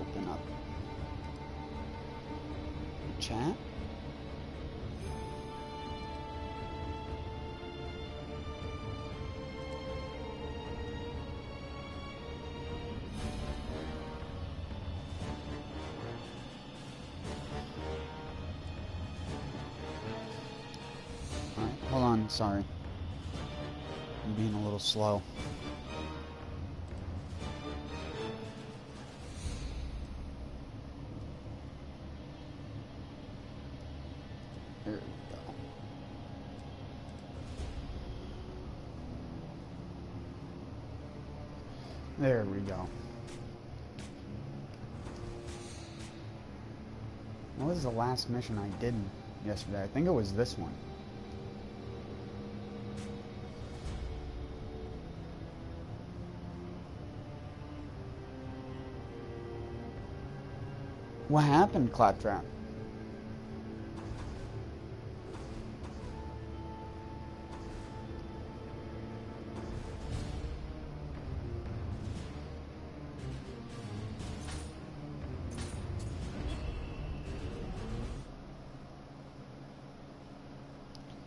open up the chat. Alright, hold on, sorry. I'm being a little slow. There we go. There we go. What was the last mission I did yesterday? I think it was this one. What happened, Claptrap?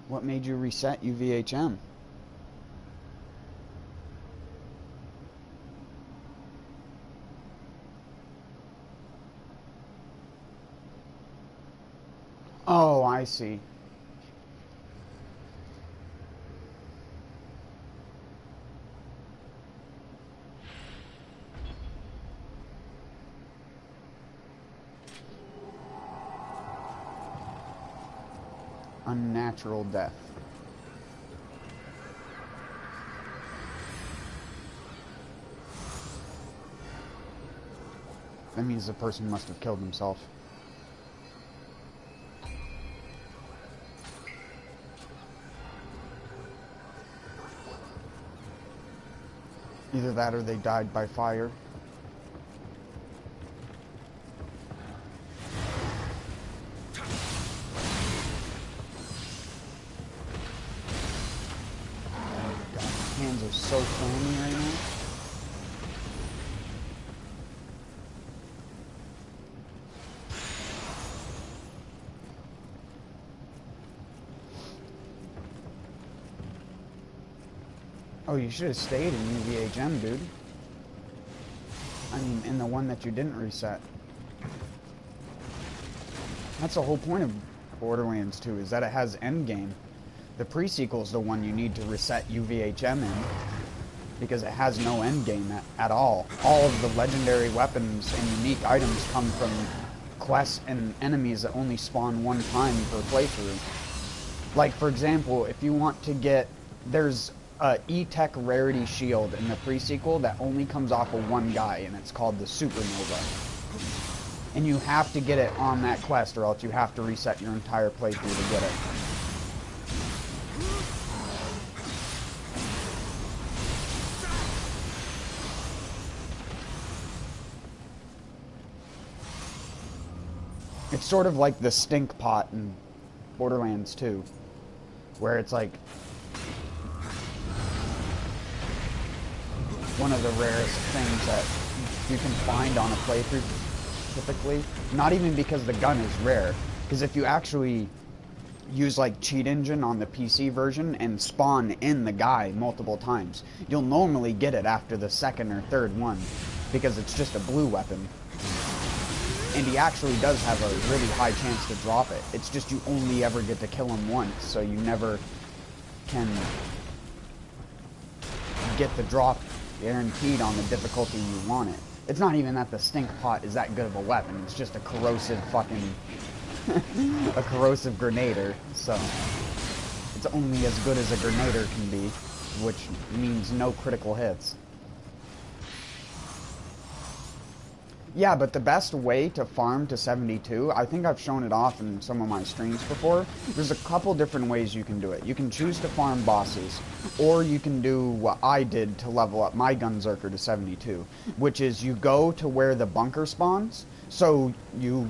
What made you reset UVHM? Oh, I see. Unnatural death. That means the person must have killed himself. Either that or they died by fire. Hands are so clammy right now. Oh, you should have stayed in UVHM, dude. I mean, in the one that you didn't reset. That's the whole point of Borderlands 2, is that it has endgame. The pre-sequel is the one you need to reset UVHM in, because it has no endgame at all. All of the legendary weapons and unique items come from quests and enemies that only spawn one time per playthrough. Like, for example, if you want to get... There's a E-Tech rarity shield in the pre-sequel that only comes off of one guy, and it's called the Supernova. And you have to get it on that quest, or else you have to reset your entire playthrough to get it. It's sort of like the stink pot in Borderlands 2, where it's like one of the rarest things that you can find on a playthrough typically. Not even because the gun is rare, because if you actually use like Cheat Engine on the PC version and spawn in the guy multiple times, you'll normally get it after the second or third one, because it's just a blue weapon. And he actually does have a really high chance to drop it. It's just you only ever get to kill him once, so you never can get the drop guaranteed on the difficulty you want it. It's not even that the stink pot is that good of a weapon, it's just a corrosive fucking... a corrosive grenader, so... It's only as good as a grenader can be, which means no critical hits. Yeah, but the best way to farm to 72, I think I've shown it off in some of my streams before. There's a couple different ways you can do it. You can choose to farm bosses, or you can do what I did to level up my Gunzerker to 72, which is you go to where the bunker spawns. So you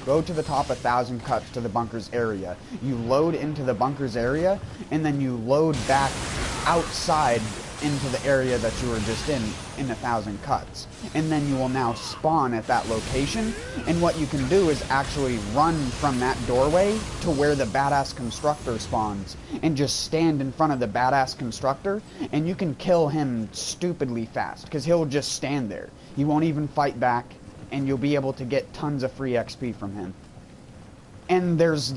go to the top 1,000 cuts to the bunker's area, you load into the bunker's area, and then you load back outside into the area that you were just in 1,000 cuts. And then you will now spawn at that location, and what you can do is actually run from that doorway to where the badass constructor spawns, and just stand in front of the badass constructor, and you can kill him stupidly fast, because he'll just stand there. You won't even fight back, and you'll be able to get tons of free XP from him. And there's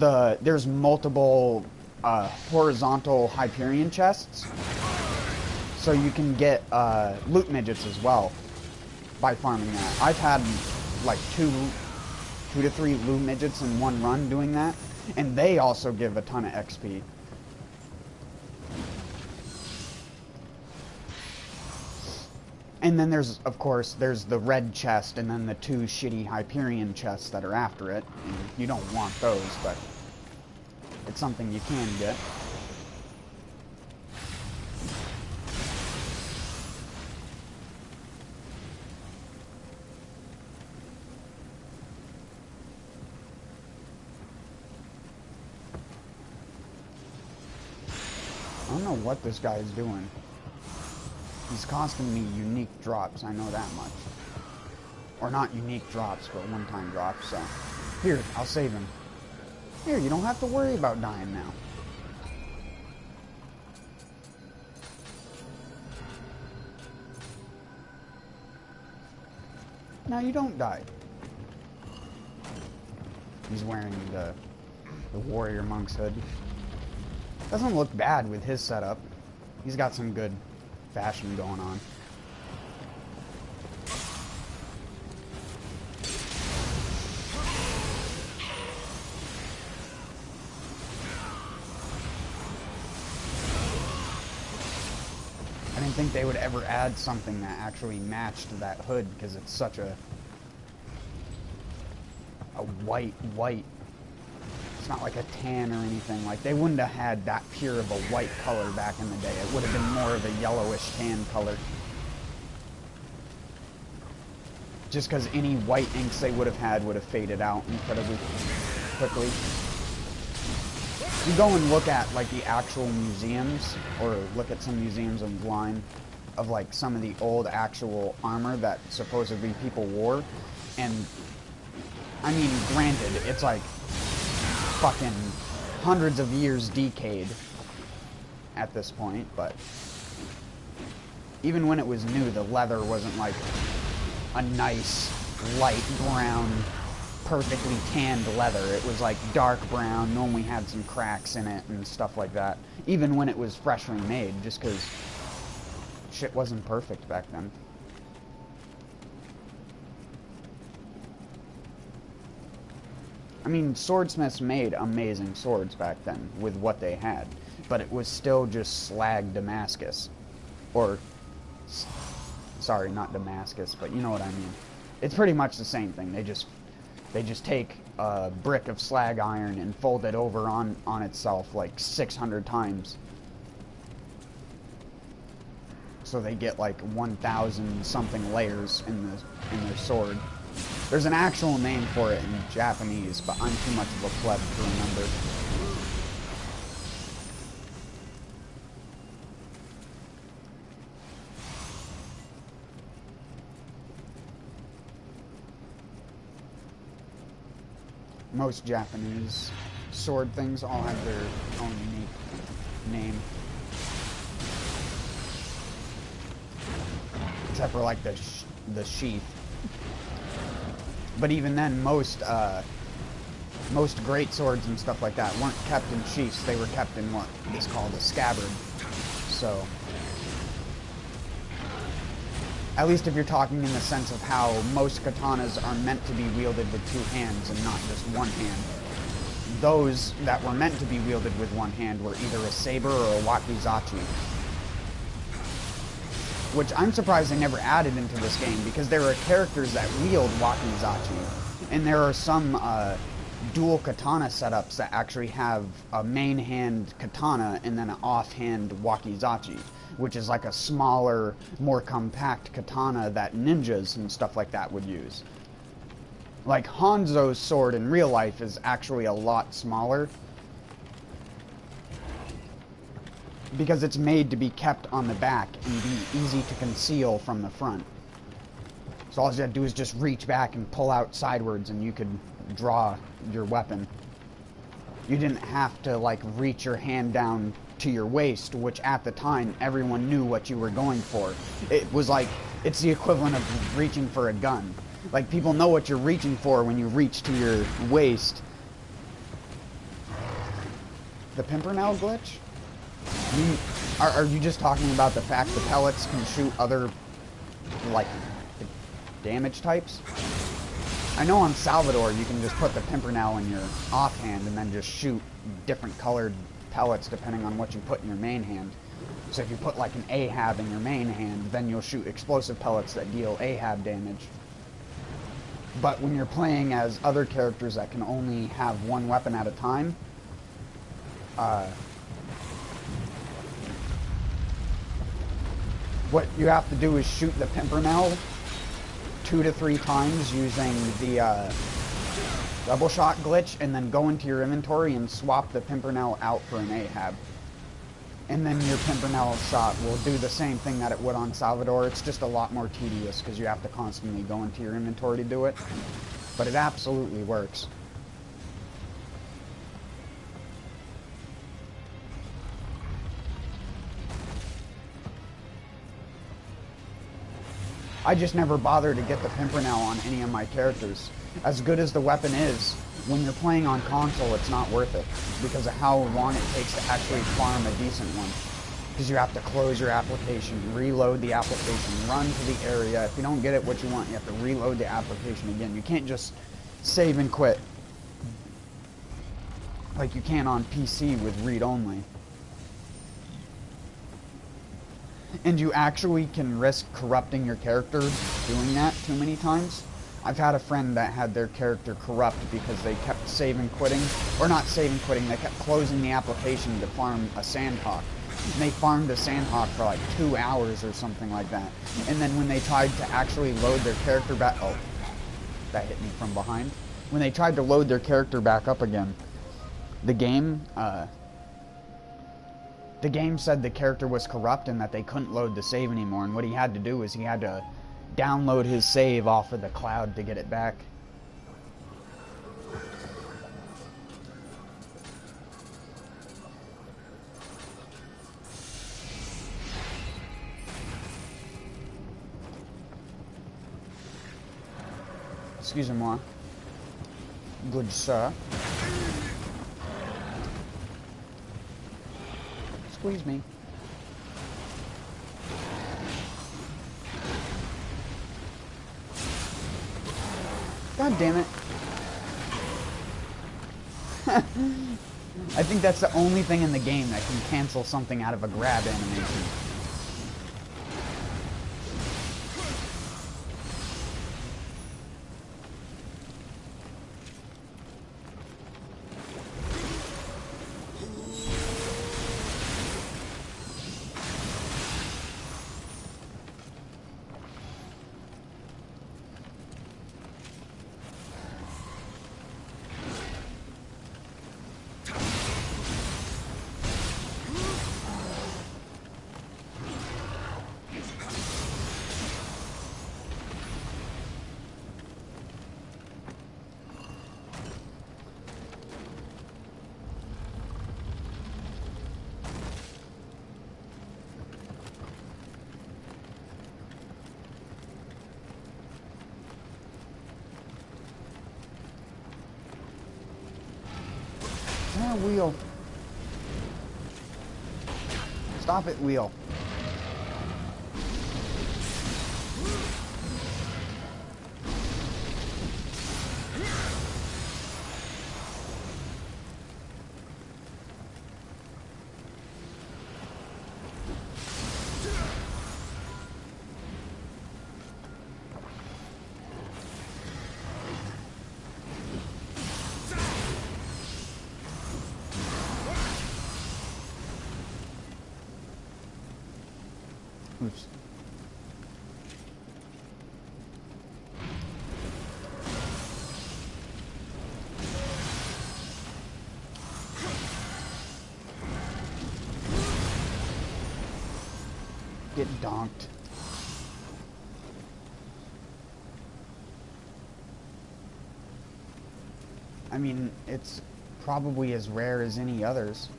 multiple horizontal Hyperion chests, so you can get loot midgets as well by farming that. I've had like two to three loot midgets in one run doing that, and they also give a ton of XP. And then there's, of course, there's the red chest, and then the two shitty Hyperion chests that are after it. And you don't want those, but it's something you can get. I don't know what this guy is doing. He's costing me unique drops, I know that much. Or not unique drops, but one-time drops, so. Here, I'll save him. Here, you don't have to worry about dying now. Now you don't die. He's wearing the warrior monk's hood. Doesn't look bad with his setup. He's got some good fashion going on. I didn't think they would ever add something that actually matched that hood, because it's such a white. It's not like a tan or anything. Like, they wouldn't have had that pure of a white color back in the day. It would have been more of a yellowish tan color. Just because any white inks they would have had would have faded out incredibly quickly. You go and look at, like, the actual museums, or look at some museums online of, like, some of the old actual armor that supposedly people wore, and, I mean, granted, it's like fucking hundreds of years decayed at this point, but even when it was new, the leather wasn't like a nice light brown, perfectly tanned leather. It was like dark brown, normally had some cracks in it and stuff like that, even when it was freshly made, just because shit wasn't perfect back then. I mean, swordsmiths made amazing swords back then with what they had, but it was still just slag Damascus. Or, sorry, not Damascus, but you know what I mean. It's pretty much the same thing. They just take a brick of slag iron and fold it over on itself like 600 times. So they get like 1,000 something layers in their sword. There's an actual name for it in Japanese, but I'm too much of a pleb to remember. Most Japanese sword things all have their own unique name. Except for like the sheath. But even then, most great swords and stuff like that weren't kept in sheaths. They were kept in what is called a scabbard. So, at least if you're talking in the sense of how most katanas are meant to be wielded with two hands and not just one hand. Those that were meant to be wielded with one hand were either a saber or a wakizachi. Which I'm surprised they never added into this game, because there are characters that wield wakizachi. And there are some dual katana setups that actually have a main hand katana and then an offhand wakizachi, which is like a smaller, more compact katana that ninjas and stuff like that would use. Like, Hanzo's sword in real life is actually a lot smaller. because it's made to be kept on the back and be easy to conceal from the front. So all you have to do is just reach back and pull out sidewards and you could draw your weapon. You didn't have to like reach your hand down to your waist, which at the time everyone knew what you were going for. It was like, it's the equivalent of reaching for a gun. Like, people know what you're reaching for when you reach to your waist. The Pimpernel glitch? Are you just talking about the fact the pellets can shoot other, like, damage types? I know on Salvador you can just put the Pimpernel in your offhand and then just shoot different colored pellets depending on what you put in your main hand. So if you put like an Ahab in your main hand, then you'll shoot explosive pellets that deal Ahab damage. But when you're playing as other characters that can only have one weapon at a time, what you have to do is shoot the Pimpernel 2 to 3 times using the double shot glitch, and then go into your inventory and swap the Pimpernel out for an Ahab. And then your Pimpernel shot will do the same thing that it would on Salvador. It's just a lot more tedious because you have to constantly go into your inventory to do it. But it absolutely works. I just never bother to get the Pimpernel on any of my characters. As good as the weapon is, when you're playing on console, it's not worth it because of how long it takes to actually farm a decent one. Because you have to close your application, reload the application, run to the area. If you don't get it what you want, you have to reload the application again. You can't just save and quit like you can on PC with read-only. And you actually can risk corrupting your character doing that too many times. I've had a friend that had their character corrupt because they kept save and quitting, or not save and quitting, they kept closing the application to farm a Sandhawk. And they farmed a Sandhawk for like 2 hours or something like that. And then when they tried to actually load their character back, oh, that hit me from behind. When they tried to load their character back up again, the game said the character was corrupt and that they couldn't load the save anymore. And what he had to do is he had to download his save off of the cloud to get it back. Excusez-moi. Good sir. Squeeze me. God damn it. I think that's the only thing in the game that can cancel something out of a grab animation. Wheel. Stop it, wheel. Oops. Get donked. I mean, it's probably as rare as any others.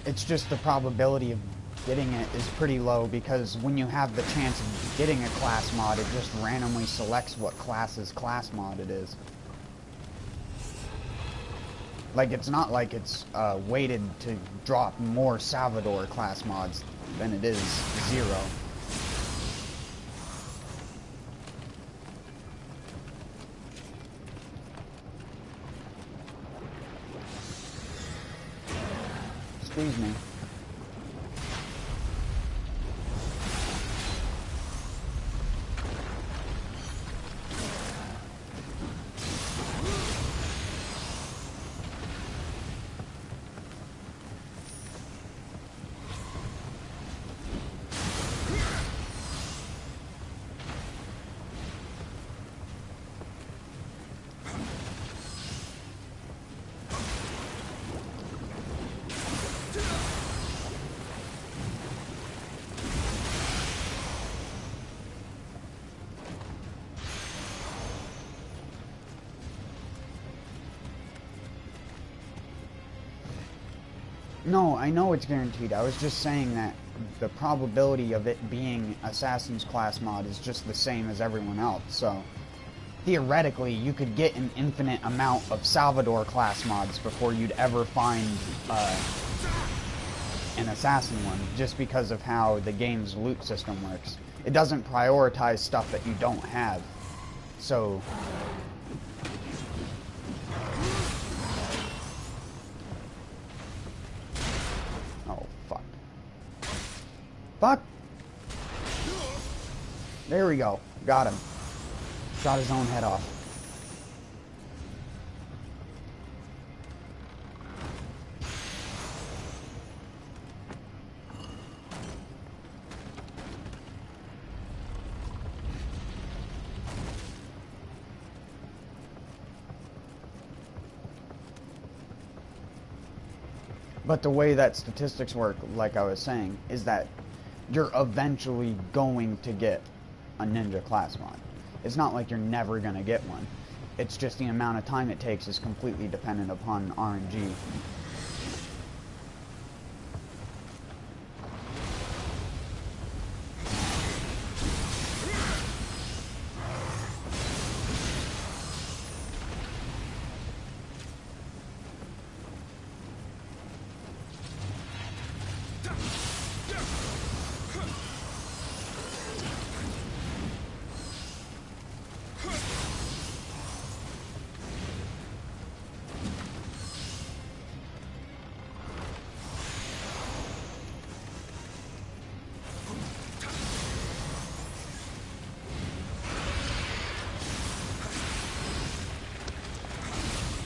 It's just the probability of getting it is pretty low, because when you have the chance of getting a class mod, it just randomly selects what class's class mod it is. Like, it's not like it's weighted to drop more Salvador class mods than it is 0. Excuse me. No, I know it's guaranteed. I was just saying that the probability of it being Assassin's class mod is just the same as everyone else. So, theoretically, you could get an infinite amount of Salvador class mods before you'd ever find an Assassin one, just because of how the game's loot system works. It doesn't prioritize stuff that you don't have. So... Fuck! There we go. Got him. Shot his own head off. But the way that statistics work, like I was saying, is that you're eventually going to get a ninja class mod. It's not like you're never going to get one. It's just the amount of time it takes is completely dependent upon RNG.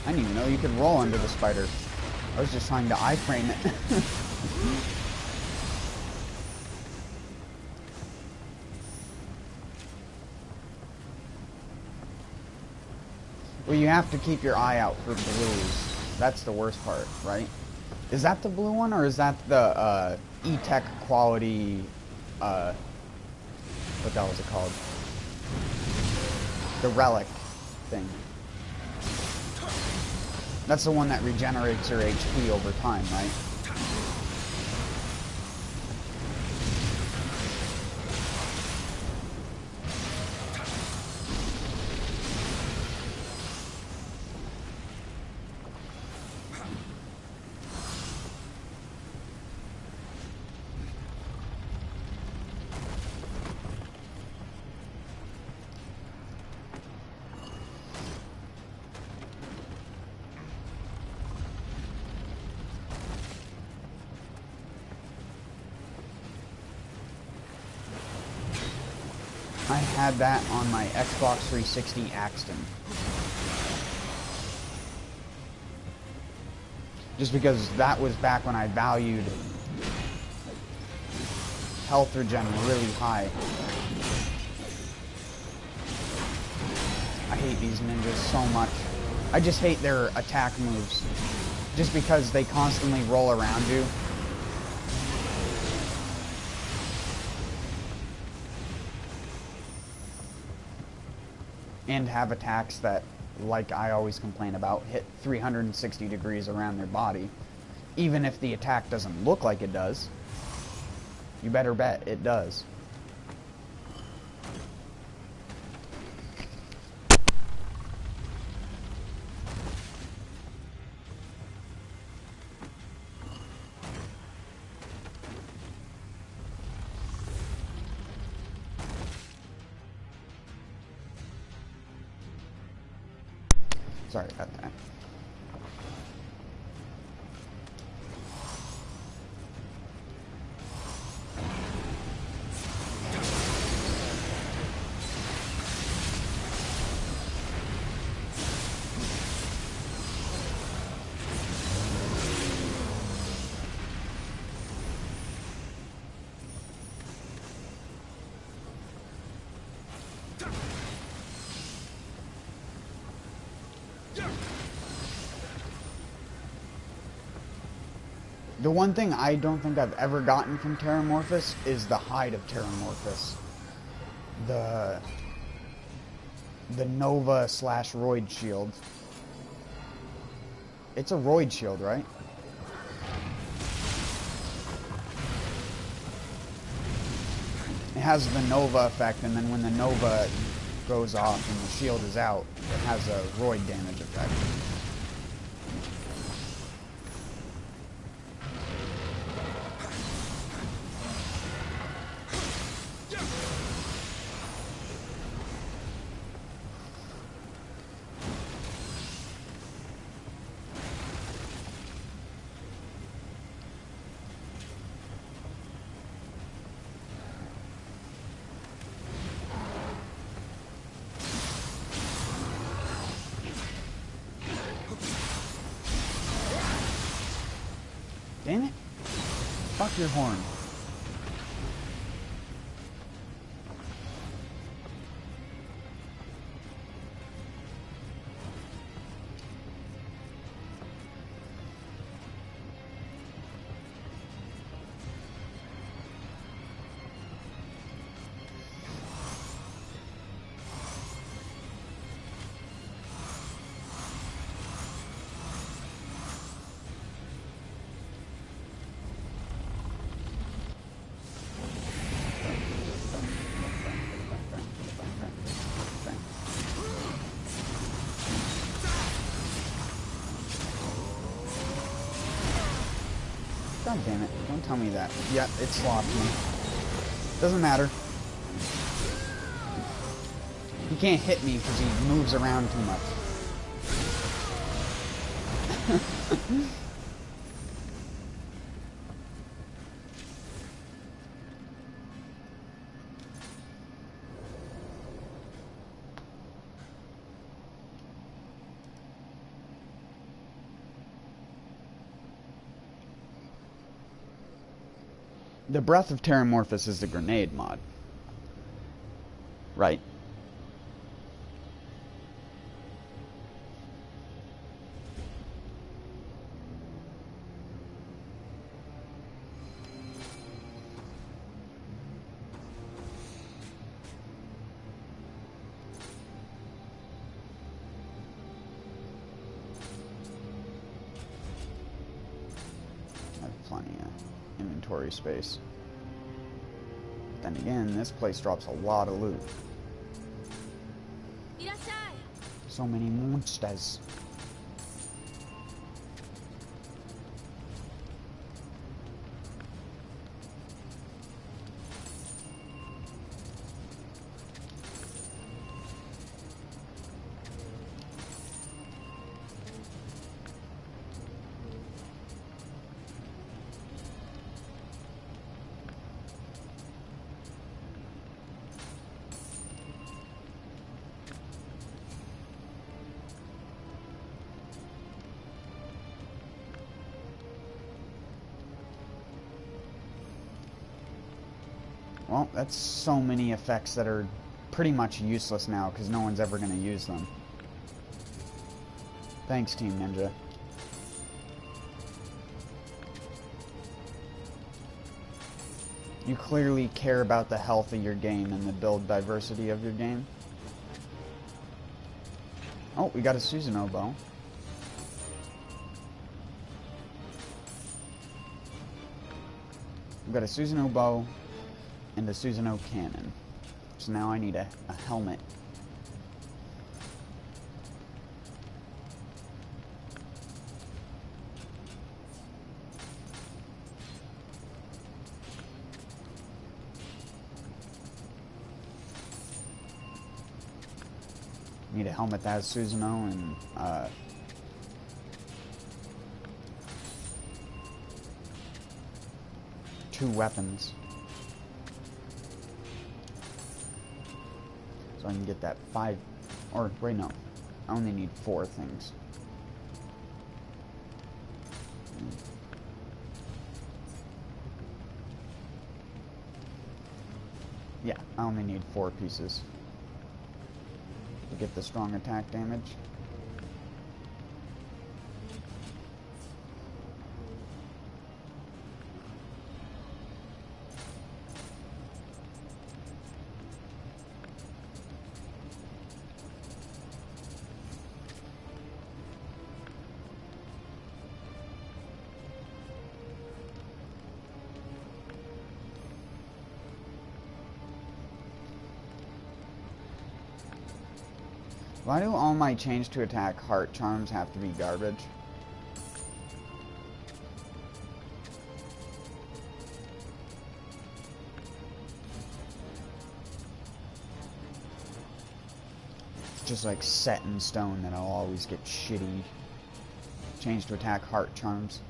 I didn't even know you could roll under the spider. I was just trying to iframe it. Well, you have to keep your eye out for blues. That's the worst part, right? Is that the blue one, or is that the E-Tech quality, what the hell is it called? The relic thing. That's the one that regenerates your HP over time, right? I had that on my Xbox 360 Axton. Just because that was back when I valued health regen really high. I hate these ninjas so much. I just hate their attack moves. Just because they constantly roll around you. and have attacks that, like I always complain about, hit 360 degrees around their body, even if the attack doesn't look like it does, you better bet it does. Sorry about that. The one thing I don't think I've ever gotten from Terramorphous is the hide of Terramorphous. The Nova / Roid shield. It's a Roid shield, right? It has the Nova effect, and then when the Nova goes off and the shield is out, it has a Roid damage effect. Damn it. Fuck your horn. God damn it. Don't tell me that. Yeah, it slopped me. Doesn't matter. He can't hit me because he moves around too much. The Breath of Terramorphous is the grenade mod. Right. I have plenty of inventory space. Then again, this place drops a lot of loot. So many monsters. Well, that's so many effects that are pretty much useless now because no one's ever going to use them. Thanks, Team Ninja. You clearly care about the health of your game and the build diversity of your game. Oh, we got a Susanoo bow. We've got a Susanoo bow and a Susanoo cannon. So now I need a helmet. Need a helmet that has Susanoo and 2 weapons. So I can get that 5, or wait, no, I only need 4 things. Yeah, I only need 4 pieces to get the strong attack damage. Why do all my change to attack heart charms have to be garbage? It's just like set in stone that I'll always get shitty change to attack heart charms.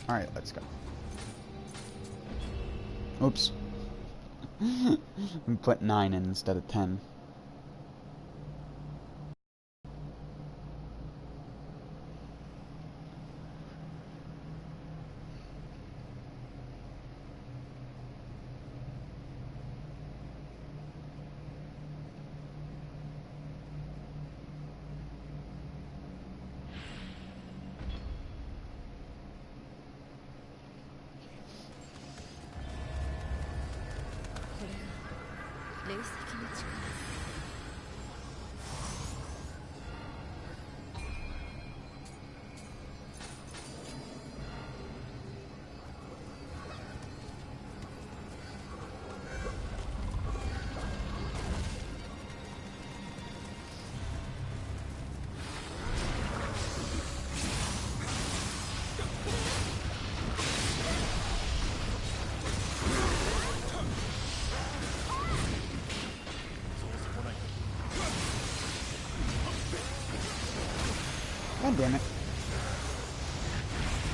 Alright, let's go. Oops. We put 9 in instead of 10. God damn it.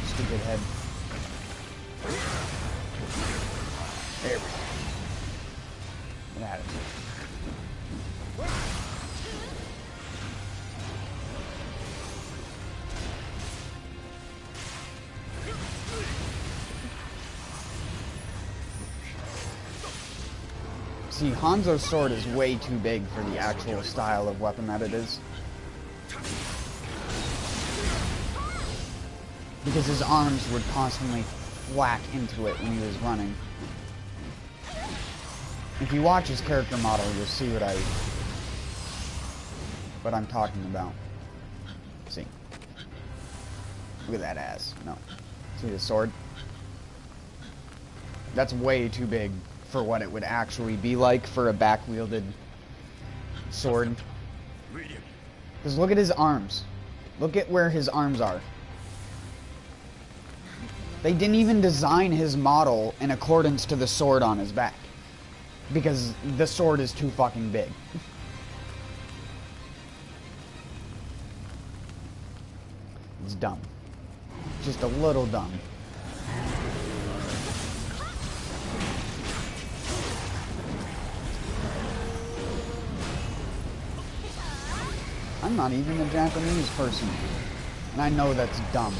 Stupid head. There we go. Get out of here. See, Hanzo's sword is way too big for the actual style of weapon that it is. Because his arms would constantly whack into it when he was running. If you watch his character model, you'll see what I'm talking about. See. Look at that ass. No. See the sword? That's way too big for what it would actually be like for a back-wielded sword. Because look at his arms. Look at where his arms are. They didn't even design his model in accordance to the sword on his back. Because the sword is too fucking big. It's dumb. Just a little dumb. I'm not even a Japanese person. And I know that's dumb.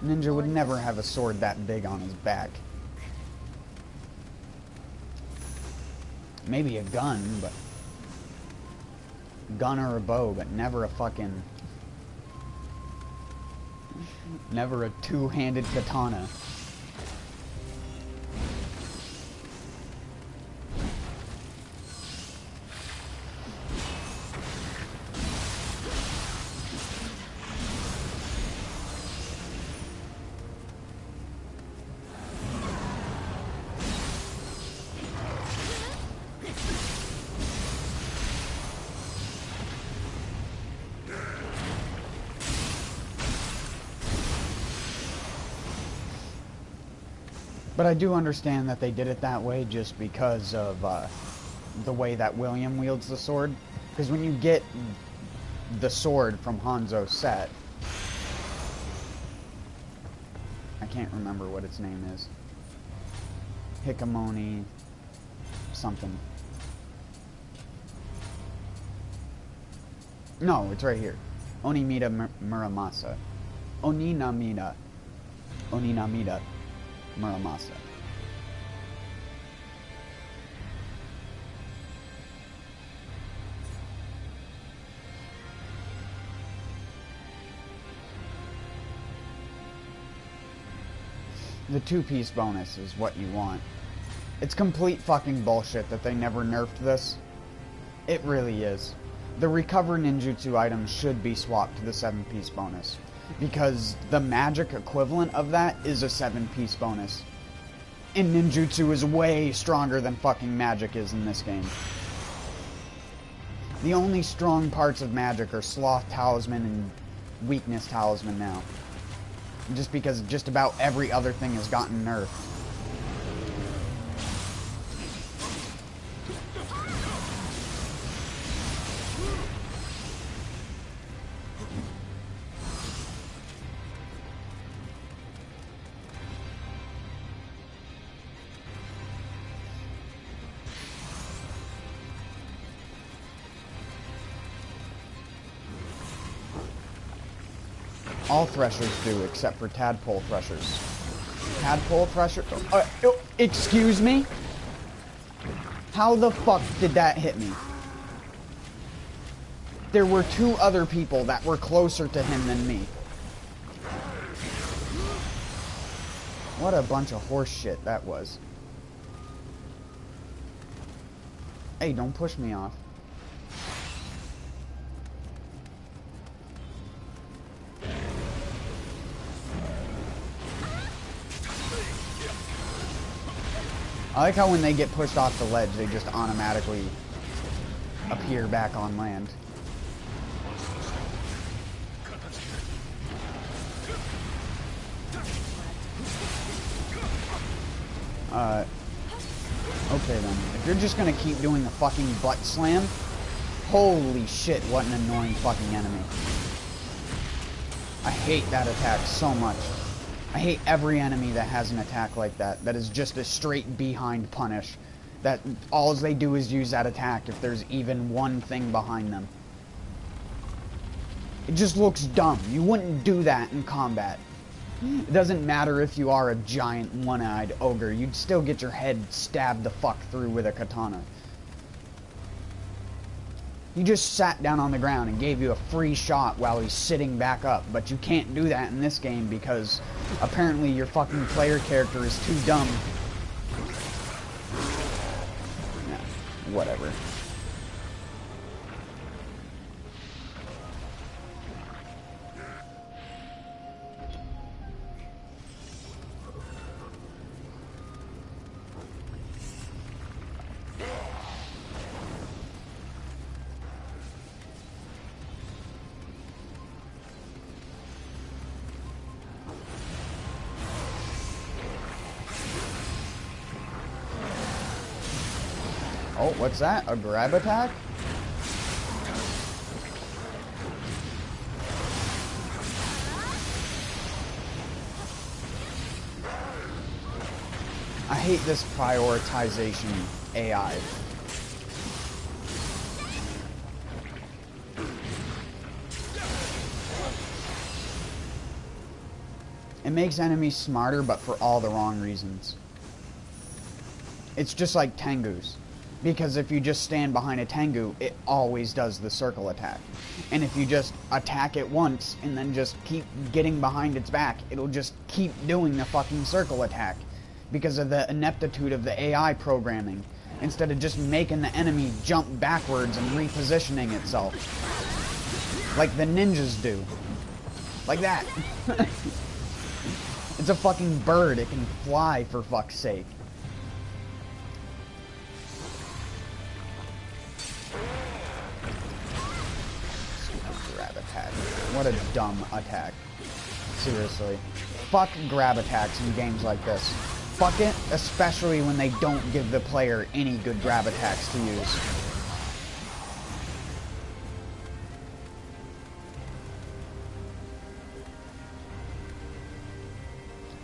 Ninja would never have a sword that big on his back. Maybe a gun, but... gun or a bow, but never a fucking... never a two-handed katana. But I do understand that they did it that way just because of the way that William wields the sword. Because when you get the sword from Hanzo's set, I can't remember what its name is. Hikamoni something. No, it's right here. Onimida Muramasa. Oninamida Muramasa. The two-piece bonus is what you want. It's complete fucking bullshit that they never nerfed this. It really is. The recover ninjutsu items should be swapped to the 7-piece bonus. Because the magic equivalent of that is a 7-piece bonus. And ninjutsu is way stronger than fucking magic is in this game. The only strong parts of magic are sloth talisman and weakness talisman now. Just because just about every other thing has gotten nerfed. All threshers do, except for tadpole threshers. Tadpole thresher... excuse me? How the fuck did that hit me? There were 2 other people that were closer to him than me. What a bunch of horse shit that was. Hey, don't push me off. I like how when they get pushed off the ledge, they just automatically appear back on land. Okay then. If you're just gonna keep doing the fucking butt slam, holy shit, what an annoying fucking enemy. I hate that attack so much. I hate every enemy that has an attack like that, that is just a straight behind punish. That all they do is use that attack if there's even one thing behind them. It just looks dumb. You wouldn't do that in combat. It doesn't matter if you are a giant one-eyed ogre, you'd still get your head stabbed the fuck through with a katana. He just sat down on the ground and gave you a free shot while he's sitting back up. But you can't do that in this game because apparently your fucking player character is too dumb. Nah, whatever. Oh, what's that? A grab attack? I hate this prioritization AI. It makes enemies smarter, but for all the wrong reasons. It's just like Tengus. Because if you just stand behind a Tengu, it always does the circle attack. And if you just attack it once, and then just keep getting behind its back, it'll just keep doing the fucking circle attack. Because of the ineptitude of the AI programming. Instead of just making the enemy jump backwards and repositioning itself. Like the ninjas do. Like that. It's a fucking bird. It can fly, for fuck's sake. Grab attack. What a dumb attack. Seriously. Fuck grab attacks in games like this. Fuck it, especially when they don't give the player any good grab attacks to use.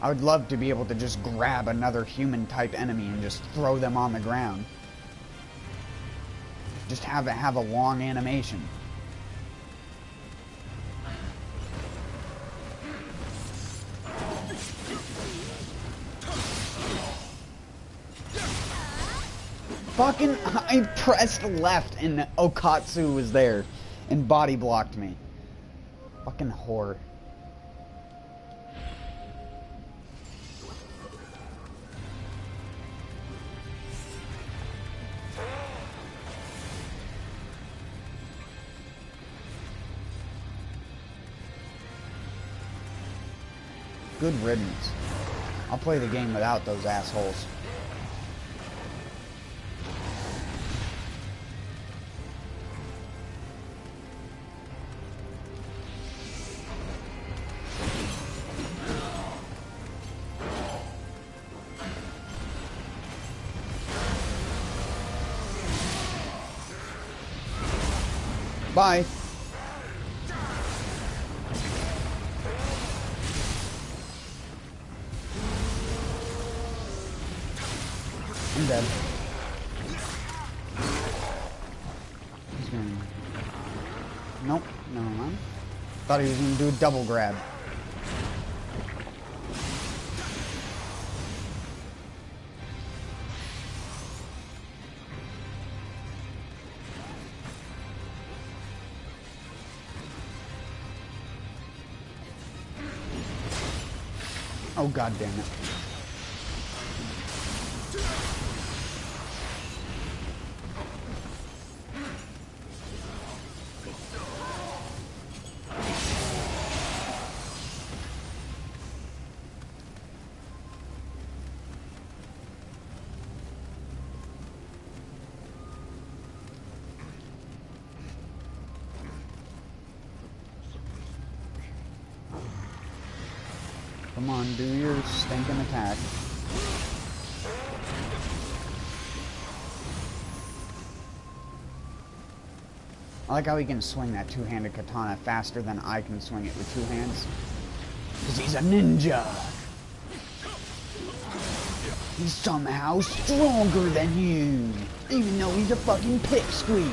I would love to be able to just grab another human-type enemy and just throw them on the ground. Just have a long animation. Fucking, I pressed left and Okatsu was there and body blocked me. Fucking whore. Good riddance. I'll play the game without those assholes. Bye. I'm dead. He's gonna... Nope, never mind. Thought he was gonna do a double grab. Oh, god damn it. Come on, do your stinking attack. I like how he can swing that two-handed katana faster than I can swing it with two hands. Because he's a ninja! He's somehow stronger than you! Even though he's a fucking pipsqueak!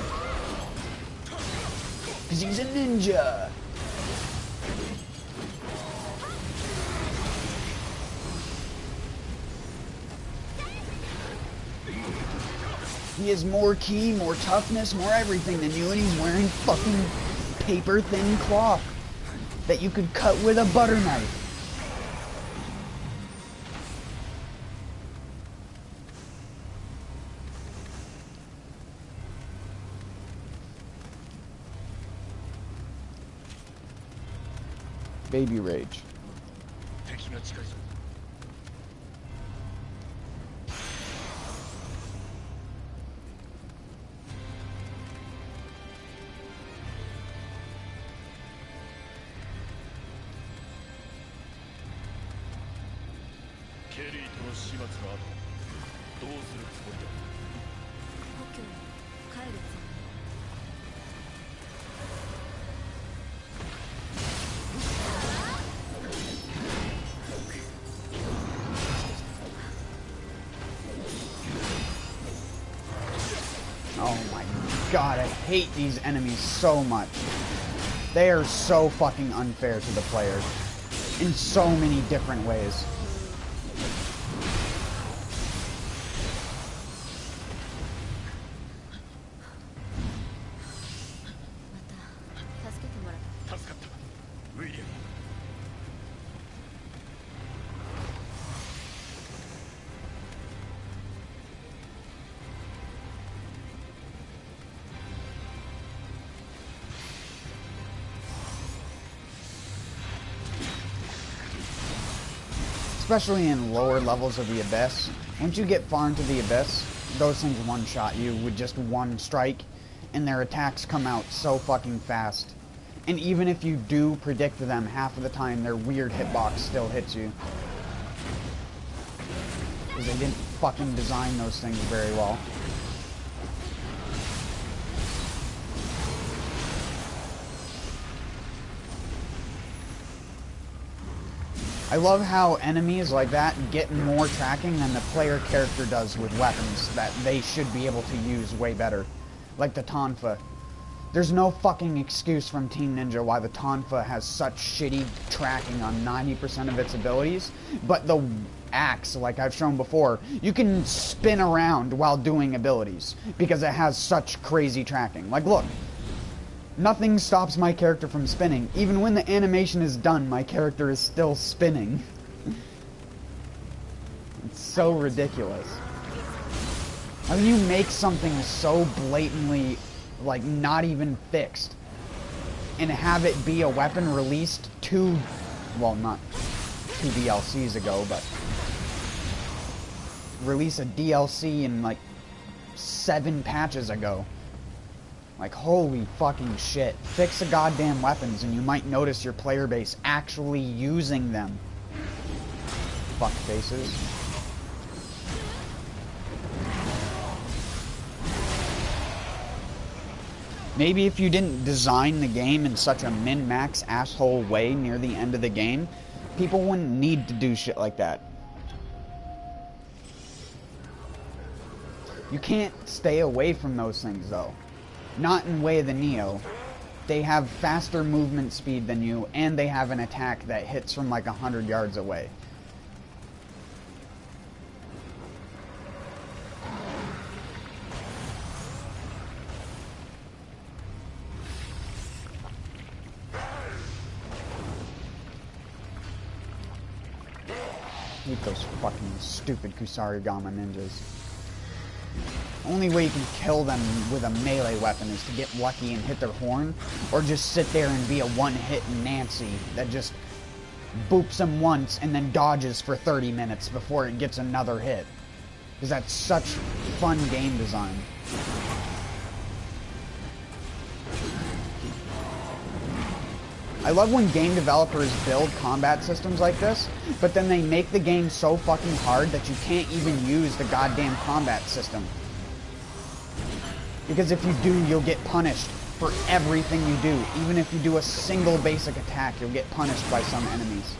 Because he's a ninja! He has more ki, more toughness, more everything than you, and he's wearing fucking paper-thin cloth that you could cut with a butter knife. Baby rage. Oh my god, I hate these enemies so much. They are so fucking unfair to the player. in so many different ways. Especially in lower levels of the Abyss. Once you get far into the Abyss, those things one-shot you with just one strike, and their attacks come out so fucking fast. And even if you do predict them, half of the time their weird hitbox still hits you. Because they didn't fucking design those things very well. I love how enemies like that get more tracking than the player character does with weapons that they should be able to use way better. Like the Tonfa. There's no fucking excuse from Team Ninja why the Tonfa has such shitty tracking on 90% of its abilities, but the axe, like I've shown before, you can spin around while doing abilities because it has such crazy tracking. Like, look. Nothing stops my character from spinning. Even when the animation is done, my character is still spinning. It's so ridiculous. How can you make something so blatantly, like, not even fixed, and have it be a weapon released well, not 2 DLCs ago, but release a DLC in, like, 7 patches ago? Like, holy fucking shit. Fix the goddamn weapons and you might notice your player base actually using them. Fuck faces. Maybe if you didn't design the game in such a min-max asshole way near the end of the game, people wouldn't need to do shit like that. You can't stay away from those things, though. Not in Way of the Nioh. They have faster movement speed than you, and they have an attack that hits from like 100 yards away. I hate those fucking stupid Kusarigama ninjas. Only way you can kill them with a melee weapon is to get lucky and hit their horn, or just sit there and be a one-hit Nancy that just boops them once and then dodges for 30 minutes before it gets another hit. Because that's such fun game design. I love when game developers build combat systems like this, but then they make the game so fucking hard that you can't even use the goddamn combat system. Because if you do, you'll get punished for everything you do. Even if you do a single basic attack, you'll get punished by some enemies.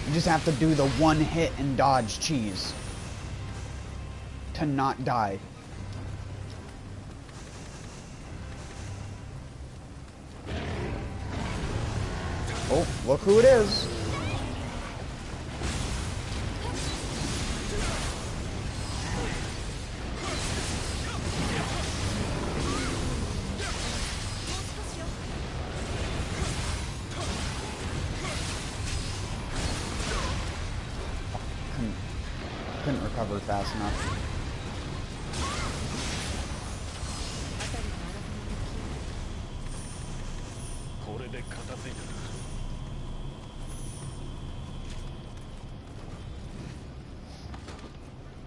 You just have to do the one hit and dodge cheese to not die. Oh, look who it is. Couldn't recover fast enough.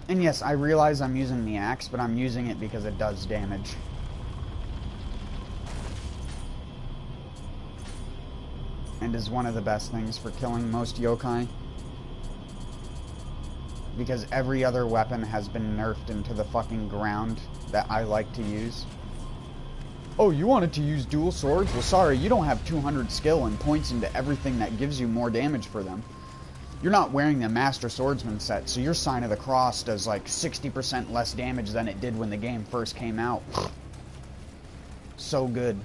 And yes, I realize I'm using the axe, but I'm using it because it does damage. And is one of the best things for killing most yokai. Because every other weapon has been nerfed into the fucking ground that I like to use. Oh, you wanted to use dual swords? Well, sorry, you don't have 200 skill and points into everything that gives you more damage for them. You're not wearing the Master Swordsman set, so your Sign of the Cross does like 60% less damage than it did when the game first came out. So good.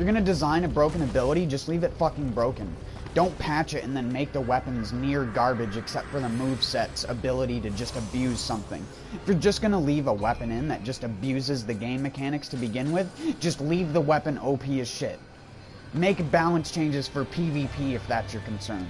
you're gonna design a broken ability, just leave it fucking broken. Don't patch it and then make the weapons near garbage except for the moveset's ability to just abuse something. If you're just gonna leave a weapon in that just abuses the game mechanics to begin with, just leave the weapon OP as shit. Make balance changes for PvP if that's your concern.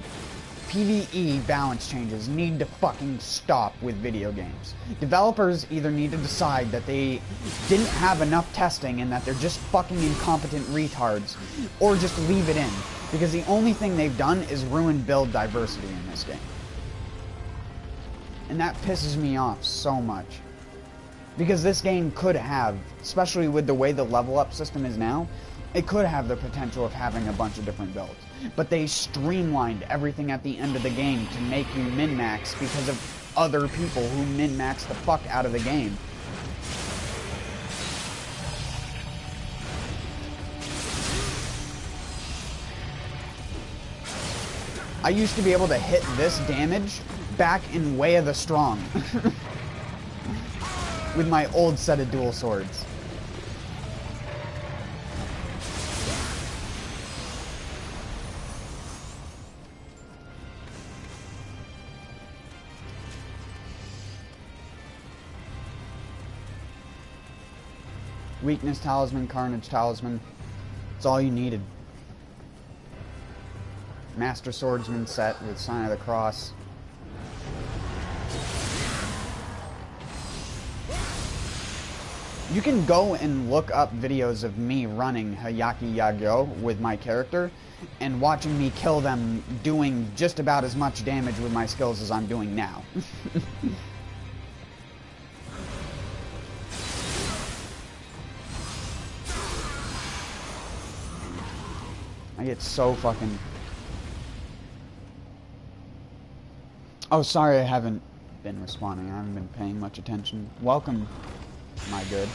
PvE balance changes need to fucking stop with video games. Developers either need to decide that they didn't have enough testing and that they're just fucking incompetent retards, or just leave it in. Because the only thing they've done is ruin build diversity in this game. And that pisses me off so much. Because this game could have, especially with the way the level up system is now, it could have the potential of having a bunch of different builds. But they streamlined everything at the end of the game to make you min-max because of other people who min-max the fuck out of the game. I used to be able to hit this damage back in Way of the Strong with my old set of dual swords. Weakness Talisman, Carnage Talisman. It's all you needed. Master Swordsman set with Sign of the Cross. You can go and look up videos of me running Hayaki Yagyo with my character and watching me kill them doing just about as much damage with my skills as I'm doing now. I get so fucking... Oh, sorry I haven't been responding. I haven't been paying much attention. Welcome, my good.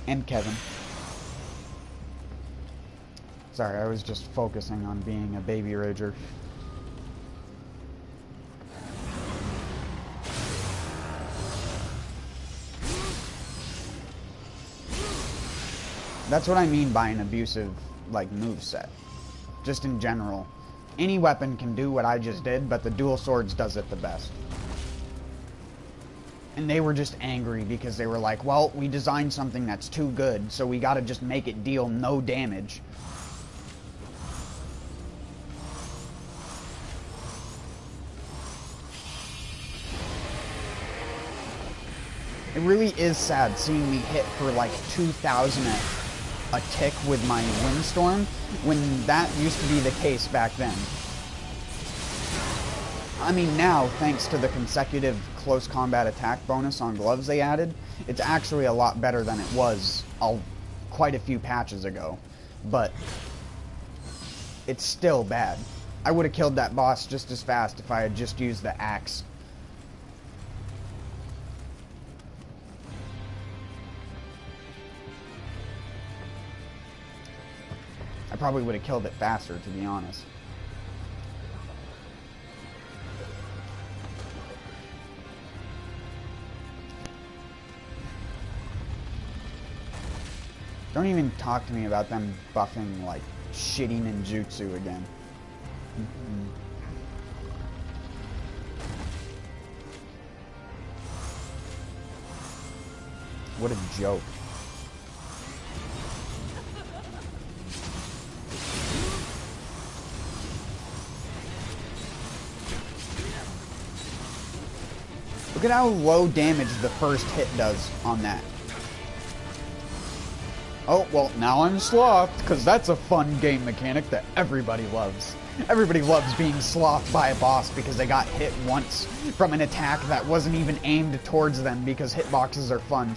And Kevin. Sorry, I was just focusing on being a baby rager. That's what I mean by an abusive, like, moveset. Just in general. Any weapon can do what I just did, but the dual swords does it the best. And they were just angry because they were like, well, we designed something that's too good, so we gotta just make it deal no damage. It really is sad seeing me hit for like 2,000 a tick with my Windstorm, when that used to be the case back then. I mean, now, thanks to the consecutive close combat attack bonus on gloves they added, it's actually a lot better than it was quite a few patches ago. But it's still bad. I would have killed that boss just as fast if I had just used the axe. I probably would have killed it faster, to be honest. Don't even talk to me about them buffing, like, shitty ninjutsu again. What a joke. Look at how low damage the first hit does on that. Oh, well, now I'm slothed, because that's a fun game mechanic that everybody loves. Everybody loves being slothed by a boss because they got hit once from an attack that wasn't even aimed towards them, because hitboxes are fun.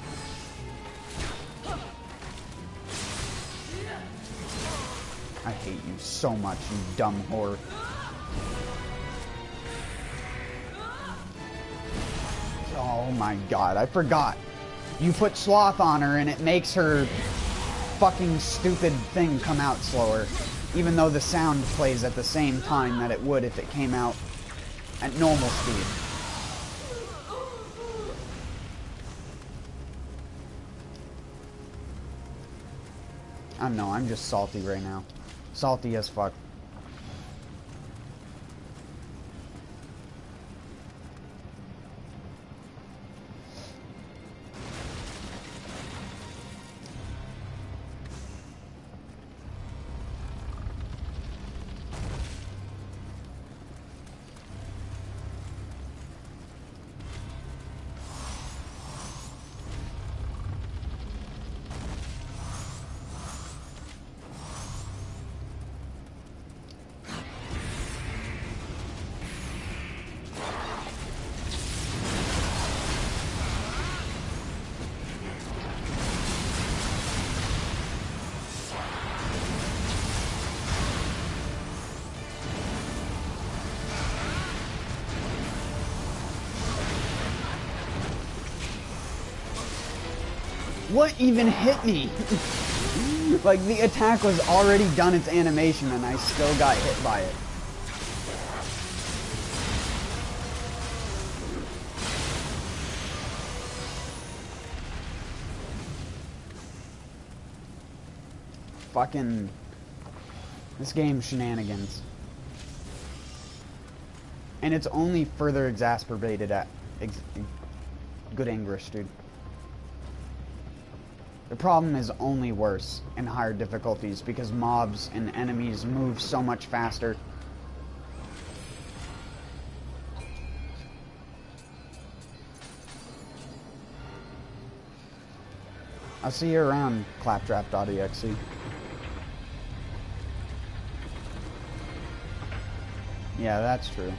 I hate you so much, you dumb whore. Oh my god, I forgot. You put sloth on her and it makes her fucking stupid thing come out slower, even though the sound plays at the same time that it would if it came out at normal speed. I don't know, I'm just salty right now. Salty as fuck. What even hit me? Like, the attack was already done its animation and I still got hit by it. Fucking... This game's shenanigans. And it's only further exacerbated at... Good English, dude. The problem is only worse in higher difficulties because mobs and enemies move so much faster. I'll see you around, claptrap.exe. Yeah, that's true.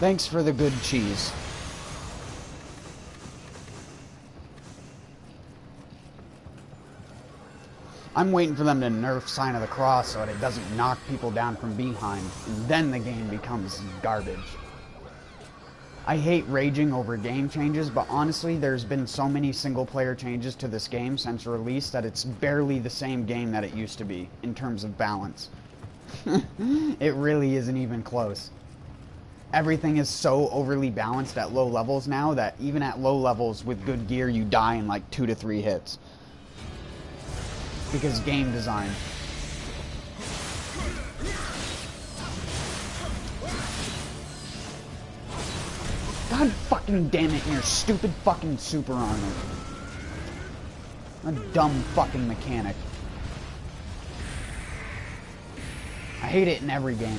Thanks for the good cheese. I'm waiting for them to nerf Sign of the Cross so that it doesn't knock people down from behind, and then the game becomes garbage. I hate raging over game changes, but honestly, there's been so many single-player changes to this game since release that it's barely the same game that it used to be, in terms of balance. It really isn't even close. Everything is so overly balanced at low levels now that even at low levels with good gear you die in like 2 to 3 hits. Because game design. God fucking damn it, and your stupid fucking super armor. A dumb fucking mechanic. I hate it in every game.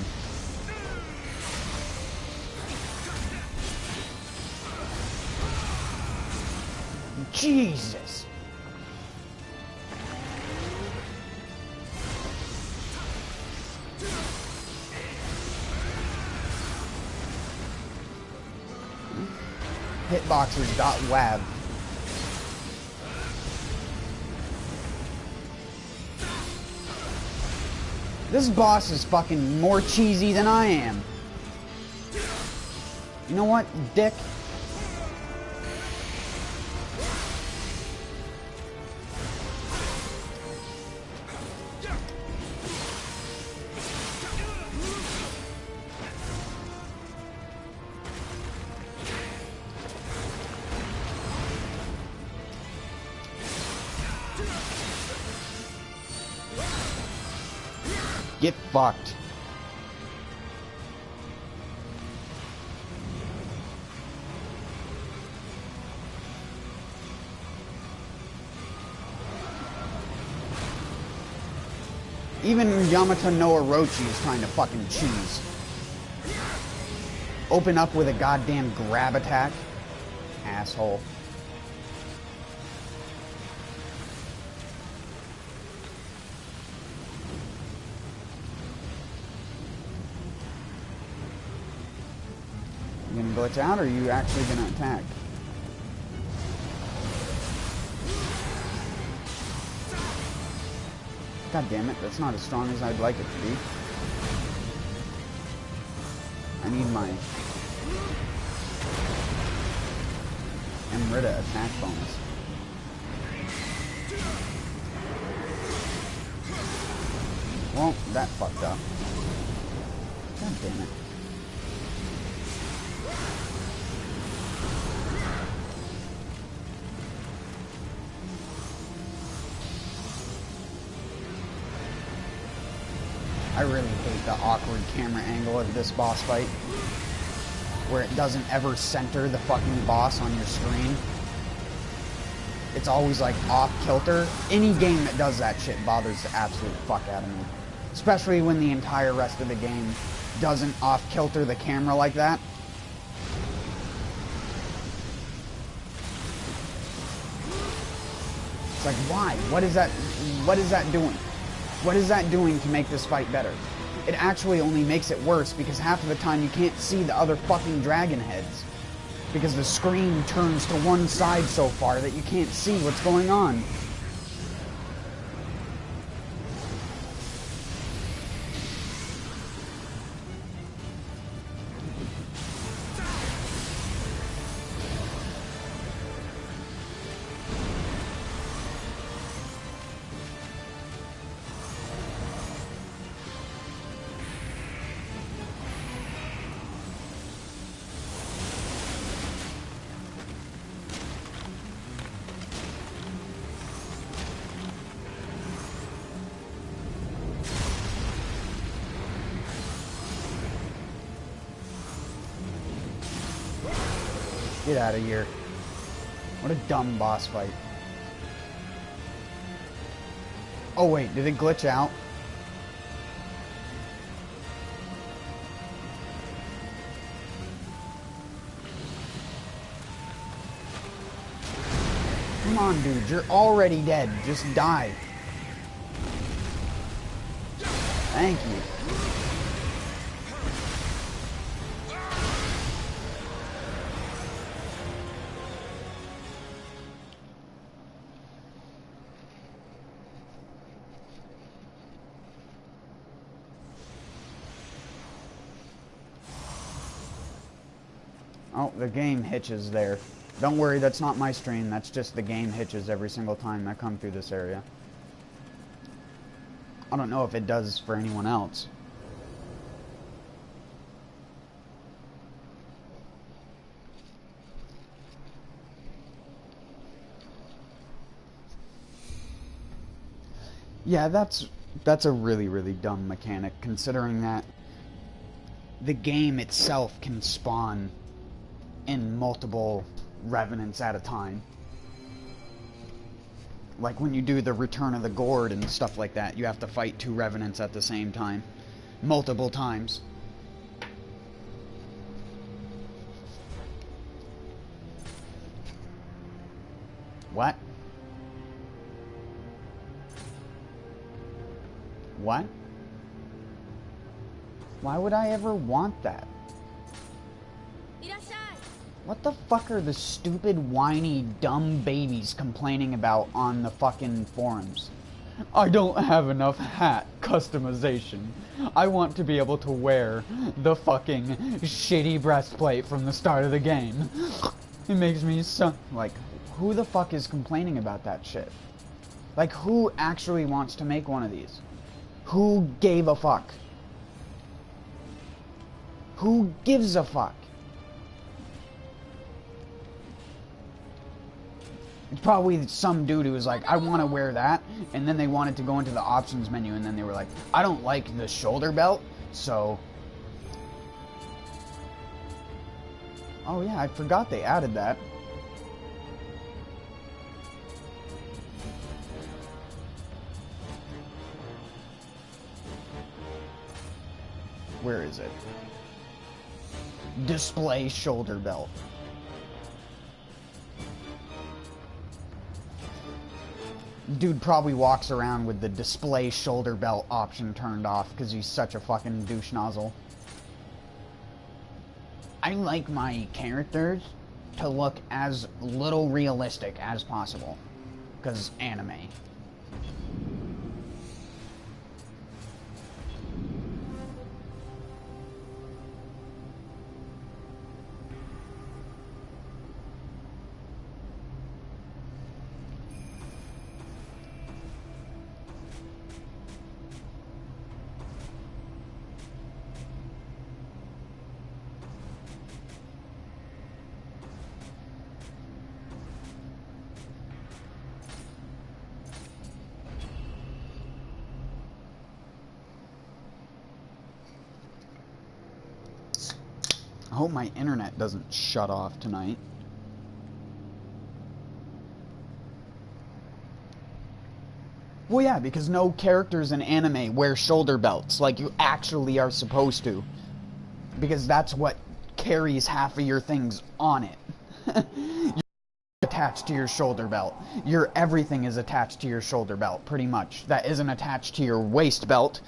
Jesus. Hitboxers.wab. This boss is fucking more cheesy than I am. You know what, dick? Get fucked. Even Yamata no Orochi is trying to fucking choose. Open up with a goddamn grab attack. Asshole. You gonna glitch out, or are you actually gonna attack? God damn it, that's not as strong as I'd like it to be. I need my Emrita attack bonus. Well, that fucked up. God damn it. I really hate the awkward camera angle of this boss fight, where it doesn't ever center the fucking boss on your screen. It's always like off kilter. Any game that does that shit bothers the absolute fuck out of me. Especially when the entire rest of the game doesn't off kilter the camera like that. It's like, why? What is that doing? What is that doing to make this fight better? It actually only makes it worse because half of the time you can't see the other fucking dragon heads. Because the screen turns to one side so far that you can't see what's going on. Get out of here. What a dumb boss fight. Oh wait, did it glitch out? Come on, dude, you're already dead. Just die. Thank you. Oh, the game hitches there. Don't worry, that's not my stream. That's just the game hitches every single time I come through this area. I don't know if it does for anyone else. Yeah, that's a really, really dumb mechanic, considering that the game itself can spawn in multiple revenants at a time. Like when you do the Return of the Gourd and stuff like that, you have to fight 2 revenants at the same time. Multiple times. What? What? Why would I ever want that? What the fuck are the stupid, whiny, dumb babies complaining about on the fucking forums? I don't have enough hat customization. I want to be able to wear the fucking shitty breastplate from the start of the game. It makes me so... Like, who the fuck is complaining about that shit? Like, who actually wants to make one of these? Who gave a fuck? Who gives a fuck? It's probably some dude who was like, I want to wear that, and then they wanted to go into the options menu, and then they were like, I don't like the shoulder belt, so... Oh yeah, I forgot they added that. Where is it? Display shoulder belt. Dude probably walks around with the display shoulder belt option turned off because he's such a fucking douche nozzle. I like my characters to look as little realistic as possible because anime. I hope my internet doesn't shut off tonight. Well, yeah, because no characters in anime wear shoulder belts like you actually are supposed to. Because that's what carries half of your things on it. You're attached to your shoulder belt. Your everything is attached to your shoulder belt, pretty much. That isn't attached to your waist belt.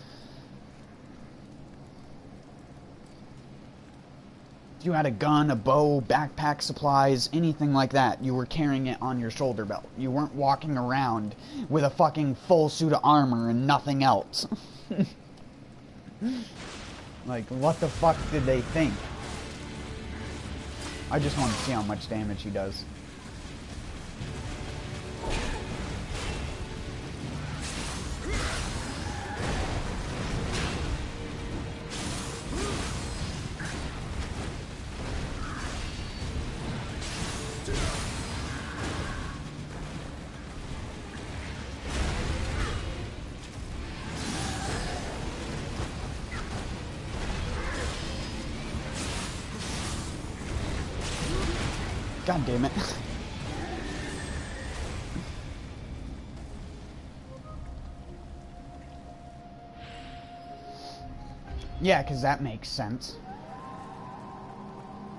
If you had a gun, a bow, backpack supplies, anything like that, you were carrying it on your shoulder belt. You weren't walking around with a fucking full suit of armor and nothing else. Like, what the fuck did they think? I just want to see how much damage he does. God damn it. Yeah, because that makes sense.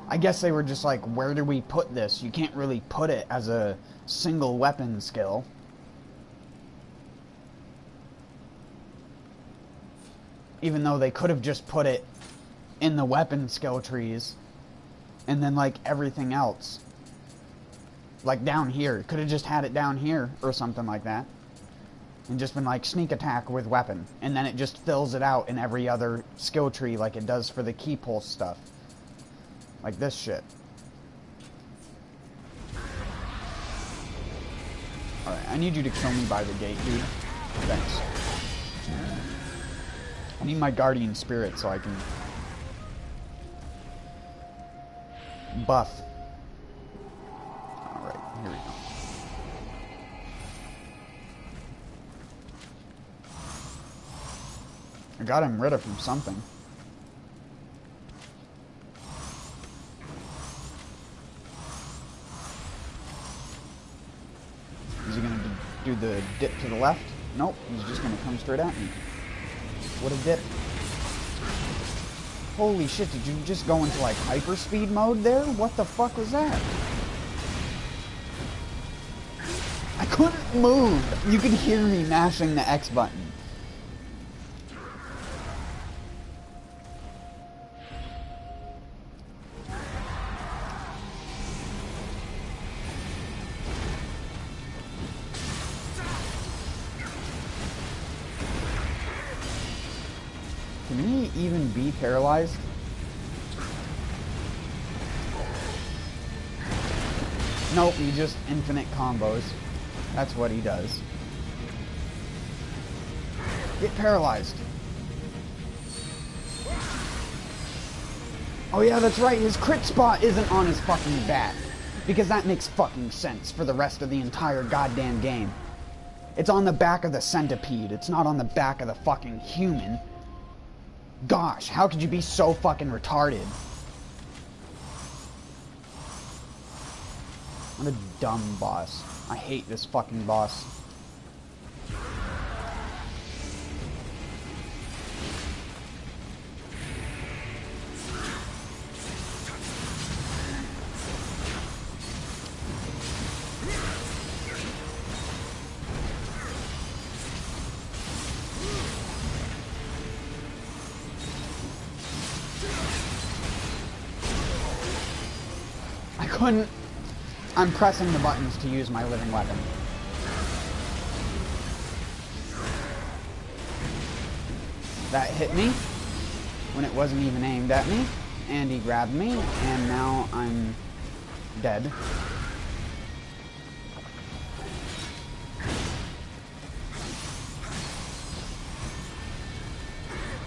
I guess they were just like, where do we put this? You can't really put it as a single weapon skill. Even though they could have just put it in the weapon skill trees. And then, like, everything else. Like, down here. Could have just had it down here or something like that. And just been like, sneak attack with weapon. And then it just fills it out in every other skill tree like it does for the key pulse stuff. Like this shit. Alright, I need you to kill me by the gate, dude. Thanks. I need my guardian spirit so I can buff. Alright, here we go. I got him rid of from something. Is he gonna do the dip to the left? Nope, he's just gonna come straight at me. What a dip. Holy shit, did you just go into like hyperspeed mode there? What the fuck was that? I couldn't move! You could hear me mashing the X button. Can he even be paralyzed? Nope, he just infinite combos. That's what he does. Get paralyzed. Oh yeah, that's right, his crit spot isn't on his fucking back. Because that makes fucking sense for the rest of the entire goddamn game. It's on the back of the centipede, it's not on the back of the fucking human. Gosh, how could you be so fucking retarded? What a dumb boss. I hate this fucking boss. couldn't... I'm pressing the buttons to use my living weapon. That hit me when it wasn't even aimed at me, and he grabbed me, and now I'm dead.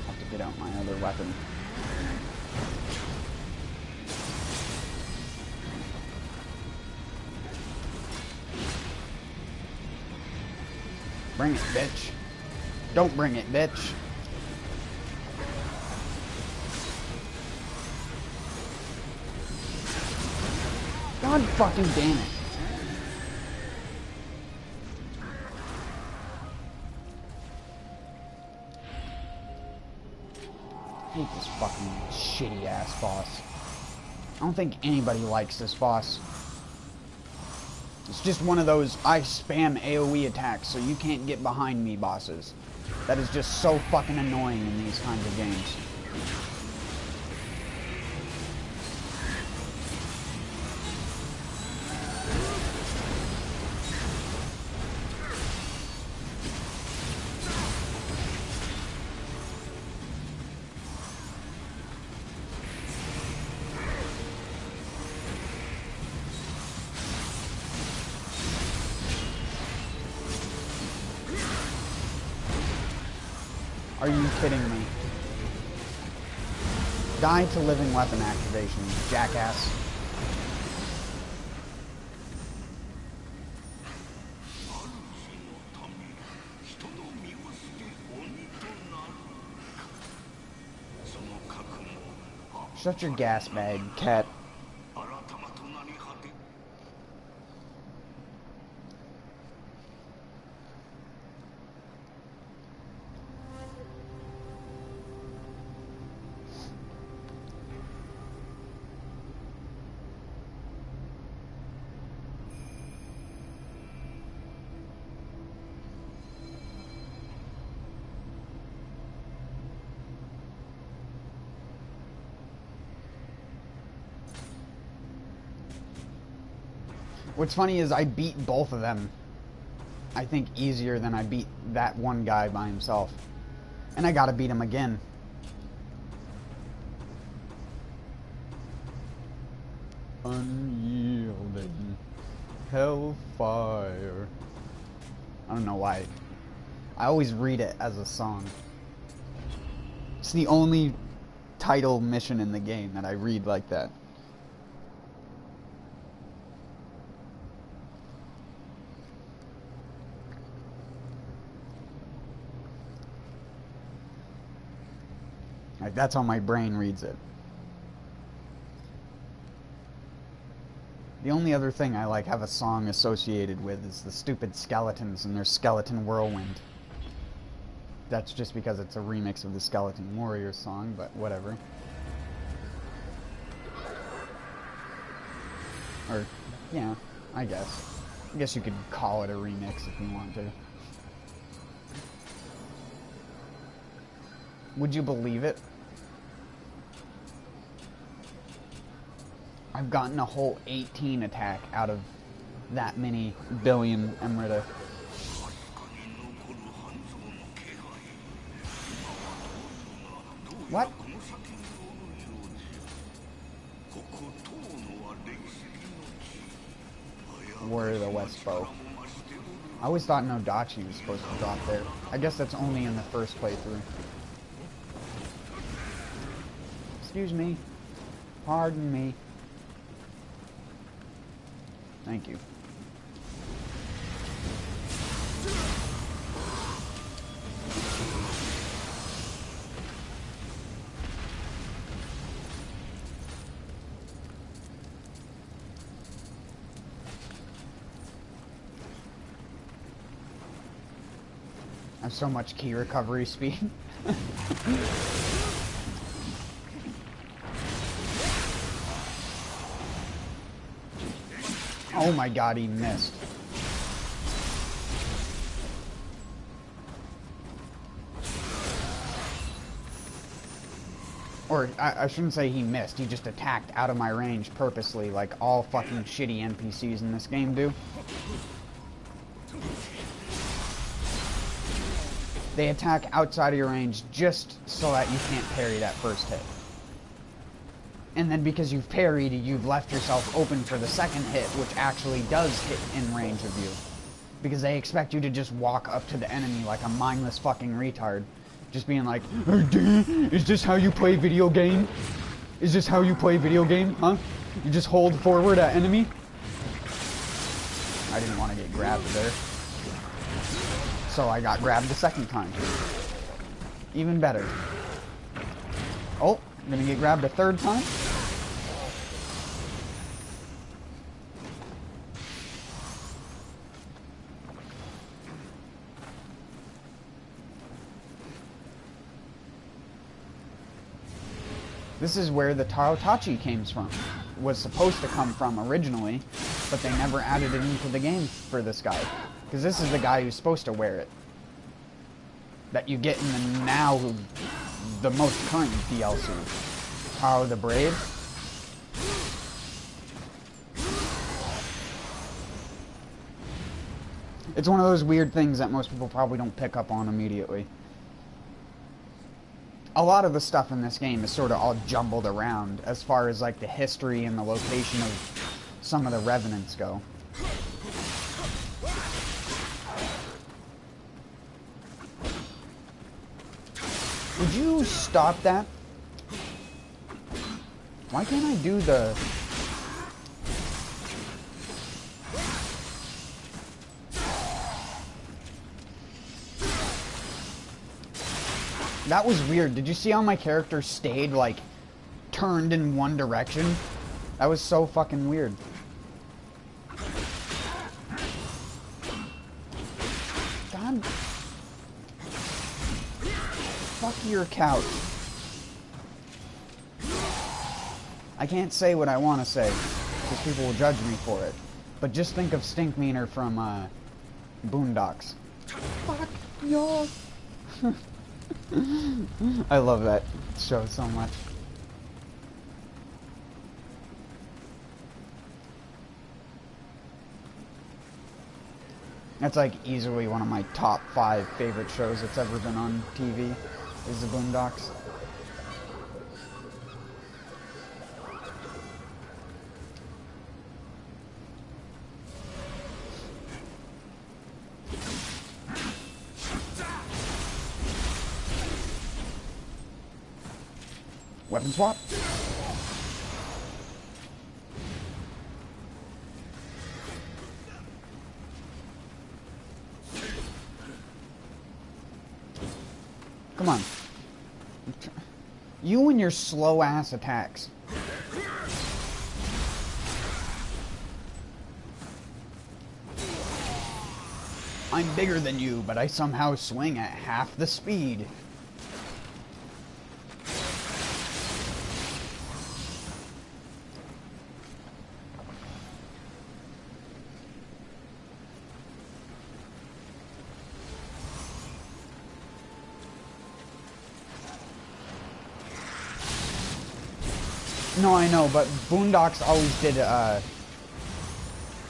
Have to get out my other weapon. Bring it, bitch. Don't bring it, bitch. God fucking damn it. I hate this fucking shitty ass boss. I don't think anybody likes this boss. It's just one of those I spam AoE attacks so you can't get behind me bosses. That is just so fucking annoying in these kinds of games. Are you kidding me? Die to living weapon activation, jackass. Shut your gas bag, cat. What's funny is I beat both of them, I think, easier than I beat that one guy by himself. And I gotta beat him again. Unyielding hellfire. I don't know why. I always read it as a song. It's the only title mission in the game that I read like that. Like, that's how my brain reads it. The only other thing I like have a song associated with is the stupid skeletons and their Skeleton Whirlwind. That's just because it's a remix of the Skeleton Warriors song, but whatever. Or, yeah, I guess. I guess you could call it a remix if you want to. Would you believe it? I've gotten a whole 18 attack out of that many billion Emerita. What? Warrior of the West Bow. I always thought Nodachi was supposed to drop there. I guess that's only in the first playthrough. Excuse me. Pardon me. Thank you. I have so much key recovery speed. Oh my god, he missed. Or, I shouldn't say he missed, he just attacked out of my range purposely, like all fucking shitty NPCs in this game do. They attack outside of your range just so that you can't parry that first hit. And then because you've parried, you've left yourself open for the second hit, which actually does hit in range of you. Because they expect you to just walk up to the enemy like a mindless fucking retard. Just being like, is this how you play video game? Is this how you play video game, huh? You just hold forward at enemy? I didn't want to get grabbed there. So I got grabbed the second time. Even better. Oh, I'm gonna get grabbed a third time? This is where the Tarotachi was supposed to come from originally, but they never added it into the game for this guy. Because this is the guy who's supposed to wear it. That you get in the most current DLC. Taro the Brave. It's one of those weird things that most people probably don't pick up on immediately. A lot of the stuff in this game is sort of all jumbled around as far as like the history and the location of some of the revenants go. Would you stop that? Why can't I do the... That was weird. Did you see how my character stayed, like, turned in one direction? That was so fucking weird. God. Fuck your couch. I can't say what I want to say, because people will judge me for it. But just think of Stinkmeaner from, Boondocks. Fuck your... I love that show so much. That's like easily one of my top 5 favorite shows that's ever been on TV, is the Boondocks. Weapon swap. Come on. You and your slow ass attacks. I'm bigger than you, but I somehow swing at half the speed. No, I know, but Boondocks always did,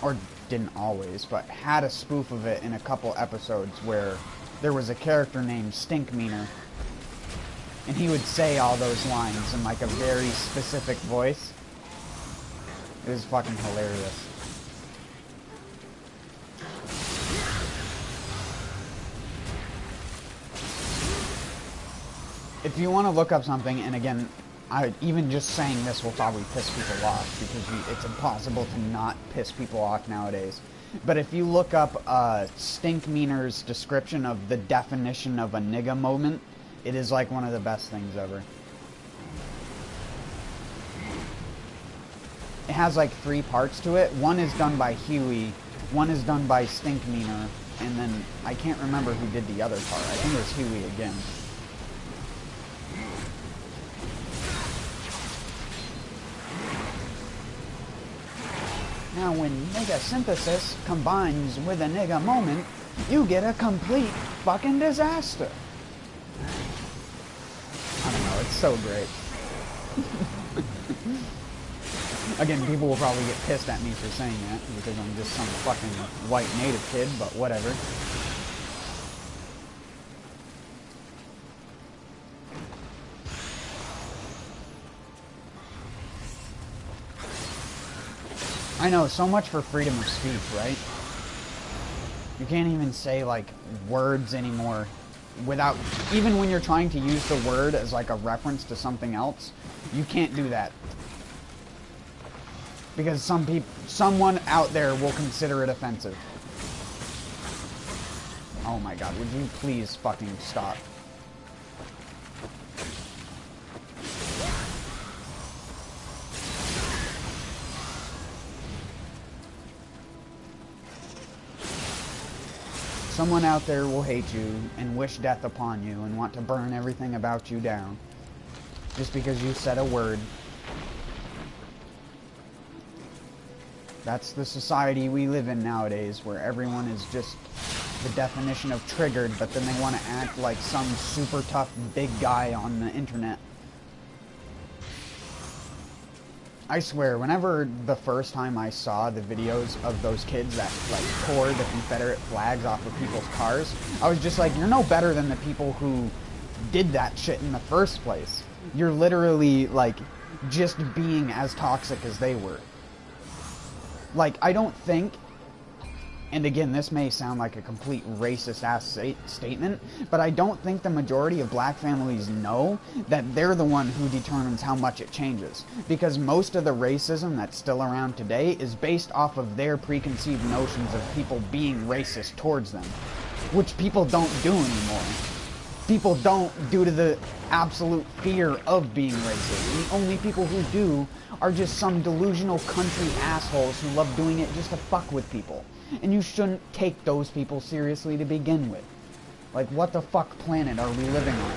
or didn't always, but had a spoof of it in a couple episodes where there was a character named Stinkmeaner, and he would say all those lines in like a very specific voice. It was fucking hilarious. If you want to look up something, and again, even just saying this will probably piss people off, because it's impossible to not piss people off nowadays. But if you look up Stinkmeaner's description of the definition of a nigga moment, it is like one of the best things ever. It has like 3 parts to it. One is done by Huey, one is done by Stinkmeaner, and then I can't remember who did the other part. I think it was Huey again. Now, when nigga synthesis combines with a nigga moment, you get a complete fucking disaster. I don't know, it's so great. Again, people will probably get pissed at me for saying that, because I'm just some fucking white native kid, but whatever. I know, so much for freedom of speech, right? You can't even say, like, words anymore without... Even when you're trying to use the word as, like, a reference to something else, you can't do that. Because someone out there will consider it offensive. Oh my god, would you please fucking stop? Someone out there will hate you and wish death upon you and want to burn everything about you down just because you said a word. That's the society we live in nowadays, where everyone is just the definition of triggered, but then they want to act like some super tough big guy on the internet. I swear, whenever the first time I saw the videos of those kids that, like, tore the Confederate flags off of people's cars, I was just like, you're no better than the people who did that shit in the first place. You're literally, like, just being as toxic as they were. Like, I don't think... And again, this may sound like a complete racist-ass statement, but I don't think the majority of black families know that they're the one who determines how much it changes. Because most of the racism that's still around today is based off of their preconceived notions of people being racist towards them, which people don't do anymore. People don't due to the absolute fear of being racist. And the only people who do are just some delusional country assholes who love doing it just to fuck with people. And you shouldn't take those people seriously to begin with. Like, what the fuck planet are we living on?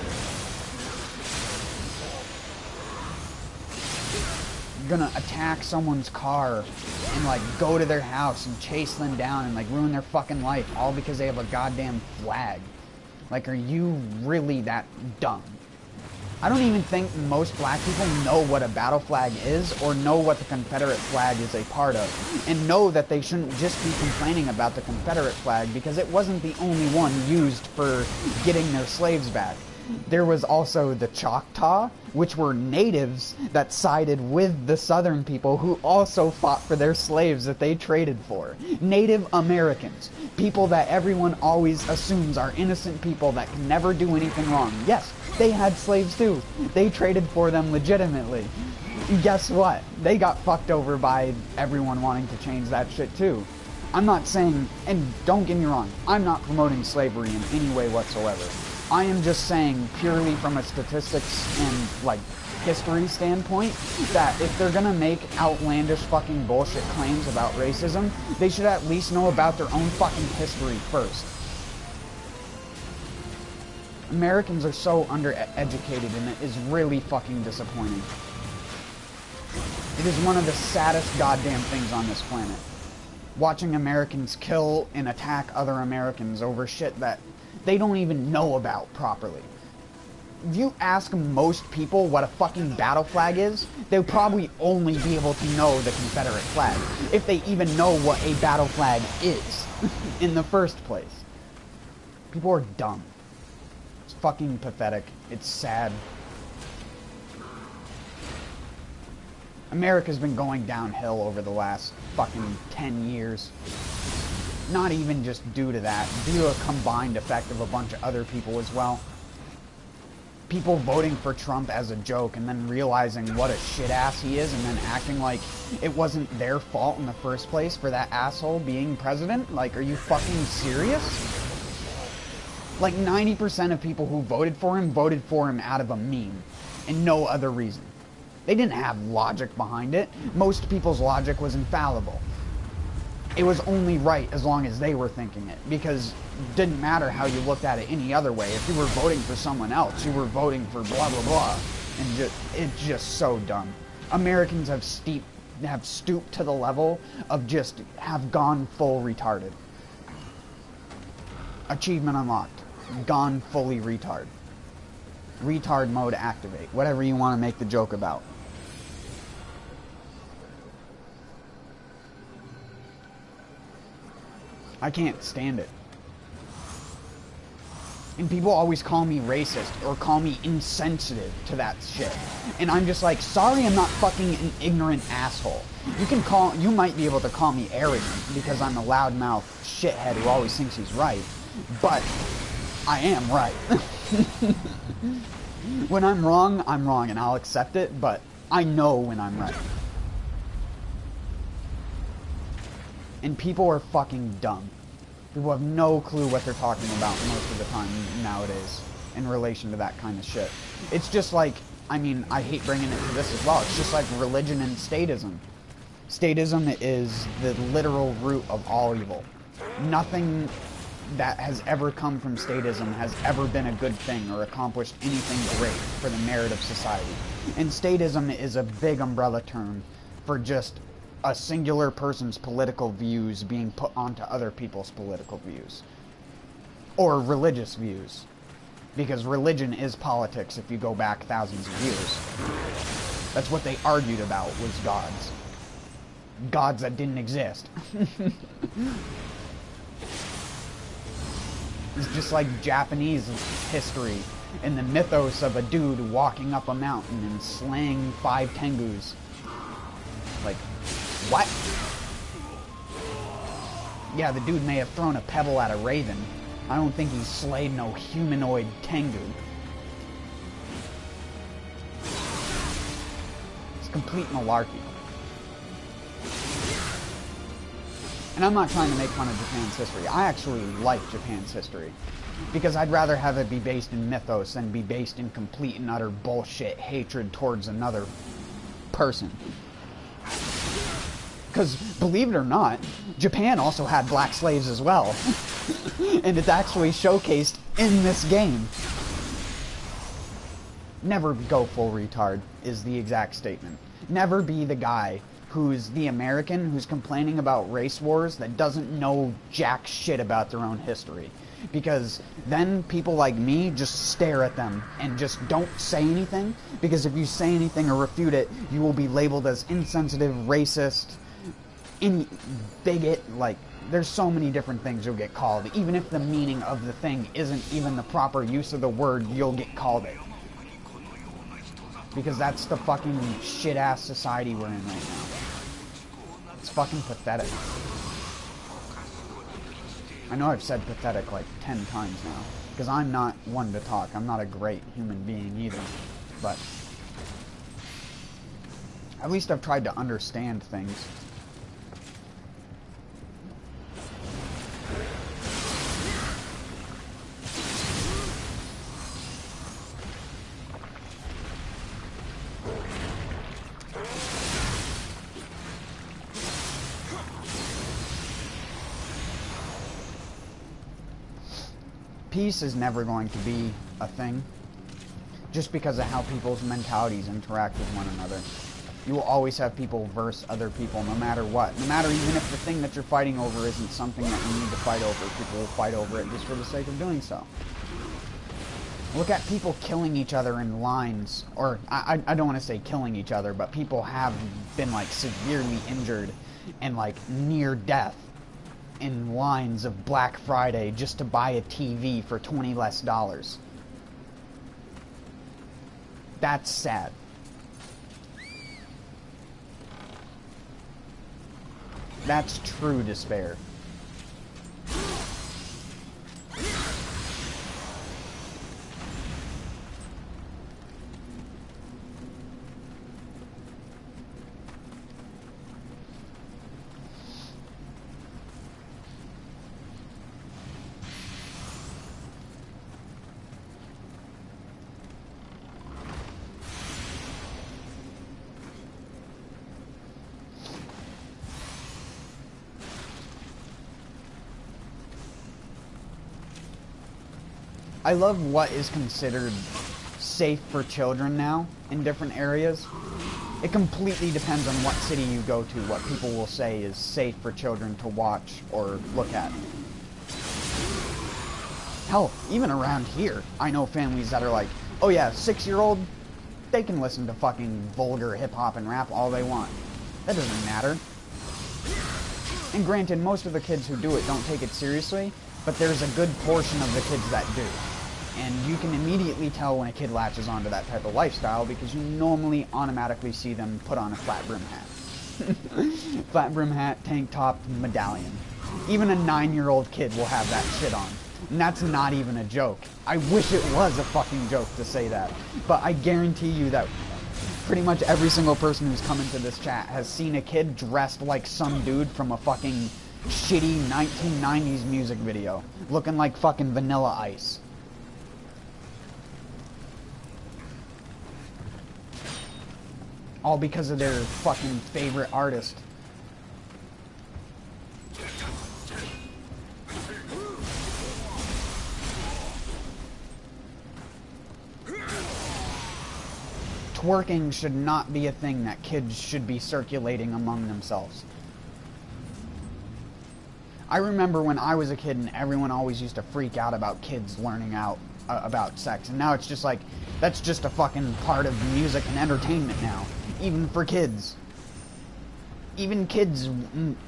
You're gonna attack someone's car and, like, go to their house and chase them down and, like, ruin their fucking life all because they have a goddamn flag. Like, are you really that dumb? I don't even think most black people know what a battle flag is or know what the Confederate flag is a part of, and know that they shouldn't just be complaining about the Confederate flag because it wasn't the only one used for getting their slaves back. There was also the Choctaw, which were natives that sided with the Southern people who also fought for their slaves that they traded for. Native Americans. People that everyone always assumes are innocent people that can never do anything wrong. Yes, they had slaves too. They traded for them legitimately. And guess what? They got fucked over by everyone wanting to change that shit too. I'm not saying, and don't get me wrong, I'm not promoting slavery in any way whatsoever. I am just saying, purely from a statistics and, like, history standpoint, that if they're gonna make outlandish fucking bullshit claims about racism, they should at least know about their own fucking history first. Americans are so undereducated, and it is really fucking disappointing. It is one of the saddest goddamn things on this planet. Watching Americans kill and attack other Americans over shit that they don't even know about properly. If you ask most people what a fucking battle flag is, they'll probably only be able to know the Confederate flag, if they even know what a battle flag is in the first place. People are dumb. It's fucking pathetic. It's sad. America's been going downhill over the last fucking 10 years. Not even just due to that, due to a combined effect of a bunch of other people as well. People voting for Trump as a joke and then realizing what a shit-ass he is and then acting like it wasn't their fault in the first place for that asshole being president? Like, are you fucking serious? Like, 90% of people who voted for him out of a meme and no other reason. They didn't have logic behind it. Most people's logic was infallible. It was only right as long as they were thinking it, because it didn't matter how you looked at it any other way. If you were voting for someone else, you were voting for blah blah blah, and it's just so dumb. Americans have stooped to the level of just have gone full retarded. Achievement unlocked. Gone fully retard. Retard mode activate. Whatever you want to make the joke about. I can't stand it. And people always call me racist or call me insensitive to that shit. And I'm just like, sorry I'm not fucking an ignorant asshole. You might be able to call me arrogant because I'm a loudmouth shithead who always thinks he's right. But I am right. When I'm wrong, and I'll accept it, but I know when I'm right. And people are fucking dumb. People have no clue what they're talking about most of the time nowadays in relation to that kind of shit. It's just like, I mean, I hate bringing it to this as well. It's just like religion and statism. Statism is the literal root of all evil. Nothing that has ever come from statism has ever been a good thing or accomplished anything great for the merit of society. And statism is a big umbrella term for just a singular person's political views being put onto other people's political views. Or religious views. Because religion is politics if you go back thousands of years. That's what they argued about, was gods. Gods that didn't exist. It's just like Japanese history and the mythos of a dude walking up a mountain and slaying 5 tengus. Like, what? Yeah, the dude may have thrown a pebble at a raven. I don't think he slayed no humanoid tengu. It's complete malarkey. And I'm not trying to make fun of Japan's history. I actually like Japan's history. Because I'd rather have it be based in mythos than be based in complete and utter bullshit hatred towards another person. Because, believe it or not, Japan also had black slaves as well. And it's actually showcased in this game. Never go full retard is the exact statement. Never be the guy who's the American who's complaining about race wars that doesn't know jack shit about their own history. Because then people like me just stare at them and just don't say anything. Because if you say anything or refute it, you will be labeled as insensitive, racist, bigot. Like, there's so many different things you'll get called. Even if the meaning of the thing isn't even the proper use of the word, you'll get called it. Because that's the fucking shit-ass society we're in right now. It's fucking pathetic. I know I've said pathetic like 10 times now. Because I'm not one to talk. I'm not a great human being either. But at least I've tried to understand things. Peace is never going to be a thing, just because of how people's mentalities interact with one another. You will always have people versus other people, no matter what. No matter even if the thing that you're fighting over isn't something that you need to fight over, people will fight over it just for the sake of doing so. Look at people killing each other in lines, or I don't want to say killing each other, but people have been like severely injured and like near death in lines of Black Friday just to buy a TV for $20 less. That's sad. That's true despair. I love what is considered safe for children now in different areas. It completely depends on what city you go to, what people will say is safe for children to watch or look at. Hell, even around here, I know families that are like, oh yeah, 6-year-old, they can listen to fucking vulgar hip-hop and rap all they want. That doesn't matter. And granted, most of the kids who do it don't take it seriously, but there's a good portion of the kids that do. And you can immediately tell when a kid latches onto that type of lifestyle because you normally automatically see them put on a flat brim hat. Flat brim hat, tank top, medallion. Even a 9-year-old kid will have that shit on. And that's not even a joke. I wish it was a fucking joke to say that. But I guarantee you that pretty much every single person who's come into this chat has seen a kid dressed like some dude from a fucking shitty 1990s music video. Looking like fucking Vanilla Ice. All because of their fucking favorite artist. Twerking should not be a thing that kids should be circulating among themselves. I remember when I was a kid and everyone always used to freak out about kids learning out about sex. And now it's just like, that's just a fucking part of music and entertainment now. Even for kids. Even kids,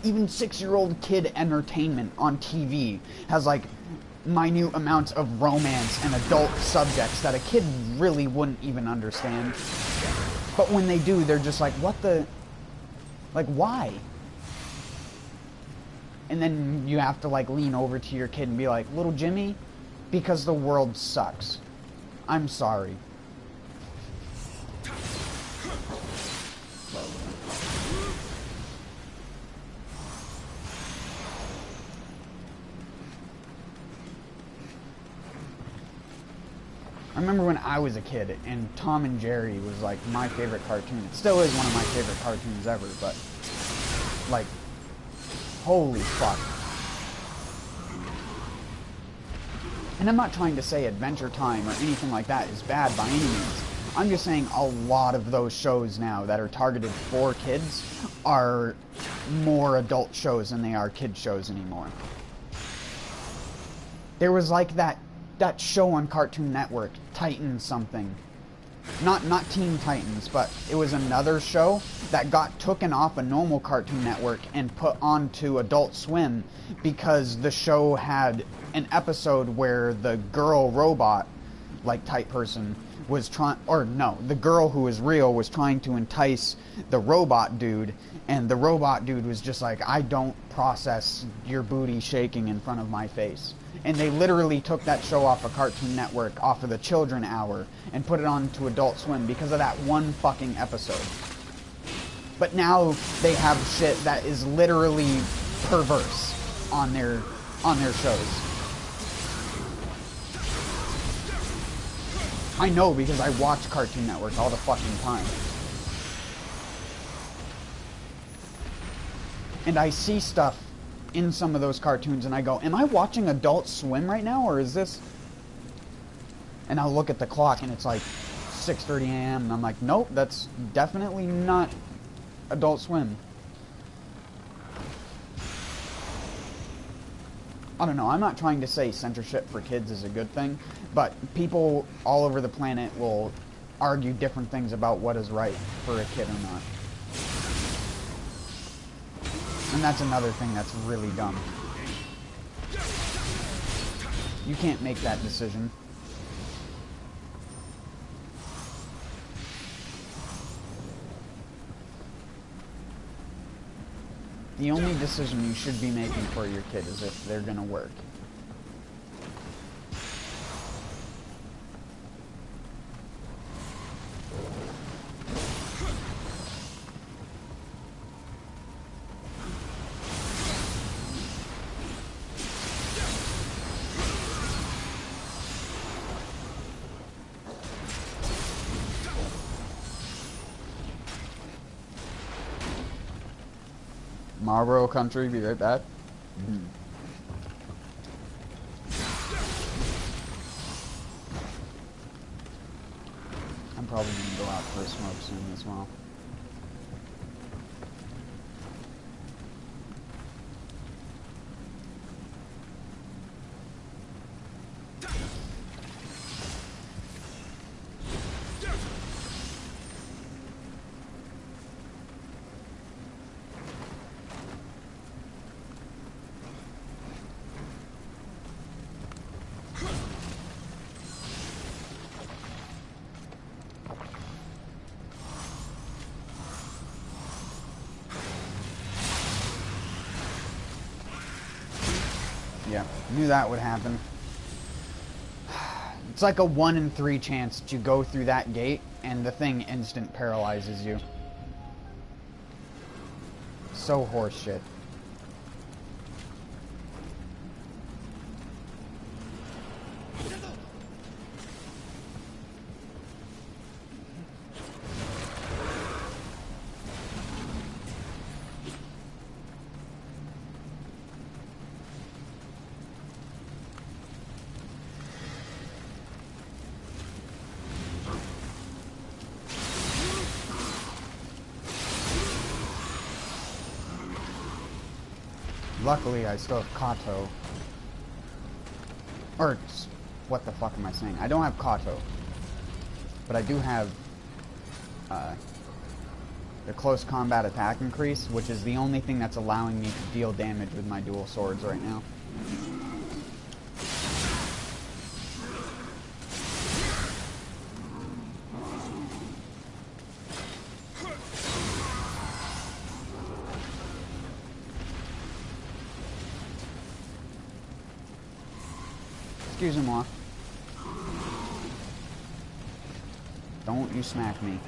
even 6-year-old kid entertainment on TV has like minute amounts of romance and adult subjects that a kid really wouldn't even understand. But when they do, they're just like, what the... Like, why? And then you have to like lean over to your kid and be like, little Jimmy, because the world sucks. I'm sorry. I remember when I was a kid and Tom and Jerry was like my favorite cartoon. It still is one of my favorite cartoons ever, but like, holy fuck. And I'm not trying to say Adventure Time or anything like that is bad by any means. I'm just saying a lot of those shows now that are targeted for kids are more adult shows than they are kid shows anymore. There was like that show on Cartoon Network, Titan something. Not Teen Titans, but it was another show that got taken off a normal Cartoon Network and put onto Adult Swim because the show had an episode where the girl robot, like type person, was trying, or no, the girl who was real was trying to entice the robot dude, and the robot dude was just like, I don't process your booty shaking in front of my face. And they literally took that show off of Cartoon Network, off of the Children Hour, and put it on to Adult Swim because of that one fucking episode. But now they have shit that is literally perverse on their shows. I know because I watch Cartoon Network all the fucking time. And I see stuff in some of those cartoons and I go, am I watching Adult Swim right now, or is this... And I'll look at the clock and it's like 6:30 a.m. and I'm like, nope, that's definitely not Adult Swim. I don't know, I'm not trying to say censorship for kids is a good thing, but people all over the planet will argue different things about what is right for a kid or not. And that's another thing that's really dumb. You can't make that decision. The only decision you should be making for your kid is if they're gonna work. Marlboro Country, be right back. I'm probably gonna go out for a smoke soon as well. Yeah, knew that would happen. It's like a 1 in 3 chance that you go through that gate and the thing instant paralyzes you. So horseshit. Luckily, I still have Kato. Or, what the fuck am I saying? I don't have Kato. But I do have the close combat attack increase, which is the only thing that's allowing me to deal damage with my dual swords right now. Excusez-moi. Don't you smack me.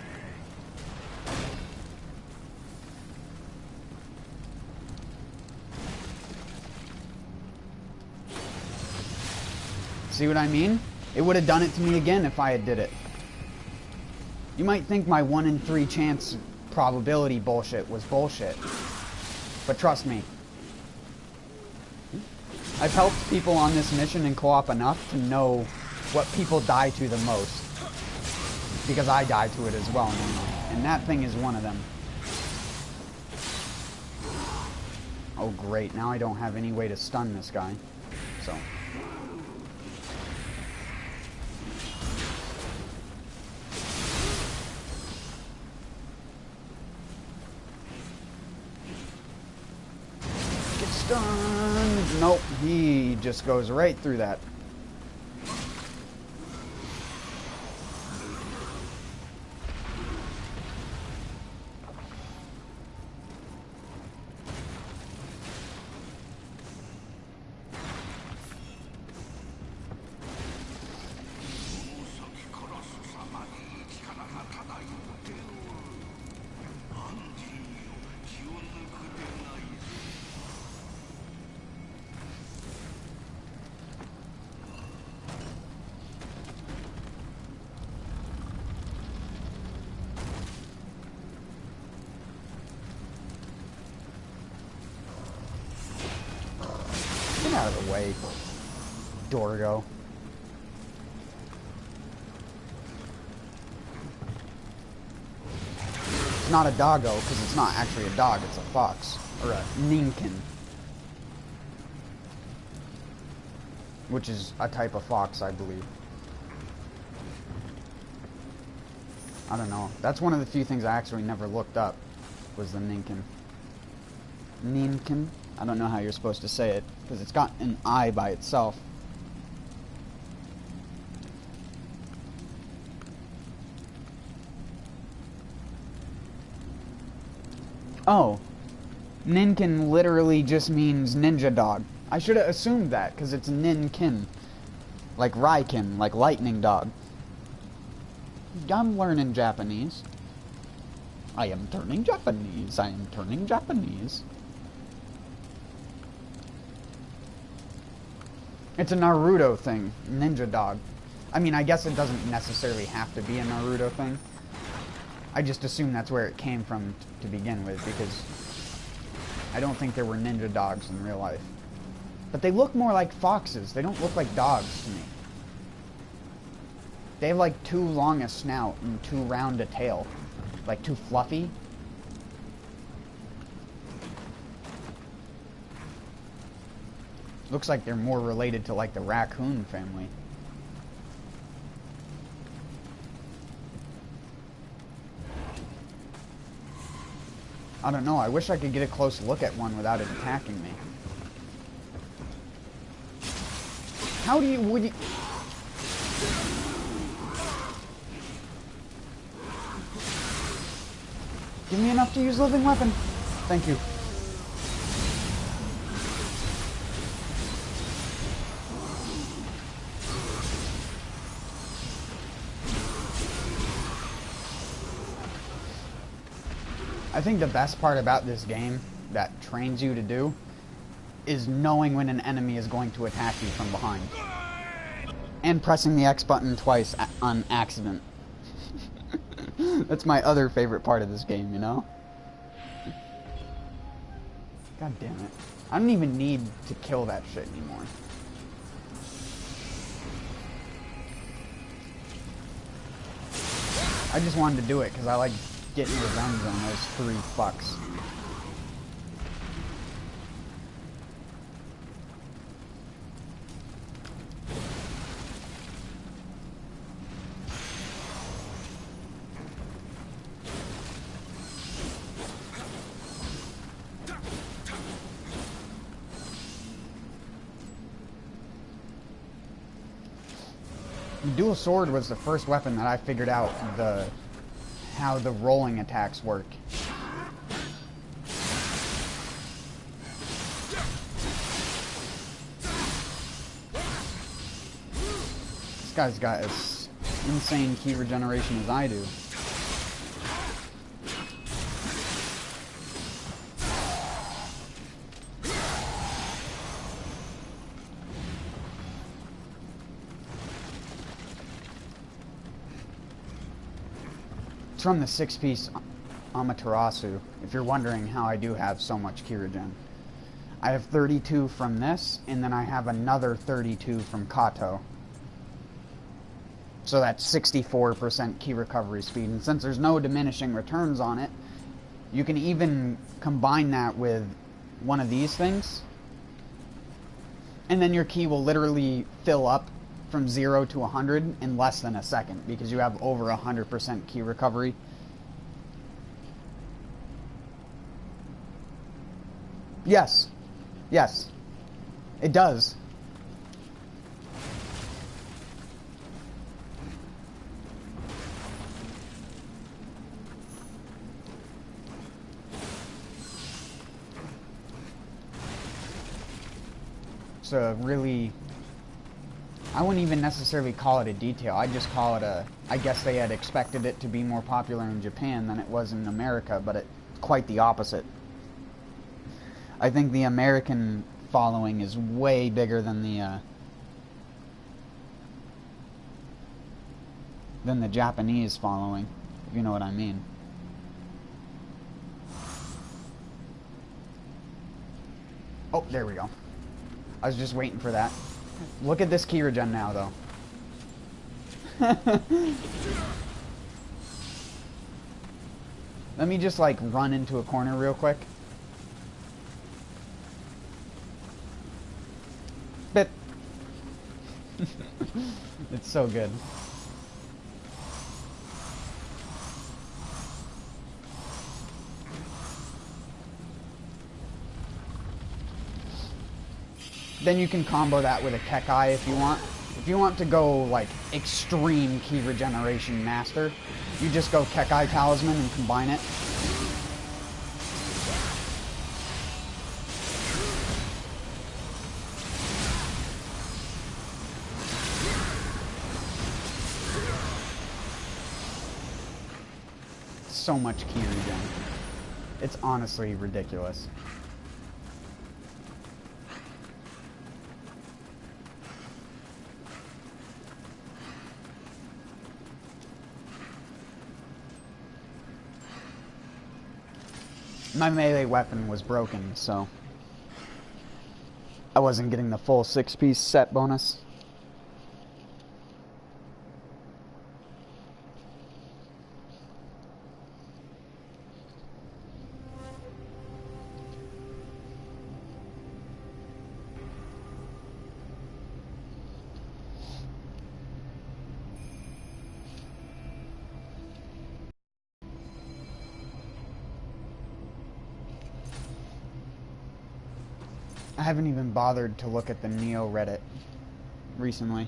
See what I mean? It would have done it to me again if I had did it. You might think my 1 in 3 chance probability bullshit was bullshit. But trust me. I've helped people on this mission in co-op enough to know what people die to the most. Because I die to it as well, and that thing is one of them. Oh great, now I don't have any way to stun this guy. So. Get stunned! Nope, he just goes right through that. Out of the way, Dorgo. It's not a doggo, because it's not actually a dog, it's a fox. Or a ninkin. Which is a type of fox, I believe. I don't know. That's one of the few things I actually never looked up, was the ninkin. Ninkin? I don't know how you're supposed to say it, because it's got an I by itself. Oh. Ninkin literally just means ninja dog. I should have assumed that, because it's Ninkin. Like Raikin, like lightning dog. I'm learning Japanese. I am turning Japanese. I am turning Japanese. It's a Naruto thing. Ninja dog. I mean, I guess it doesn't necessarily have to be a Naruto thing. I just assume that's where it came from to begin with, because I don't think there were ninja dogs in real life. But they look more like foxes. They don't look like dogs to me. They have like too long a snout and too round a tail. Like too fluffy. Looks like they're more related to like the raccoon family. I don't know, I wish I could get a close look at one without it attacking me. How do you, would you... Give me enough to use living weapon. Thank you. I think the best part about this game that trains you to do is knowing when an enemy is going to attack you from behind. And pressing the X button twice on accident. That's my other favorite part of this game, you know? God damn it. I don't even need to kill that shit anymore. I just wanted to do it because I like getting revenge on those 3 fucks. The dual sword was the first weapon that I figured out how the rolling attacks work. This guy's got as insane key regeneration as I do. From the 6-piece Amaterasu, if you're wondering how I do have so much key regen. I have 32 from this, and then I have another 32 from Kato. So that's 64% key recovery speed, and since there's no diminishing returns on it, you can even combine that with one of these things, and then your key will literally fill up from 0 to 100 in less than a second because you have over 100% key recovery. Yes. Yes. It does. So really, I wouldn't even necessarily call it a detail. I'd just call it I guess they had expected it to be more popular in Japan than it was in America, but it's quite the opposite. I think the American following is way bigger than the Japanese following, if you know what I mean. Oh, there we go. I was just waiting for that. Look at this key regen now, though. Let me just, like, run into a corner real quick. Bit. It's so good. Then you can combo that with a Kekai if you want. If you want to go, like, extreme key regeneration master, you just go Kekai Talisman and combine it. So much key regen. It's honestly ridiculous. My melee weapon was broken, so I wasn't getting the full 6-piece set bonus. I haven't even bothered to look at the Nioh Reddit recently.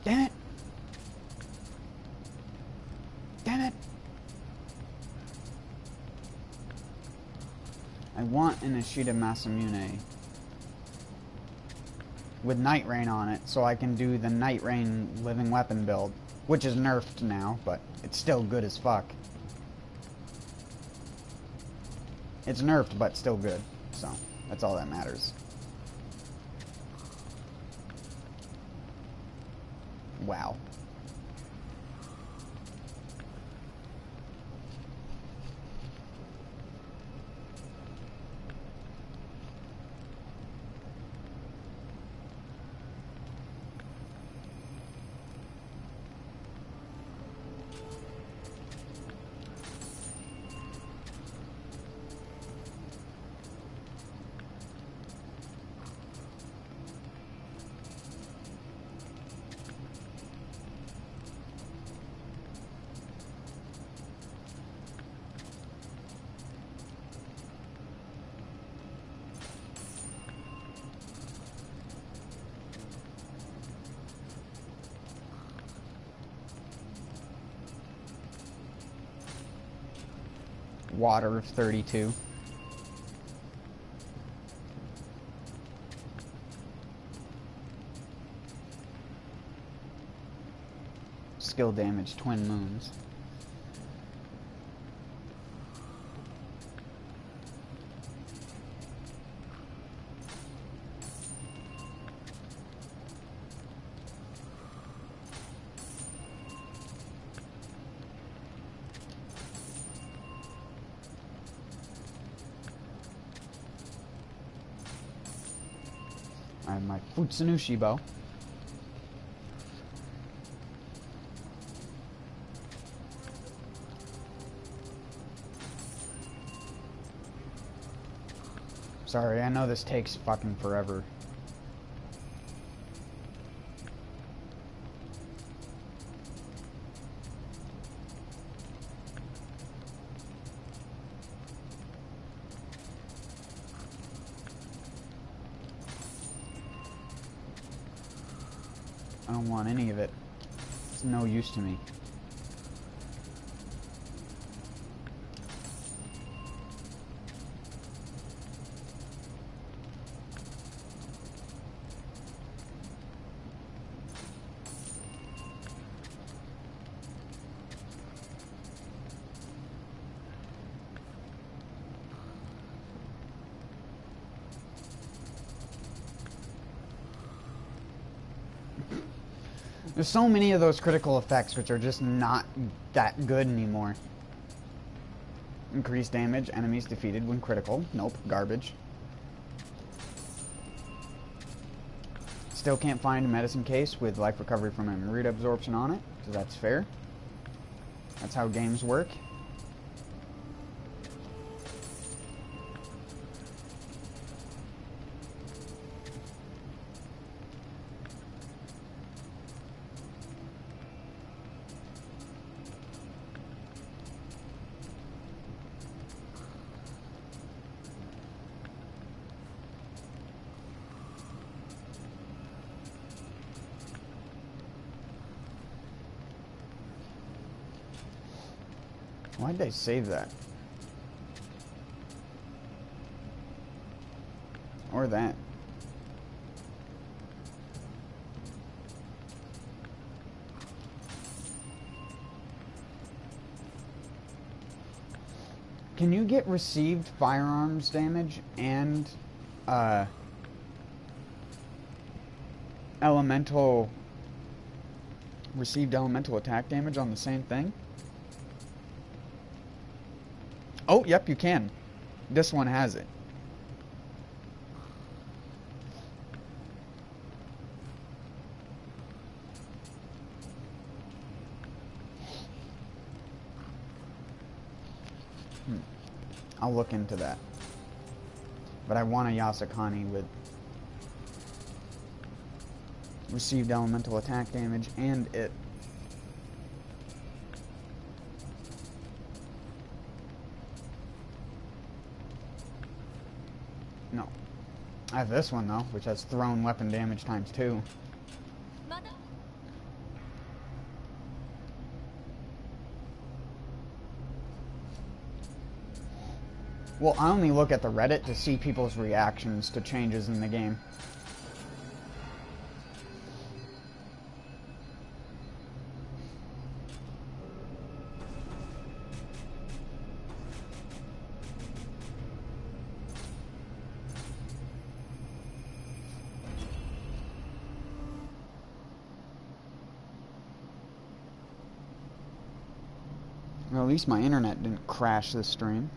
Damn it! Damn it! I want an Ishida Masamune. with Night Rain on it, so I can do the Night Rain living weapon build, which is nerfed now, but it's still good as fuck. It's nerfed, but still good, so that's all that matters. Wow. Water of 32. Skill damage, twin moons. I have my Futsunushi bow. Sorry, I know this takes fucking forever. I don't want any of it. It's no use to me. There's so many of those critical effects which are just not that good anymore. Increased damage, enemies defeated when critical. Nope, garbage. Still can't find a medicine case with life recovery from a root absorption on it, so that's fair. That's how games work. Why'd they save that? Or that. Can you get received firearms damage and received elemental attack damage on the same thing? Oh, yep, you can. This one has it. I'll look into that. But I want a Yasakani with received elemental attack damage and it. No. I have this one, though, which has thrown weapon damage times 2. Well, I only look at the Reddit to see people's reactions to changes in the game. Well, at least my internet didn't crash this stream.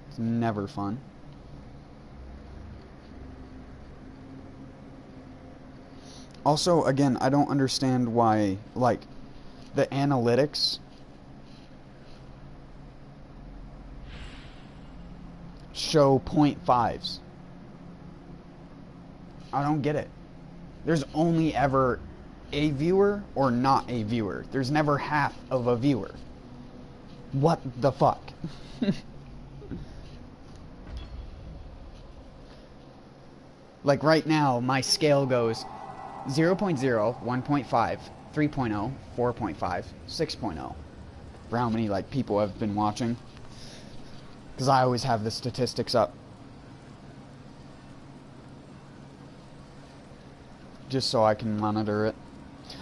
It's never fun. Also, again, I don't understand why, like, the analytics show 0.5s. I don't get it. There's only ever a viewer or not a viewer. There's never half of a viewer. What the fuck? Like right now, my scale goes 0.0, 1.5, 3.0, 4.5, 6.0. For how many, like, people have been watching. Because I always have the statistics up. Just so I can monitor it.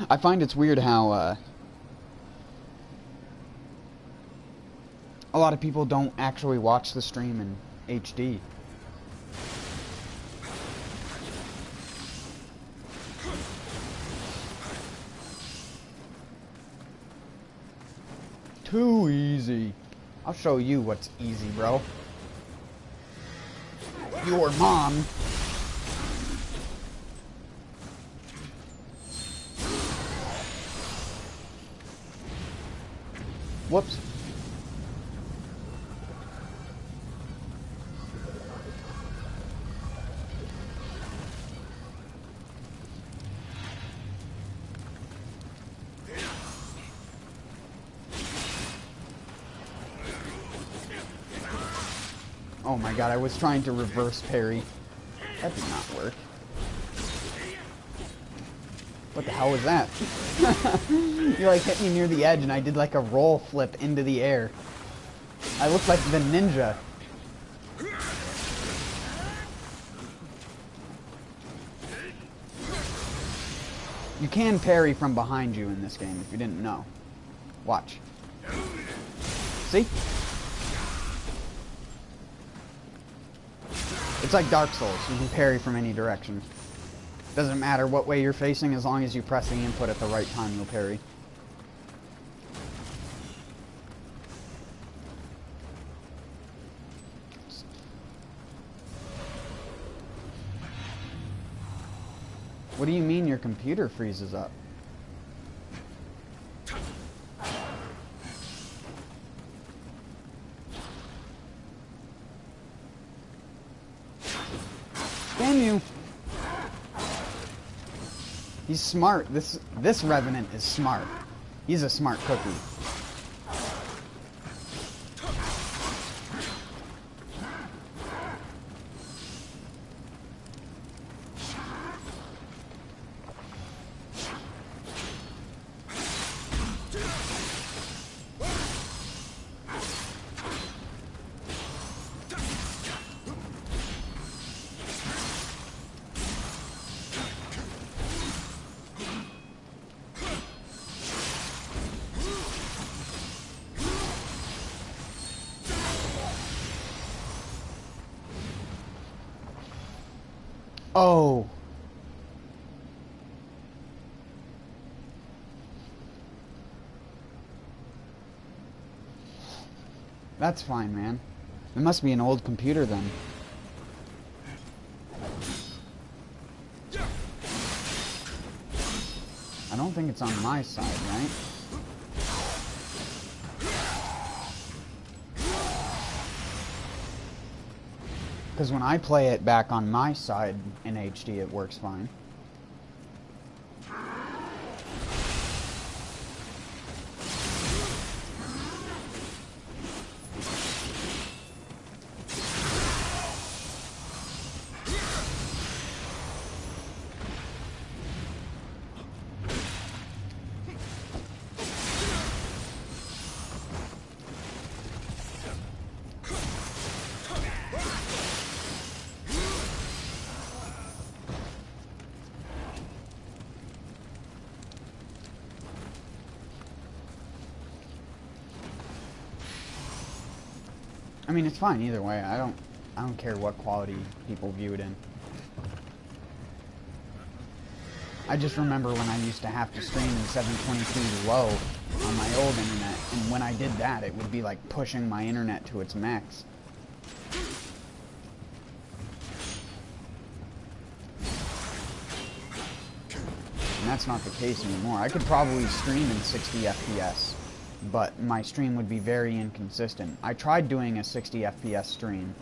I find it's weird how, a lot of people don't actually watch the stream in HD. Too easy. I'll show you what's easy, bro. Your mom. Whoops. Oh my god, I was trying to reverse parry. That did not work. What the hell was that? You like hit me near the edge and I did like a roll flip into the air. I looked like the ninja. You can parry from behind you in this game if you didn't know. Watch. See? It's like Dark Souls. You can parry from any direction. Doesn't matter what way you're facing, as long as you press the input at the right time, you'll parry. What do you mean your computer freezes up? Damn you! He's smart. This Revenant is smart. He's a smart cookie. Oh. That's fine, man. It must be an old computer then. I don't think it's on my side, right? Because when I play it back on my side in HD, it works fine. I mean, it's fine either way. I don't care what quality people view it in. I just remember when I used to have to stream in 720p low on my old internet. And when I did that, it would be like pushing my internet to its max. And that's not the case anymore. I could probably stream in 60 FPS, but my stream would be very inconsistent. I tried doing a 60 FPS stream,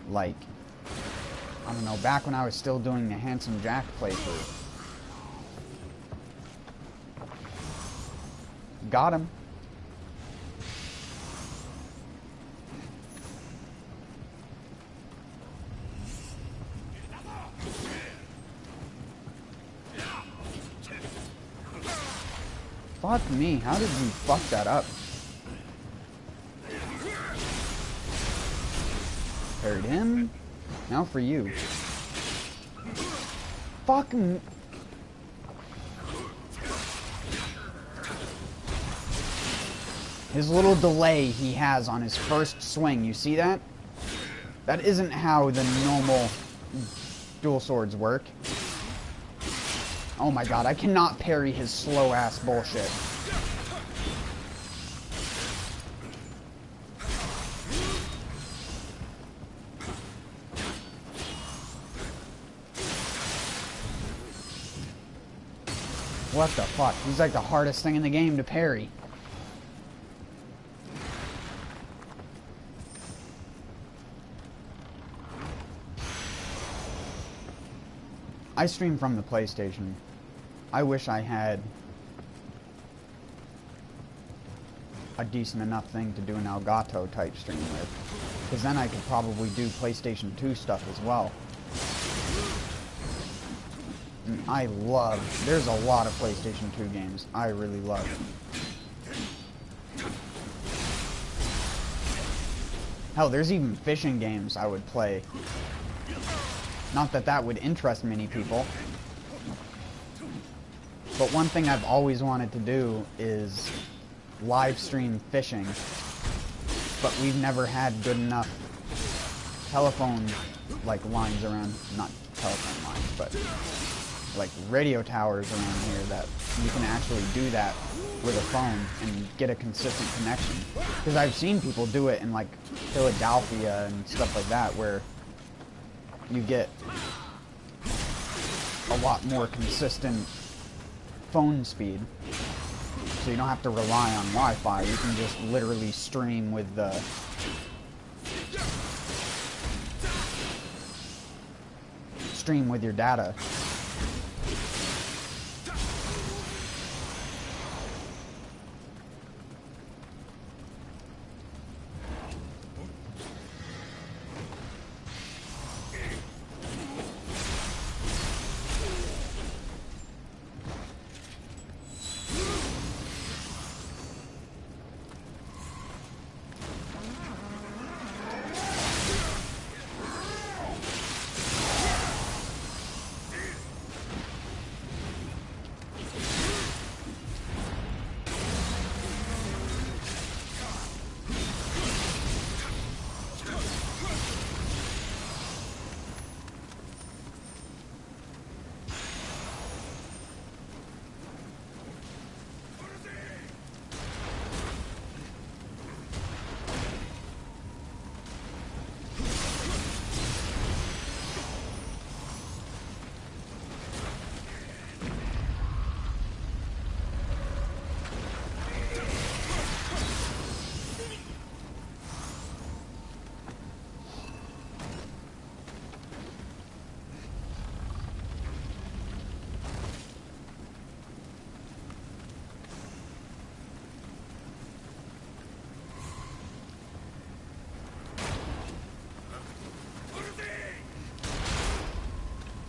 like, I don't know, back when I was still doing the Handsome Jack playthrough. Got him. Fuck me, how did you fuck that up? Parried him. Now for you. Fuck me. His little delay he has on his first swing, you see that? That isn't how the normal dual swords work. Oh my god, I cannot parry his slow-ass bullshit. What the fuck? He's like the hardest thing in the game to parry. I stream from the PlayStation. I wish I had a decent enough thing to do an Elgato type stream with, because then I could probably do PlayStation 2 stuff as well. And I love, there's a lot of PlayStation 2 games I really love. Hell, there's even fishing games I would play. Not that that would interest many people. But one thing I've always wanted to do is live stream fishing. But we've never had good enough telephone lines around, not telephone lines, but like radio towers around here that you can actually do that with a phone and get a consistent connection. Because I've seen people do it in like Philadelphia and stuff like that, where you get a lot more consistent phone speed, so you don't have to rely on Wi-Fi. You can just literally stream with the your data.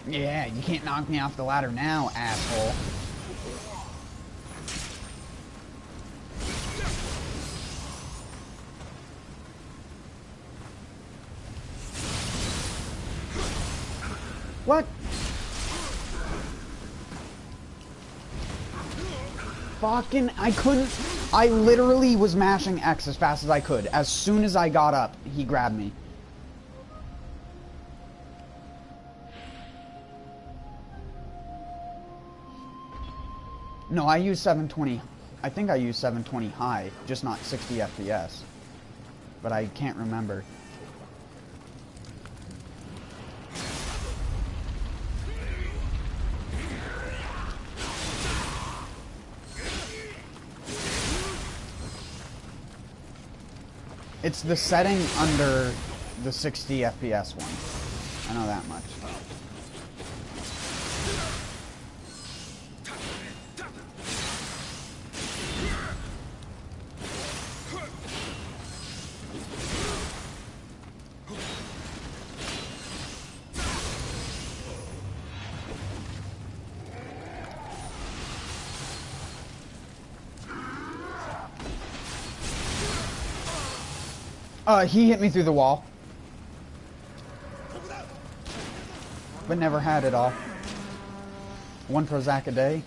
Yeah, you can't knock me off the ladder now, asshole. What? Fucking, I literally was mashing X as fast as I could. As soon as I got up, he grabbed me. No, I use 720 I think I use 720 high, just not 60 FPS. But I can't remember. It's the setting under the 60 FPS one. I know that much. He hit me through the wall. But never had it all. One Prozac a day.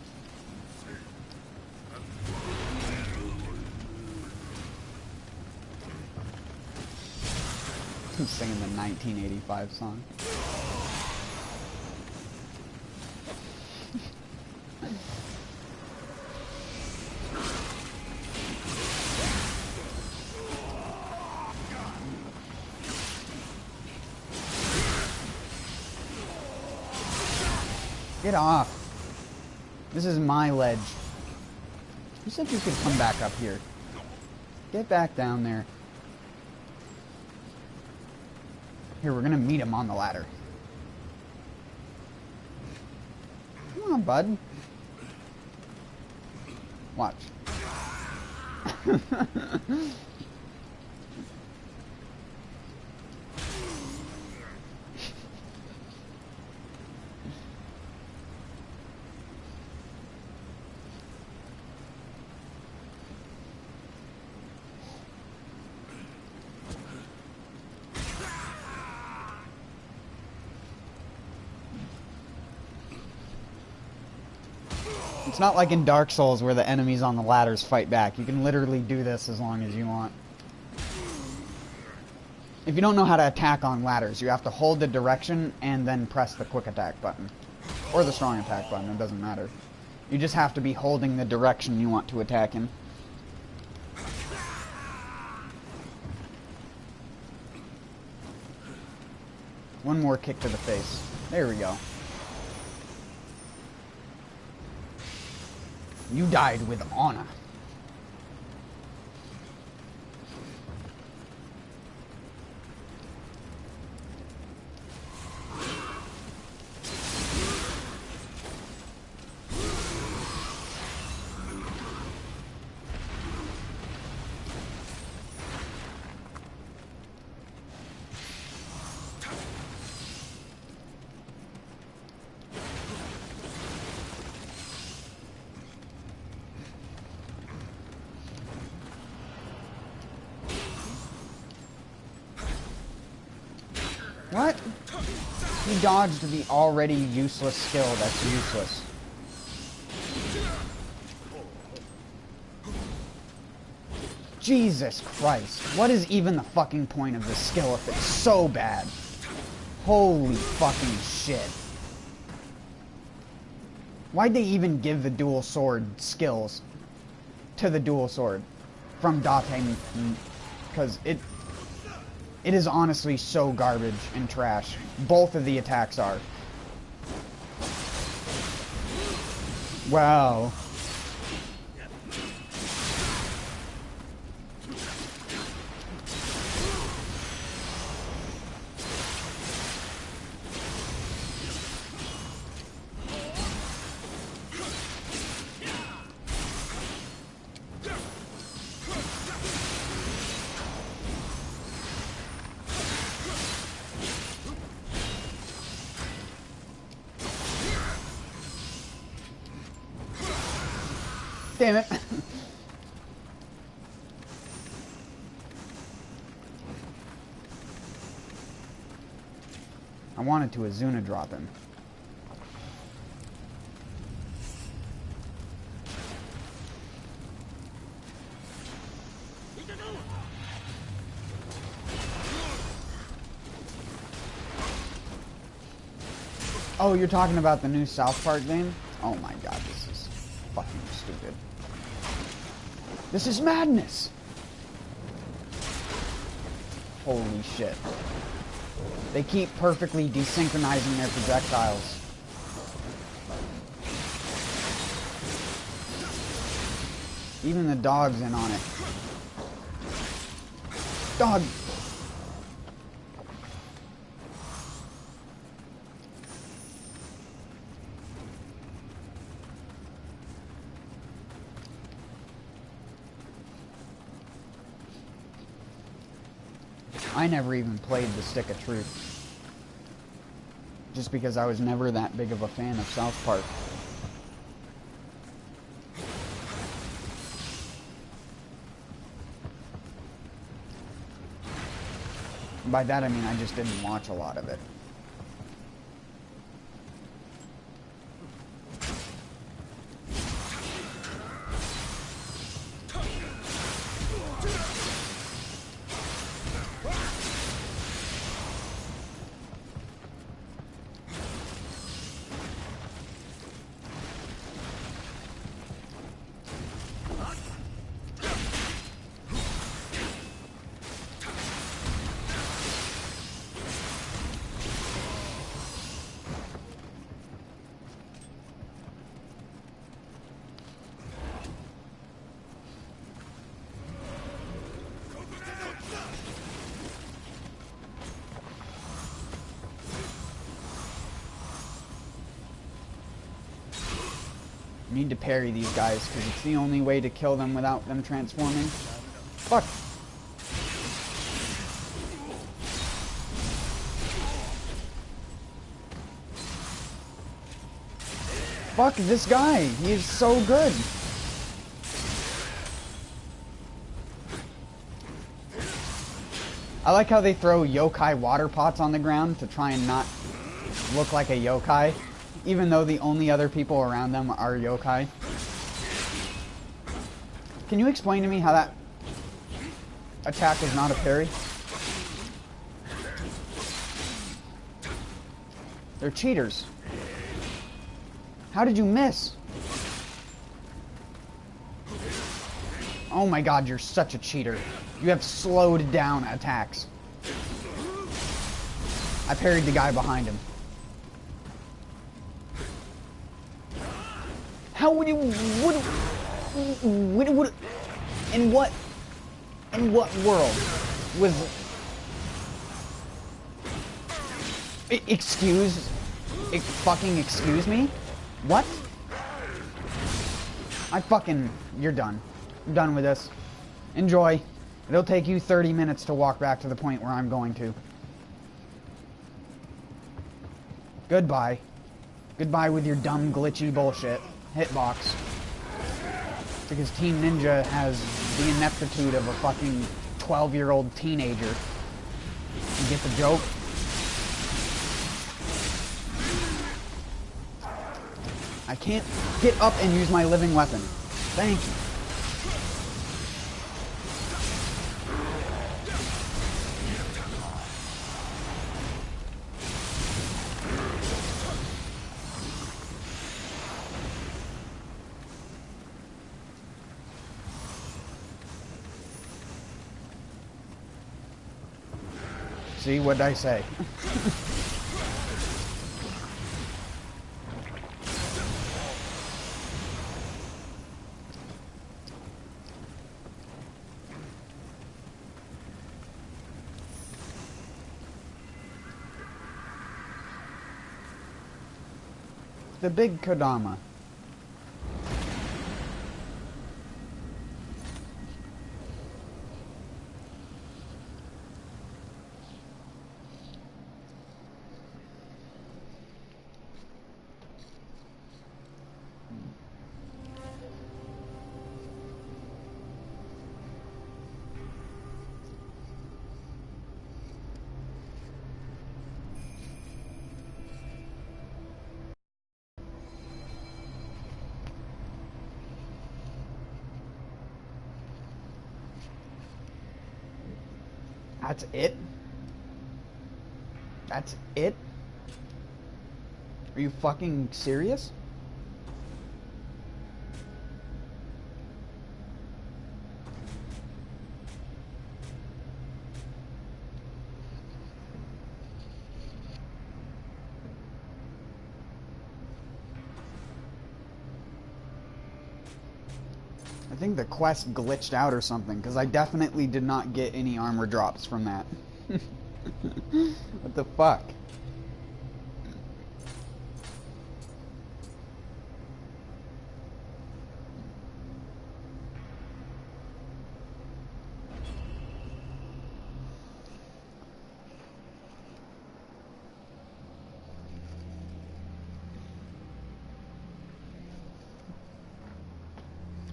He's singing the 1985 song. Get off. This is my ledge. Who said you could come back up here? Get back down there. Here, we're gonna meet him on the ladder. Come on, bud. Watch. It's not like in Dark Souls where the enemies on the ladders fight back. You can literally do this as long as you want. If you don't know how to attack on ladders, you have to hold the direction and then press the quick attack button. Or the strong attack button, it doesn't matter. You just have to be holding the direction you want to attack in. One more kick to the face. There we go. You died with honor. What? He dodged the already useless skill that's useless. Jesus Christ. What is even the fucking point of this skill if it's so bad? Holy fucking shit. Why'd they even give the dual sword skills to the dual sword from Date? Because it is honestly so garbage and trash. Both of the attacks are. Wow. Damn it. I wanted to Azuna drop him. Oh, you're talking about the new South Park game? Oh my god, this is fucking stupid. This is madness! Holy shit. They keep perfectly desynchronizing their projectiles. Even the dog's in on it. Dog! I never even played the Stick of Truth. Just because I was never that big of a fan of South Park. By that I mean I just didn't watch a lot of it. Need to parry these guys because it's the only way to kill them without them transforming. Fuck. Fuck this guy. He is so good. I like how they throw yokai water pots on the ground to try and not look like a yokai. Even though the only other people around them are yokai. Can you explain to me how that attack was not a parry? They're cheaters. How did you miss? Oh my god, you're such a cheater. You have slowed down attacks. I parried the guy behind him. How would you, in what world was, excuse me? What? You're done. I'm done with this. Enjoy. It'll take you 30 minutes to walk back to the point where I'm going to. Goodbye. Goodbye with your dumb, glitchy bullshit. Hitbox. Because Team Ninja has the ineptitude of a fucking 12-year-old teenager. You get the joke? I can't get up and use my living weapon. Thank you. See, what'd I say? The big Kodama. That's it? That's it? Are you fucking serious? I think the quest glitched out or something, because I definitely did not get any armor drops from that. What the fuck?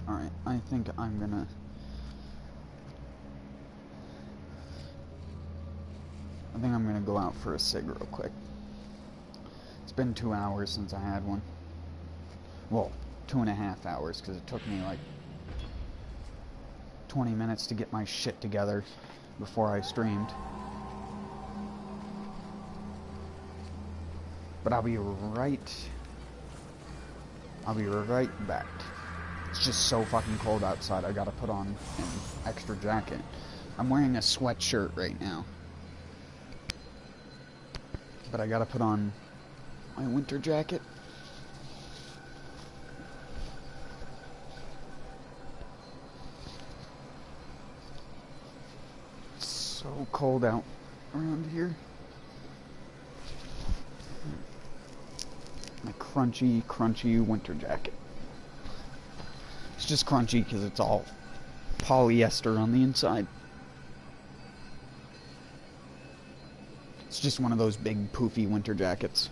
Alright, I think I'm gonna... go out for a cig real quick. It's been 2 hours since I had one. Well, 2.5 hours, because it took me like 20 minutes to get my shit together before I streamed. But I'll be right back. It's just so fucking cold outside. I gotta put on an extra jacket. I'm wearing a sweatshirt right now. But I gotta put on my winter jacket. It's so cold out around here. My crunchy winter jacket. It's just crunchy because it's all polyester on the inside. It's just one of those big poofy winter jackets.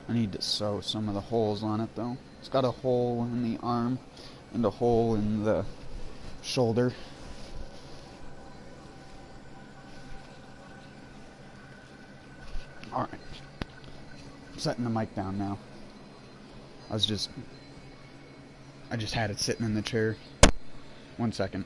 I need to sew some of the holes on it though. It's got a hole in the arm and a hole in the shoulder. Alright. I'm setting the mic down now. I just had it sitting in the chair. 1 second.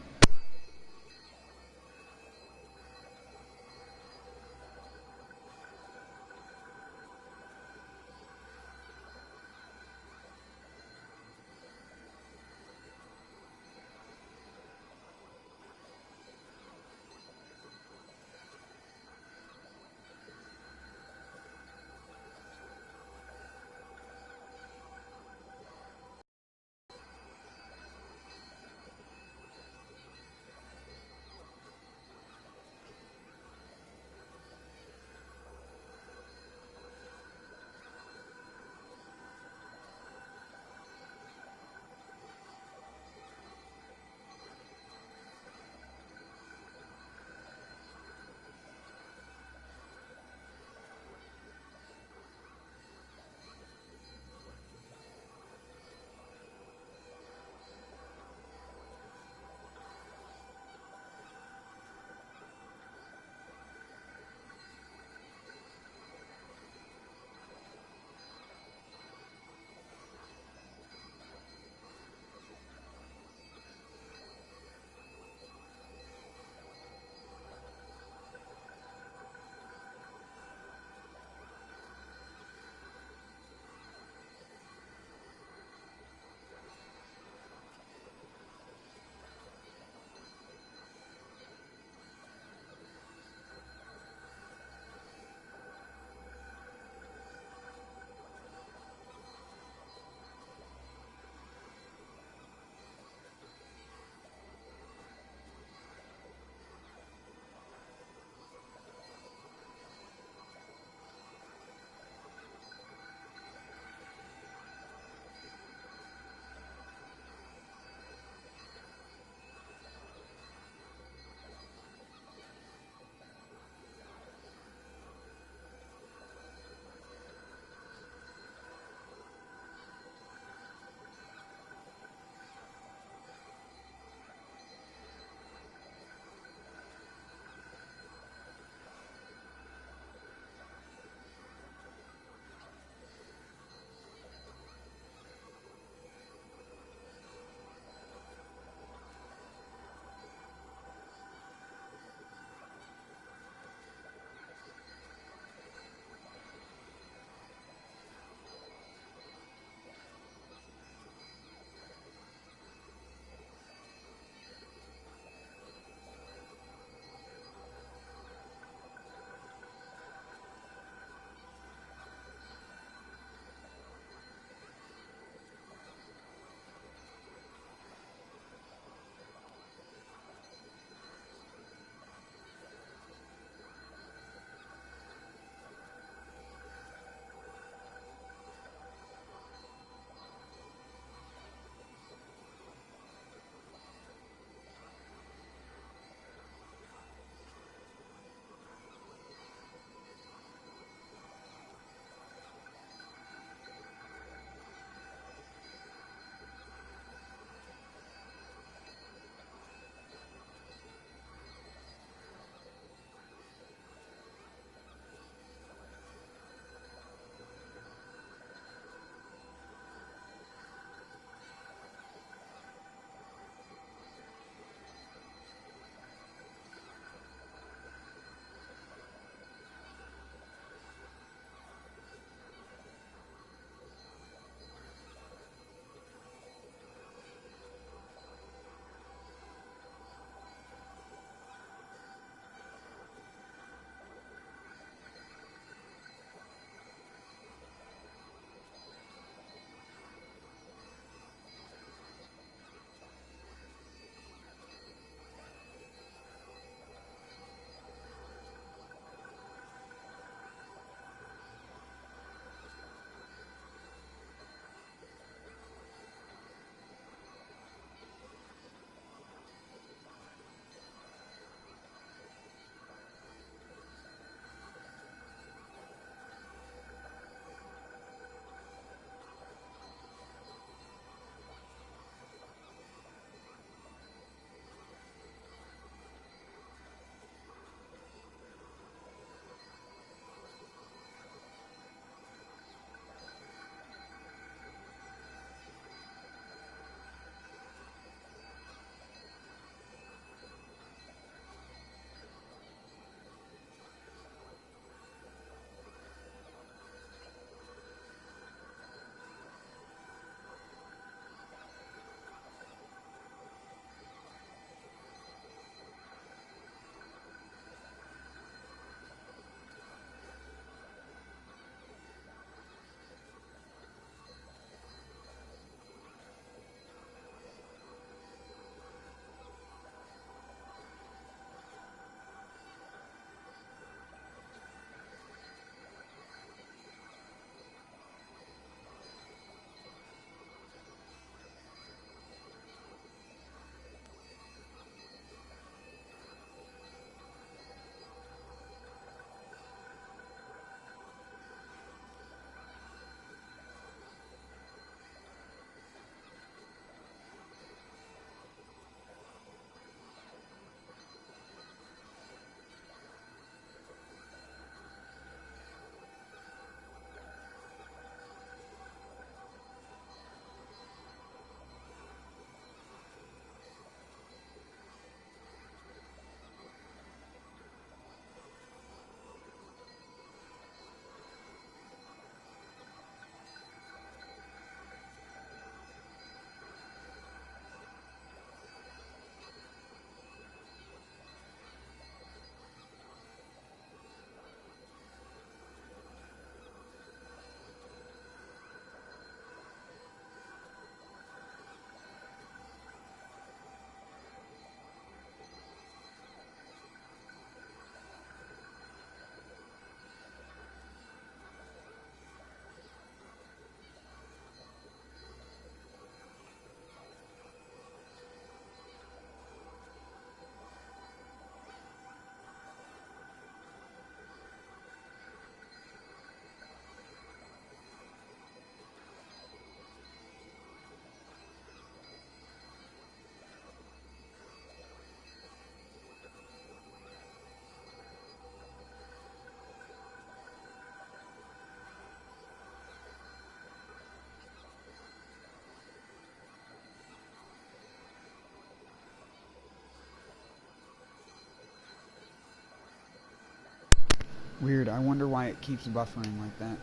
Weird, I wonder why it keeps buffering like that.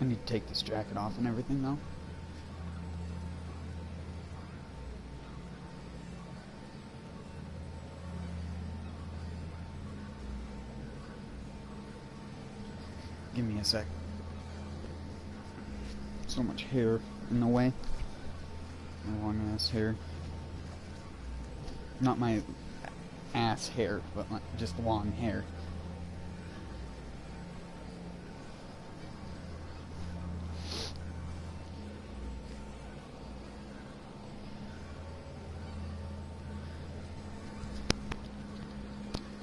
I need to take this jacket off and everything though. Give me a sec. So much hair in the way. Long ass hair. Not my ass hair, but like just long hair.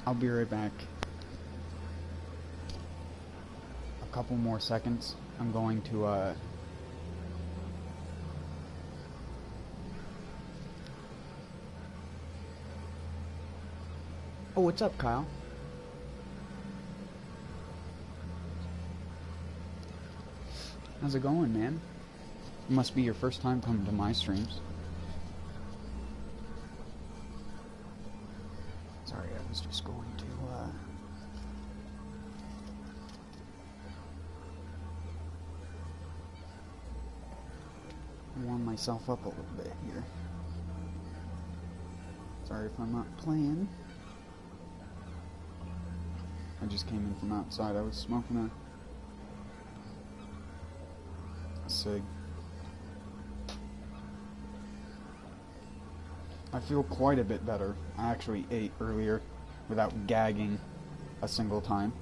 I'll be right back. A couple more seconds. I'm going to Oh, what's up, Kyle? How's it going, man? It must be your first time coming to my streams. Sorry, I was just going to warm myself up a little bit here. Sorry if I'm not playing. I just came in from outside. I was smoking a cig. I feel quite a bit better. I actually ate earlier without gagging a single time.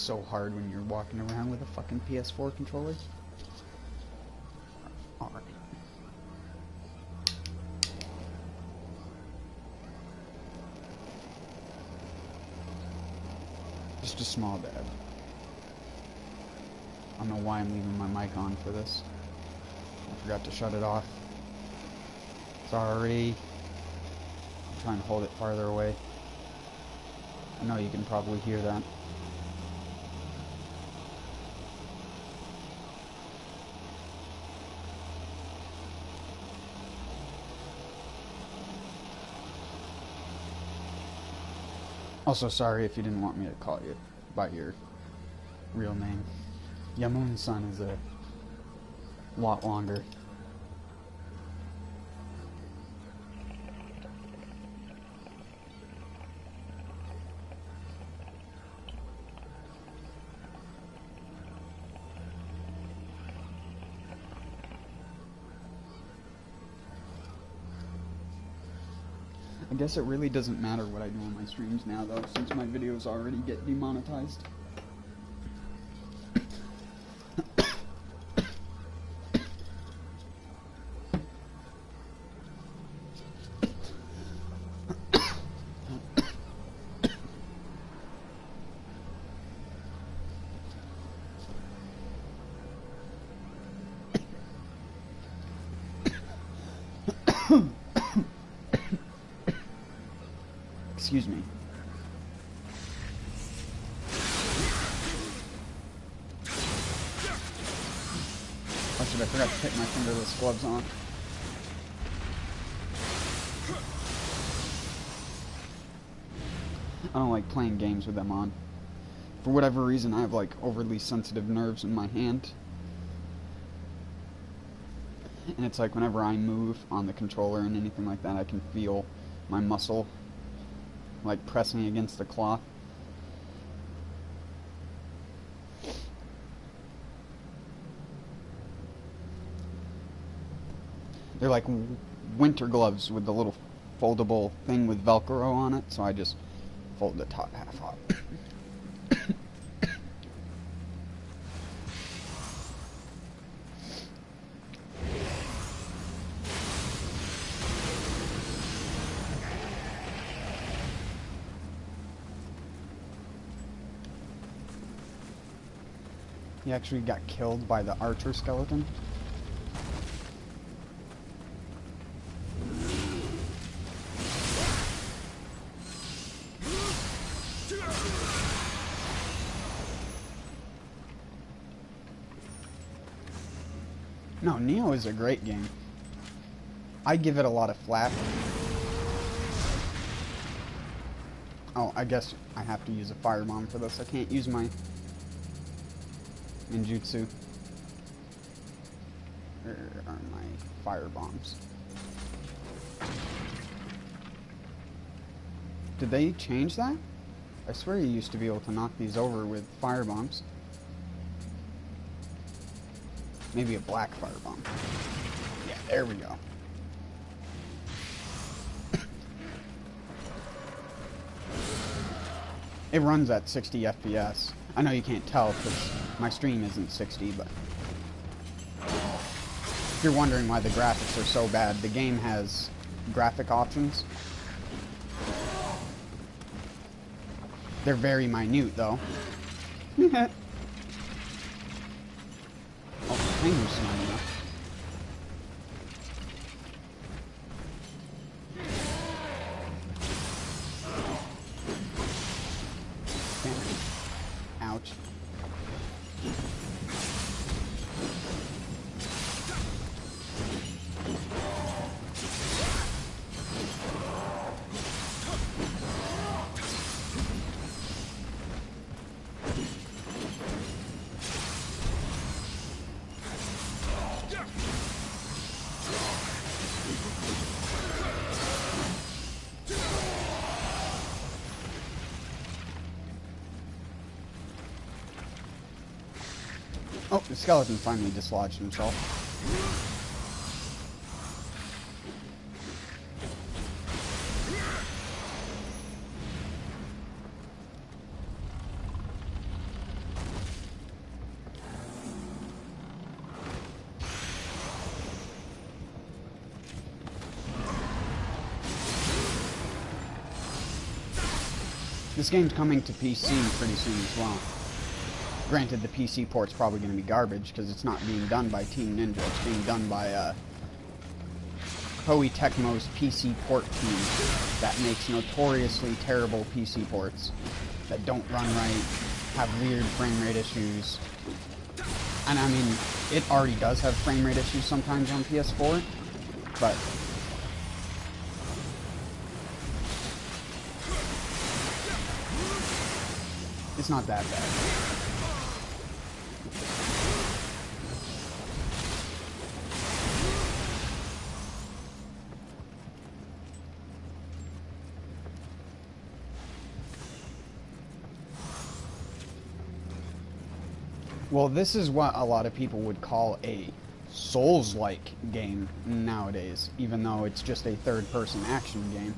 So hard when you're walking around with a fucking PS4 controller. Alright. Just a small dab. I don't know why I'm leaving my mic on for this. I forgot to shut it off. Sorry. I'm trying to hold it farther away. I know you can probably hear that. Also, sorry if you didn't want me to call you by your real name. Yamun-san is a lot longer. I guess it really doesn't matter what I do on my streams now, though, since my videos already get demonetized. Excuse me. Oh shit, I forgot to take my fingerless gloves on. I don't like playing games with them on. For whatever reason, I have like overly sensitive nerves in my hand. And it's like whenever I move on the controller and anything like that, I can feel my muscle like pressing against the cloth. They're like winter gloves with the little foldable thing with Velcro on it, so I just fold the top half off. He actually got killed by the archer skeleton. No, Nioh is a great game. I give it a lot of flack. Oh, I guess I have to use a firebomb for this. I can't use my ninjutsu. Where are my firebombs? Did they change that? I swear you used to be able to knock these over with firebombs. Maybe a black firebomb. Yeah, there we go. It runs at 60 FPS. I know you can't tell because my stream isn't 60, but if you're wondering why the graphics are so bad, the game has graphic options. They're very minute, though. Oh, fingers smart enough. Ouch. Oh, the skeleton finally dislodged himself. This game's coming to PC pretty soon as well. Granted, the PC port's probably going to be garbage because it's not being done by Team Ninja. It's being done by Koei Tecmo's PC port team that makes notoriously terrible PC ports that don't run right, have weird frame rate issues. And I mean, it already does have frame rate issues sometimes on PS4, but it's not that bad. Well, this is what a lot of people would call a Souls-like game nowadays, even though it's just a third-person action game.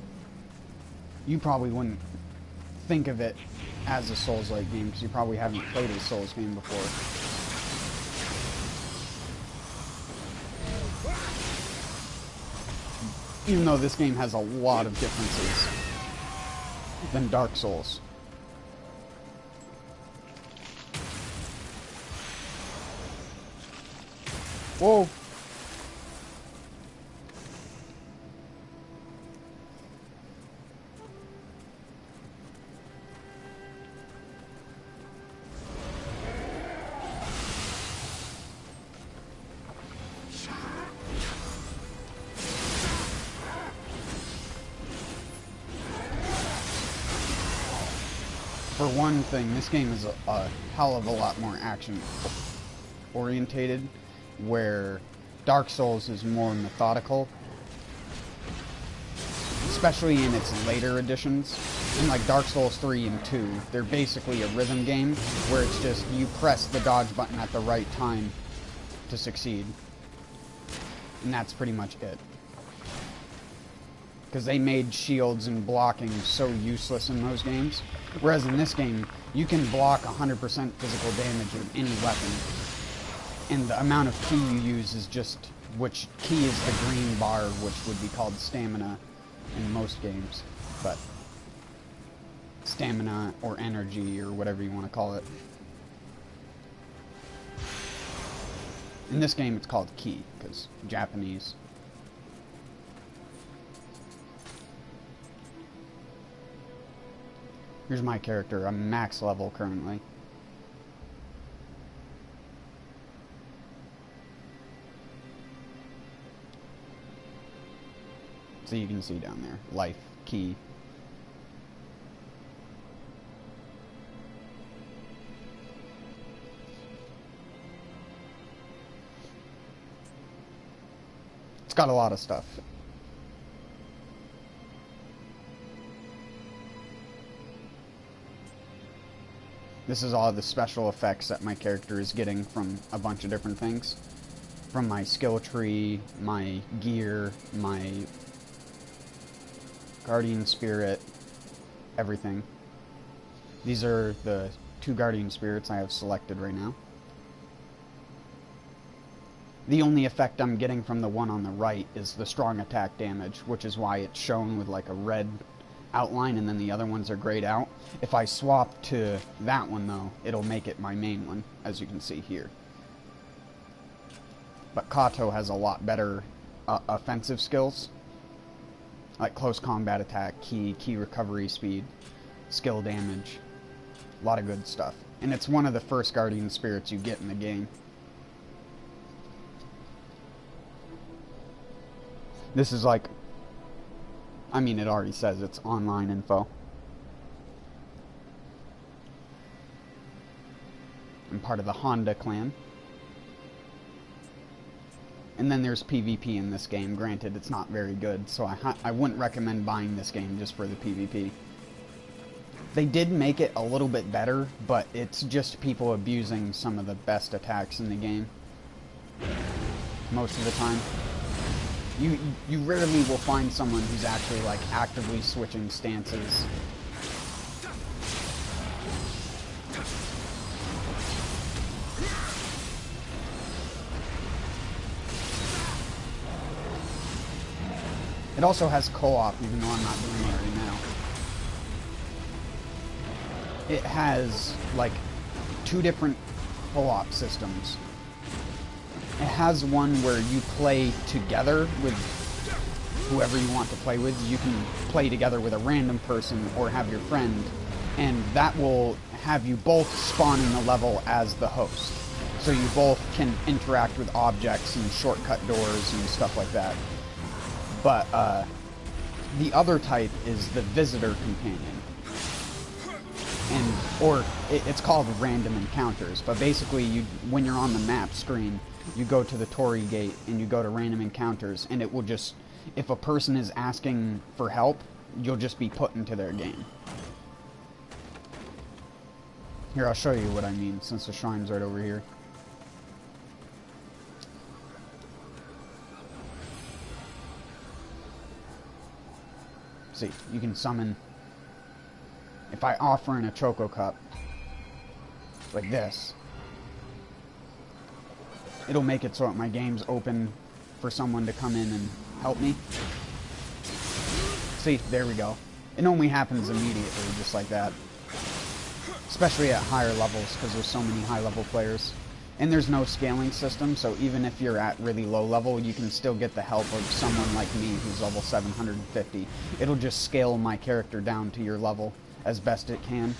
You probably wouldn't think of it as a Souls-like game because you probably haven't played a Souls game before. Even though this game has a lot of differences than Dark Souls. Whoa! For one thing, this game is a hell of a lot more action orientated, where Dark Souls is more methodical, especially in its later editions. In like Dark Souls 3 and 2, they're basically a rhythm game where it's just you press the dodge button at the right time to succeed. And that's pretty much it. Because they made shields and blocking so useless in those games. Whereas in this game, you can block 100% physical damage with any weapon. And the amount of ki you use is just, which ki is the green bar, which would be called stamina in most games. But stamina or energy or whatever you want to call it. In this game, it's called ki, because Japanese. Here's my character. I'm max level currently. So you can see down there, life, ki. It's got a lot of stuff. This is all the special effects that my character is getting from a bunch of different things. From my skill tree, my gear, my guardian spirit, everything. These are the 2 guardian spirits I have selected right now. The only effect I'm getting from the one on the right is the strong attack damage, which is why it's shown with like a red outline and then the other ones are grayed out. If I swap to that one though, it'll make it my main one, as you can see here. But Kato has a lot better offensive skills, like close combat attack, ki recovery speed, skill damage, a lot of good stuff. And it's one of the first guardian spirits you get in the game. This is like, I mean, it already says it's online info. I'm part of the Honda clan. And then there's PvP in this game. Granted, it's not very good, so I wouldn't recommend buying this game just for the PvP. They did make it a little bit better, but it's just people abusing some of the best attacks in the game. Most of the time. You rarely will find someone who's actually like actively switching stances. It also has co-op, even though I'm not doing it right now. It has like 2 different co-op systems. It has one where you play together with whoever you want to play with. You can play together with a random person or have your friend, and that will have you both spawn in the level as the host. So you both can interact with objects and shortcut doors and stuff like that. But the other type is the visitor companion. It's called random encounters, but basically when you're on the map screen, you go to the Torii gate and you go to random encounters, and it will just, if a person is asking for help, you'll just be put into their game. Here, I'll show you what I mean, since the shrine's right over here. See, you can summon. If I offer in a Choco Cup, like this, it'll make it so that my game's open for someone to come in and help me. See, there we go. It only happens immediately, just like that. Especially at higher levels, because there's so many high-level players. And there's no scaling system, so even if you're at really low level, you can still get the help of someone like me who's level 750. It'll just scale my character down to your level as best it can.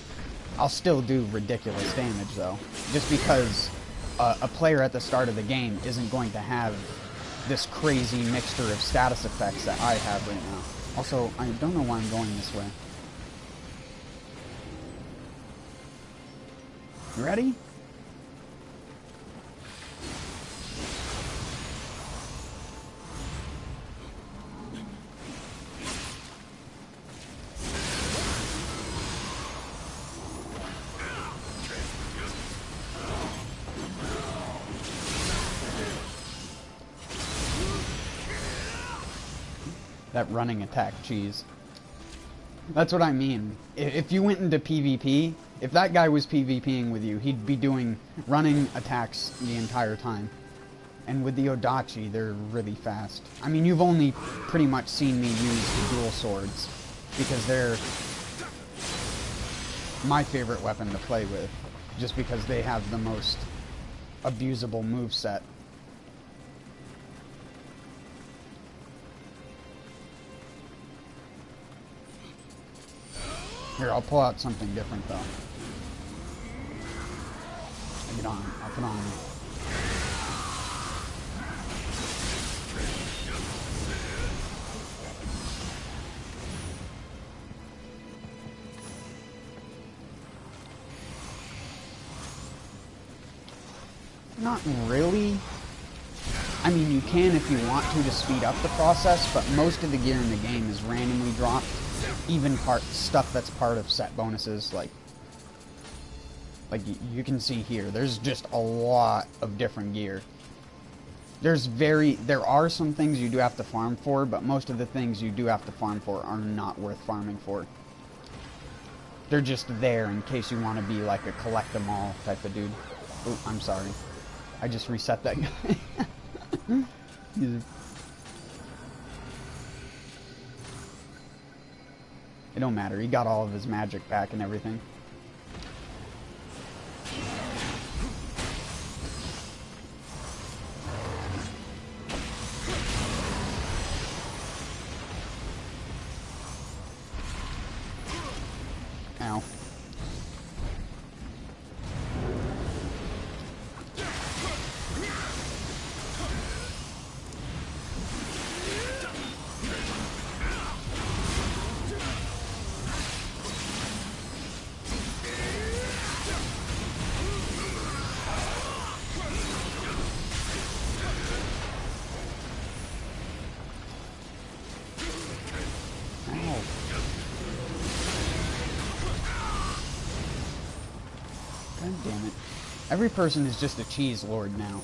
I'll still do ridiculous damage, though, just because a player at the start of the game isn't going to have this crazy mixture of status effects that I have right now. Also, I don't know why I'm going this way. You ready? That running attack cheese. That's what I mean. If you went into PvP, if that guy was PvPing with you, he'd be doing running attacks the entire time. And with the Odachi, they're really fast. I mean, you've only pretty much seen me use the dual swords, because they're my favorite weapon to play with, just because they have the most abusable moveset Here, I'll pull out something different, though. Get on. I'll put on. Not really. I mean, you can if you want to speed up the process, but most of the gear in the game is randomly dropped. Even stuff that's part of set bonuses, like you can see here, there's just a lot of different gear. There are some things you do have to farm for, but most of the things you do have to farm for are not worth farming for. They're just there in case you want to be like a collect them all type of dude. Oh, I'm sorry. I just reset that guy. It don't matter. He got all of his magic back and everything. Ow. God damn it. Every person is just a cheese lord now.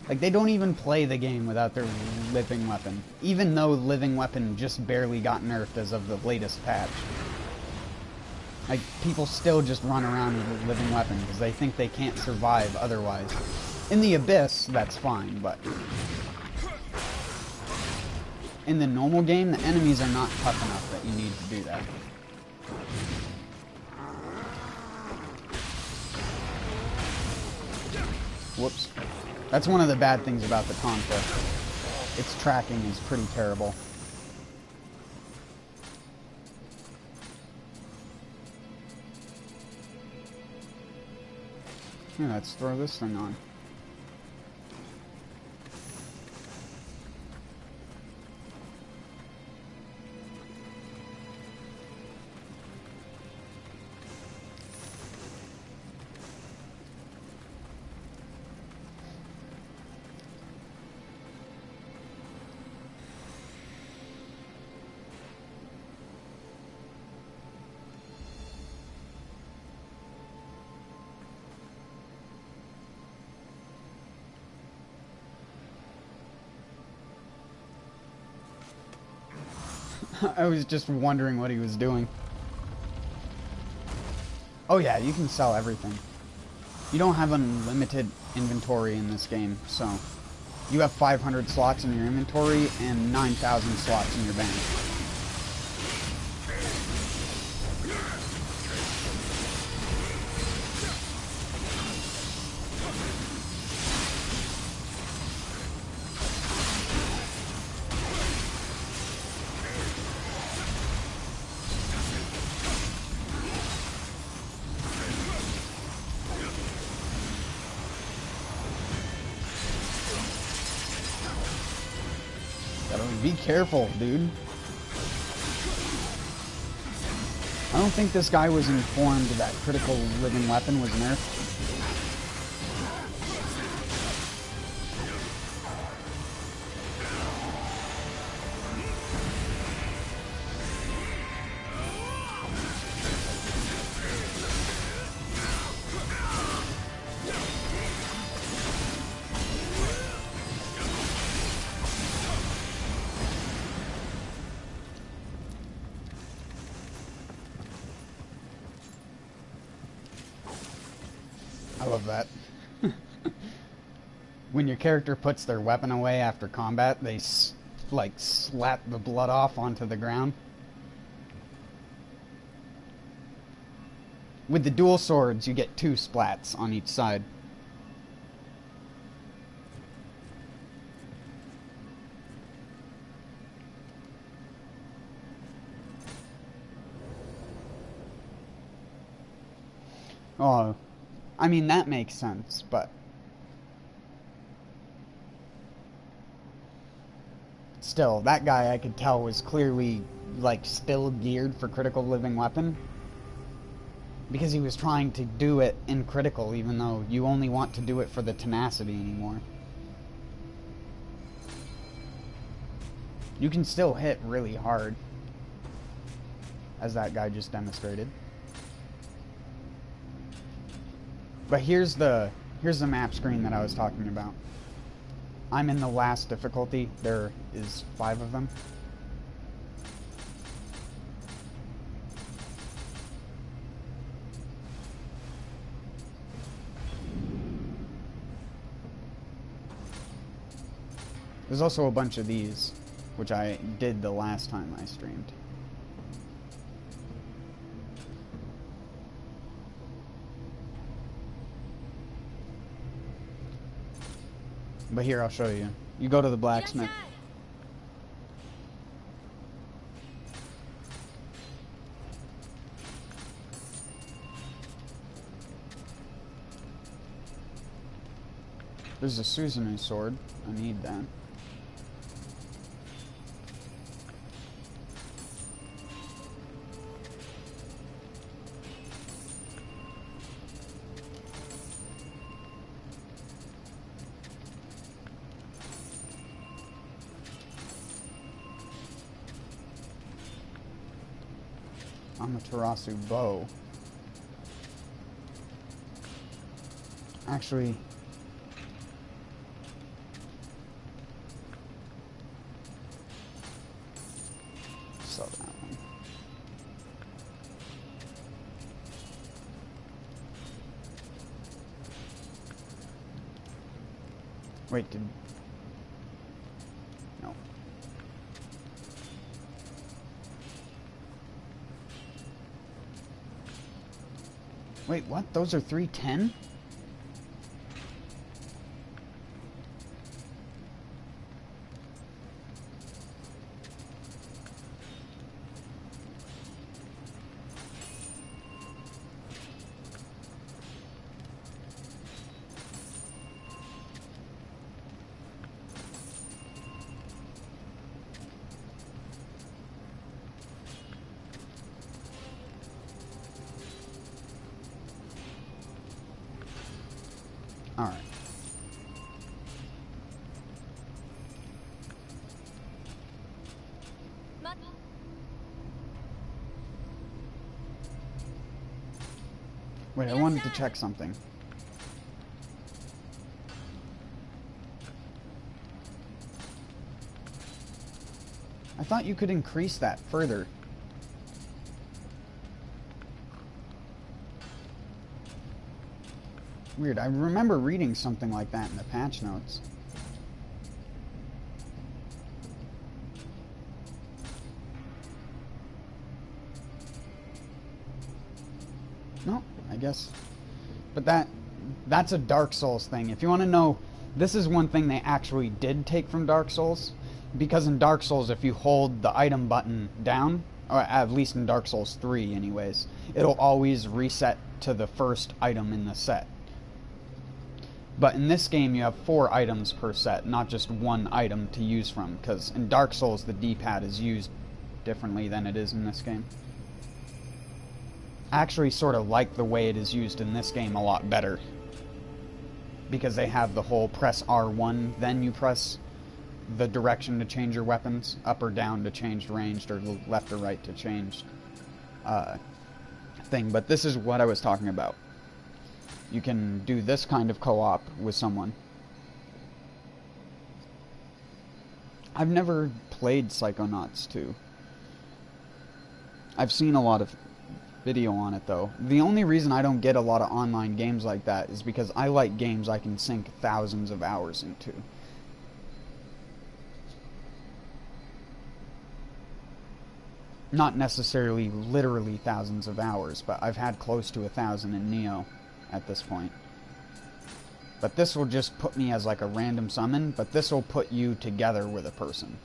Like, they don't even play the game without their living weapon. Even though living weapon just barely got nerfed as of the latest patch. Like, people still just run around with a living weapon because they think they can't survive otherwise. In the Abyss, that's fine, but in the normal game, the enemies are not tough enough that you need to do that. Whoops. That's one of the bad things about the Tonfa. Its tracking is pretty terrible. Yeah, let's throw this thing on. I was just wondering what he was doing. Oh yeah, you can sell everything. You don't have unlimited inventory in this game, so you have 500 slots in your inventory and 9,000 slots in your bank. Be careful, dude. I don't think this guy was informed that critical living weapon was nerfed. I love that. When your character puts their weapon away after combat, they like slap the blood off onto the ground. With the dual swords, you get 2 splats on each side. Oh, I mean, that makes sense, but still, that guy I could tell was clearly, like, still geared for critical living weapon. Because he was trying to do it in critical, even though you only want to do it for the tenacity anymore. You can still hit really hard, as that guy just demonstrated. But here's the map screen that I was talking about. I'm in the last difficulty. There is 5 of them. There's also a bunch of these, which I did the last time I streamed. But here, I'll show you. You go to the blacksmith. There's a Susanoo sword. I need that. Amaterasu bow. Actually, sell that one. Wait, no. Wait, what? Those are 310? Alright. Wait, I wanted to check something. I thought you could increase that further. Weird, I remember reading something like that in the patch notes. No, I guess. But that's a Dark Souls thing. If you want to know, this is one thing they actually did take from Dark Souls. Because in Dark Souls, if you hold the item button down, or at least in Dark Souls 3 anyways, it'll always reset to the first item in the set. But in this game, you have 4 items per set, not just one item to use from, because in Dark Souls, the D-pad is used differently than it is in this game. I actually sort of like the way it is used in this game a lot better, because they have the whole press R1, then you press the direction to change your weapons, up or down to change ranged, or left or right to change thing. But this is what I was talking about. You can do this kind of co-op with someone. I've never played Psychonauts 2. I've seen a lot of video on it, though. The only reason I don't get a lot of online games like that is because I like games I can sink thousands of hours into. Not necessarily literally thousands of hours, but I've had close to 1,000 in Nioh at this point. But this will just put me as like a random summon, but this will put you together with a person.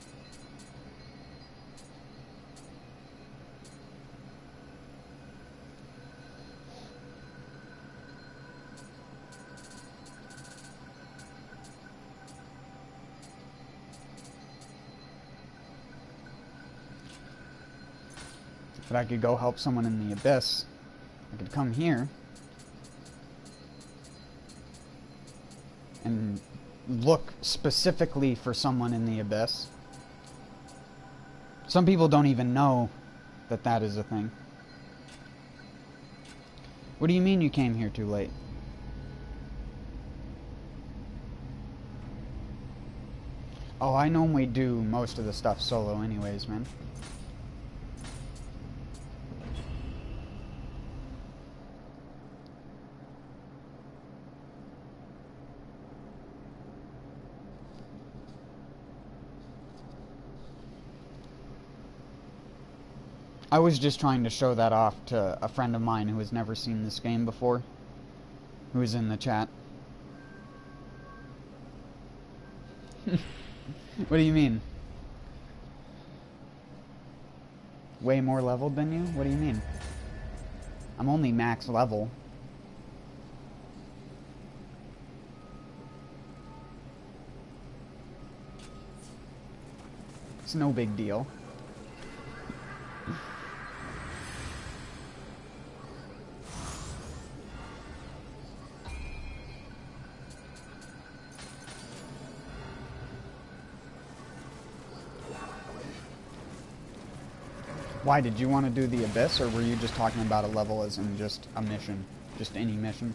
But I could go help someone in the abyss. I could come here and look specifically for someone in the abyss. Some people don't even know that that is a thing. What do you mean you came here too late? Oh, I normally do most of the stuff solo anyways, man. I was just trying to show that off to a friend of mine who has never seen this game before, who is in the chat. What do you mean? Way more leveled than you? What do you mean? I'm only max level. It's no big deal. Why, did you want to do the Abyss, or were you just talking about a level as in just a mission? Just any mission?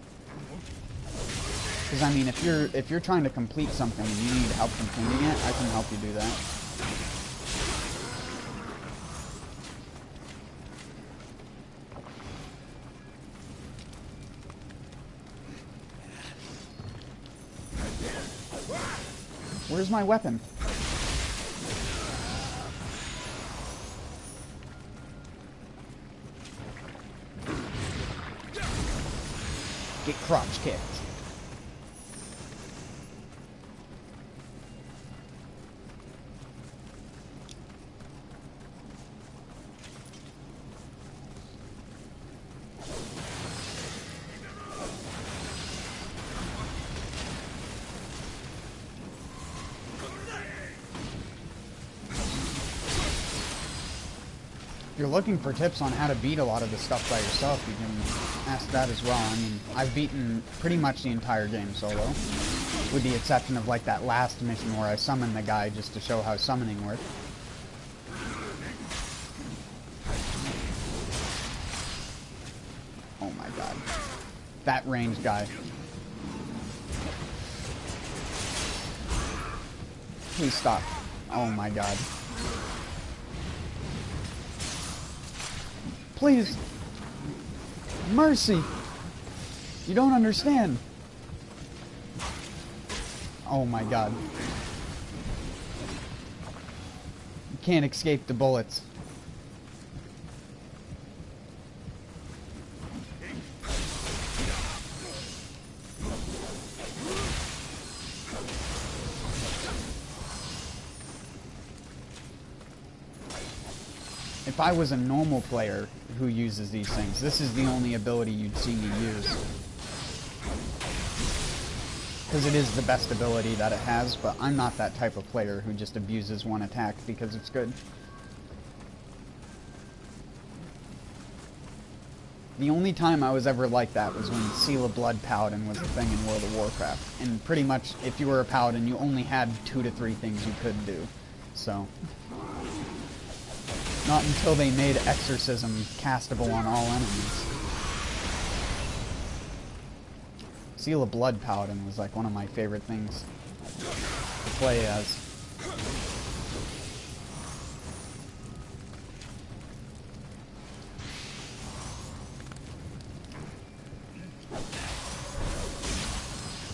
Because, I mean, if you're trying to complete something and you need help completing it, I can help you do that. Where's my weapon? Get crotch kicked. If you're looking for tips on how to beat a lot of the stuff by yourself, you can ask that as well. I mean, I've beaten pretty much the entire game solo, with the exception of like that last mission where I summoned the guy just to show how summoning worked. Oh my god. That ranged guy. Please stop. Oh my god. Please. Mercy. You don't understand. Oh my god. You can't escape the bullets. If I was a normal player who uses these things, this is the only ability you'd see me use. Because it is the best ability that it has, but I'm not that type of player who just abuses one attack because it's good. The only time I was ever like that was when Seal of Blood Paladin was a thing in World of Warcraft. And pretty much, if you were a Paladin, you only had 2 to 3 things you could do. So... not until they made Exorcism castable on all enemies. Seal of Blood Paladin was like one of my favorite things to play as.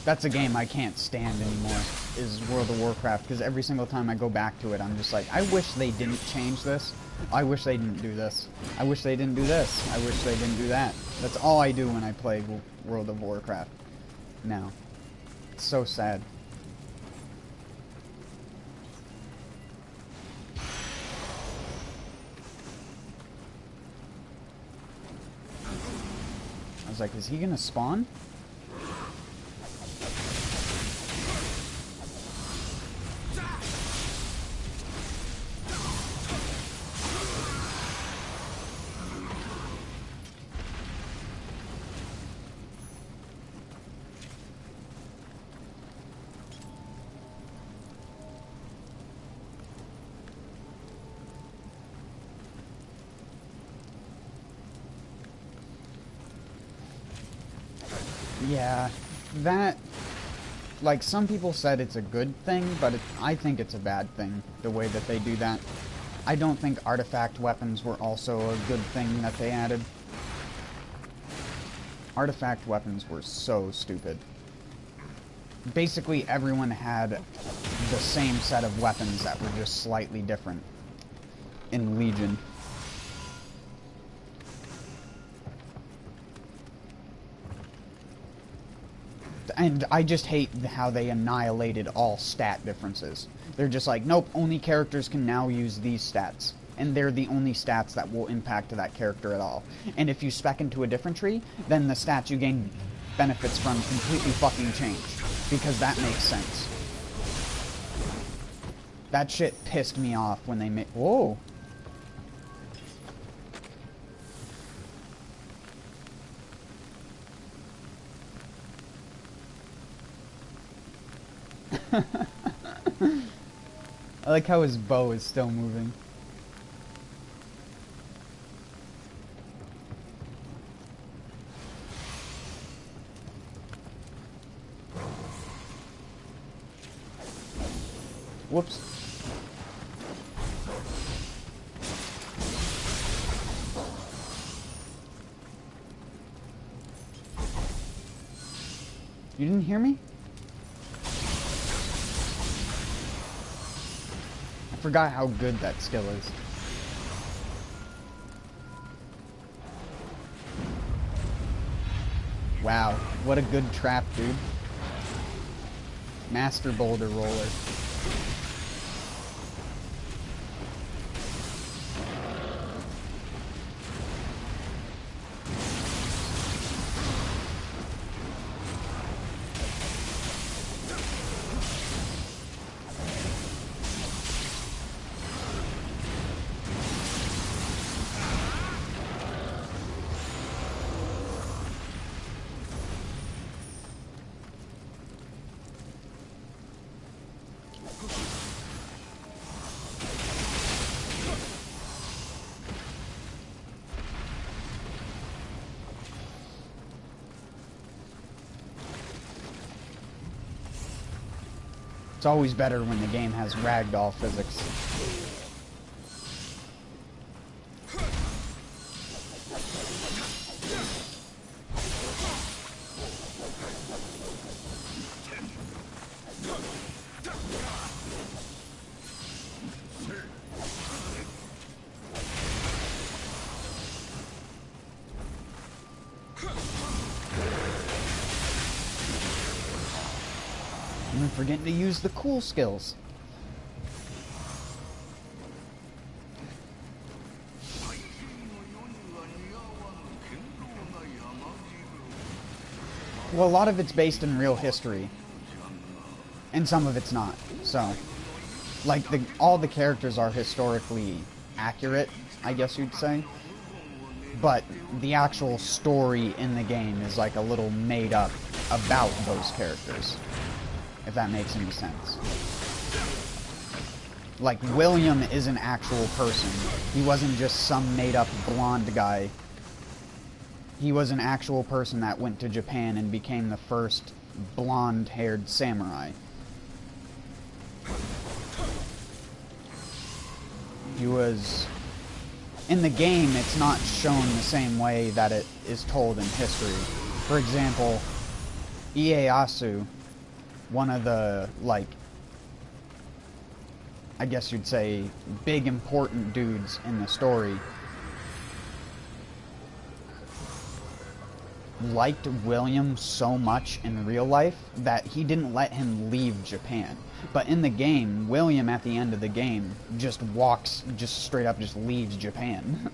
That's a game I can't stand anymore, is World of Warcraft, because every single time I go back to it, I'm just like, I wish they didn't change this. I wish they didn't do this. I wish they didn't do this. I wish they didn't do that. That's all I do when I play World of Warcraft now. It's so sad. I was like, is he gonna spawn? Yeah, that, like, some people said it's a good thing, but I think it's a bad thing, the way that they do that. I don't think artifact weapons were also a good thing that they added. Artifact weapons were so stupid. Basically, everyone had the same set of weapons that were just slightly different in Legion. And I just hate how they annihilated all stat differences. They're just like, nope, only characters can now use these stats. And they're the only stats that will impact that character at all. And if you spec into a different tree, then the stats you gain benefits from completely fucking change. Because that makes sense. That shit pissed me off when they made... Whoa! I like how his bow is still moving. Whoops. You didn't hear me? I forgot how good that skill is. Wow, what a good trap, dude. Master boulder roller. It's always better when the game has ragdoll physics. I'm forgetting to use the cool skills. Well, a lot of it's based in real history, and some of it's not. So, like, all the characters are historically accurate, I guess you'd say. But the actual story in the game is like a little made up about those characters. If that makes any sense. Like, William is an actual person. He wasn't just some made-up blonde guy. He was an actual person that went to Japan and became the first blonde-haired samurai. He was... In the game, it's not shown the same way that it is told in history. For example, Ieyasu, one of the, like, I guess you'd say, big important dudes in the story, liked William so much in real life that he didn't let him leave Japan. But in the game, William at the end of the game just straight up leaves Japan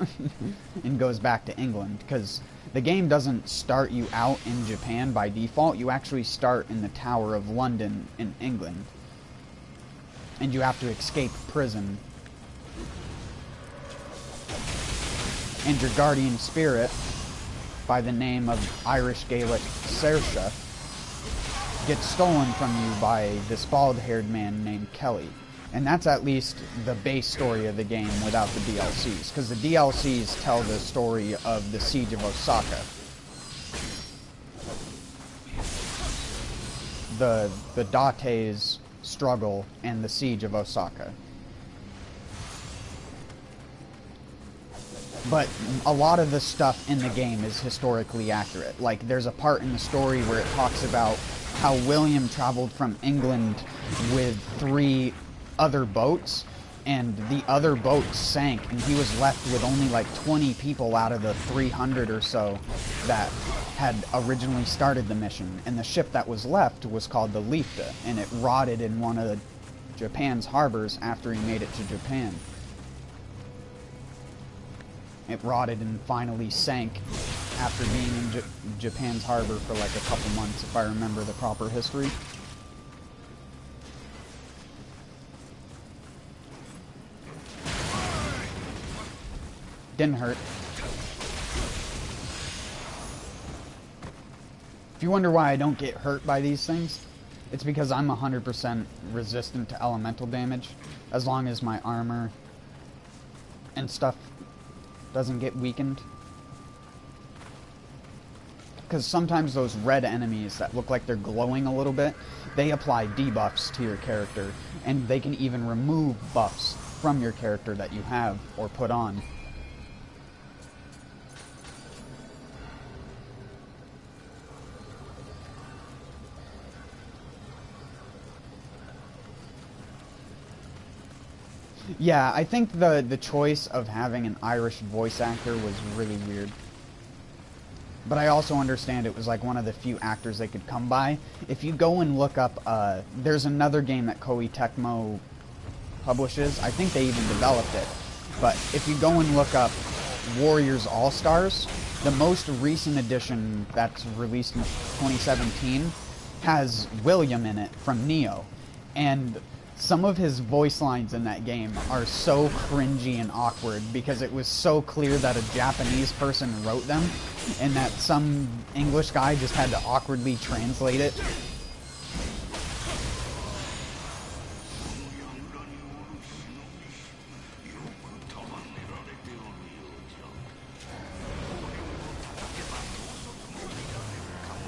and goes back to England, because the game doesn't start you out in Japan by default. You actually start in the Tower of London in England. And you have to escape prison. And your guardian spirit, by the name of Irish Gaelic Saoirse, gets stolen from you by this bald-haired man named Kelly. And that's at least the base story of the game without the DLCs, because the DLCs tell the story of the Siege of Osaka. the Date's struggle and the siege of Osaka. But a lot of the stuff in the game is historically accurate. Like, there's a part in the story where it talks about how William traveled from England with 3 other boats, and the other boats sank, and he was left with only like 20 people out of the 300 or so that had originally started the mission. And the ship that was left was called the Lifta, and it rotted in one of Japan's harbors after he made it to Japan. It rotted and finally sank after being in Japan's harbor for like a couple months, if I remember the proper history. Didn't hurt. If you wonder why I don't get hurt by these things, it's because I'm 100% resistant to elemental damage, as long as my armor and stuff doesn't get weakened. Because sometimes those red enemies that look like they're glowing a little bit, they apply debuffs to your character, and they can even remove buffs from your character that you have or put on. Yeah, I think the choice of having an Irish voice actor was really weird. But I also understand it was like one of the few actors they could come by. If you go and look up, there's another game that Koei Tecmo publishes. I think they even developed it. But if you go and look up Warriors All-Stars, the most recent edition that's released in 2017 has William in it from Nioh. And some of his voice lines in that game are so cringy and awkward because it was so clear that a Japanese person wrote them and that some English guy just had to awkwardly translate it.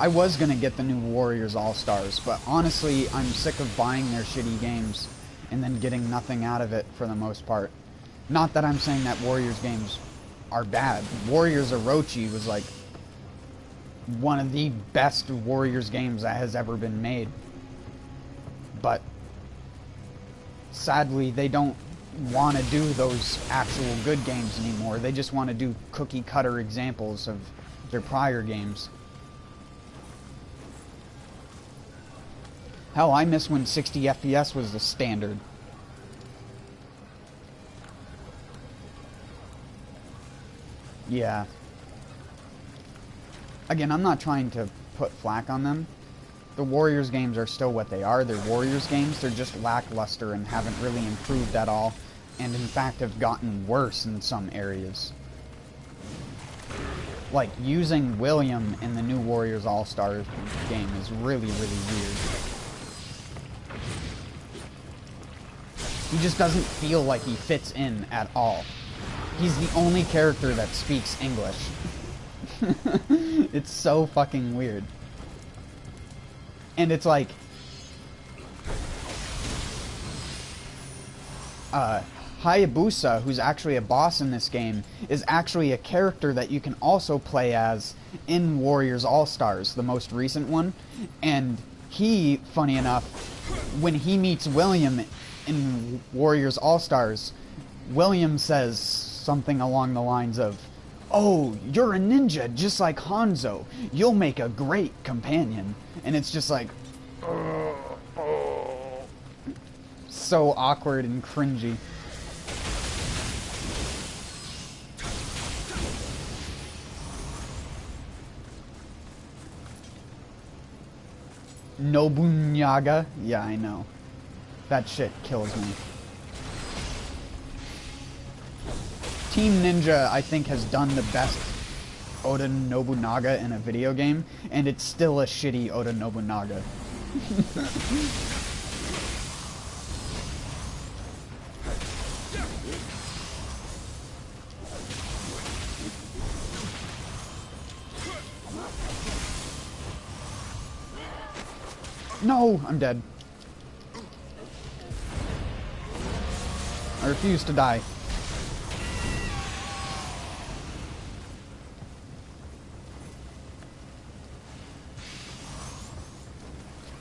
I was gonna get the new Warriors All-Stars, but honestly, I'm sick of buying their shitty games and then getting nothing out of it for the most part. Not that I'm saying that Warriors games are bad. Warriors Orochi was like one of the best Warriors games that has ever been made. But sadly, they don't want to do those actual good games anymore. They just want to do cookie-cutter examples of their prior games. Hell, I miss when 60 FPS was the standard. Yeah. Again, I'm not trying to put flack on them. The Warriors games are still what they are. They're Warriors games. They're just lackluster and haven't really improved at all. And in fact have gotten worse in some areas. Like, using William in the new Warriors All-Stars game is really, really weird. He just doesn't feel like he fits in at all. He's the only character that speaks English. It's so fucking weird. And it's like... Hayabusa, who's actually a boss in this game, is actually a character that you can also play as in Warriors All-Stars, the most recent one. And he, funny enough, when he meets William in Warriors All-Stars, William says something along the lines of, "Oh, you're a ninja just like Hanzo. You'll make a great companion." And it's just like, so awkward and cringy. Nobunaga? Yeah, I know. That shit kills me. Team Ninja, I think, has done the best Oda Nobunaga in a video game, and it's still a shitty Oda Nobunaga. No, I'm dead. I refuse to die.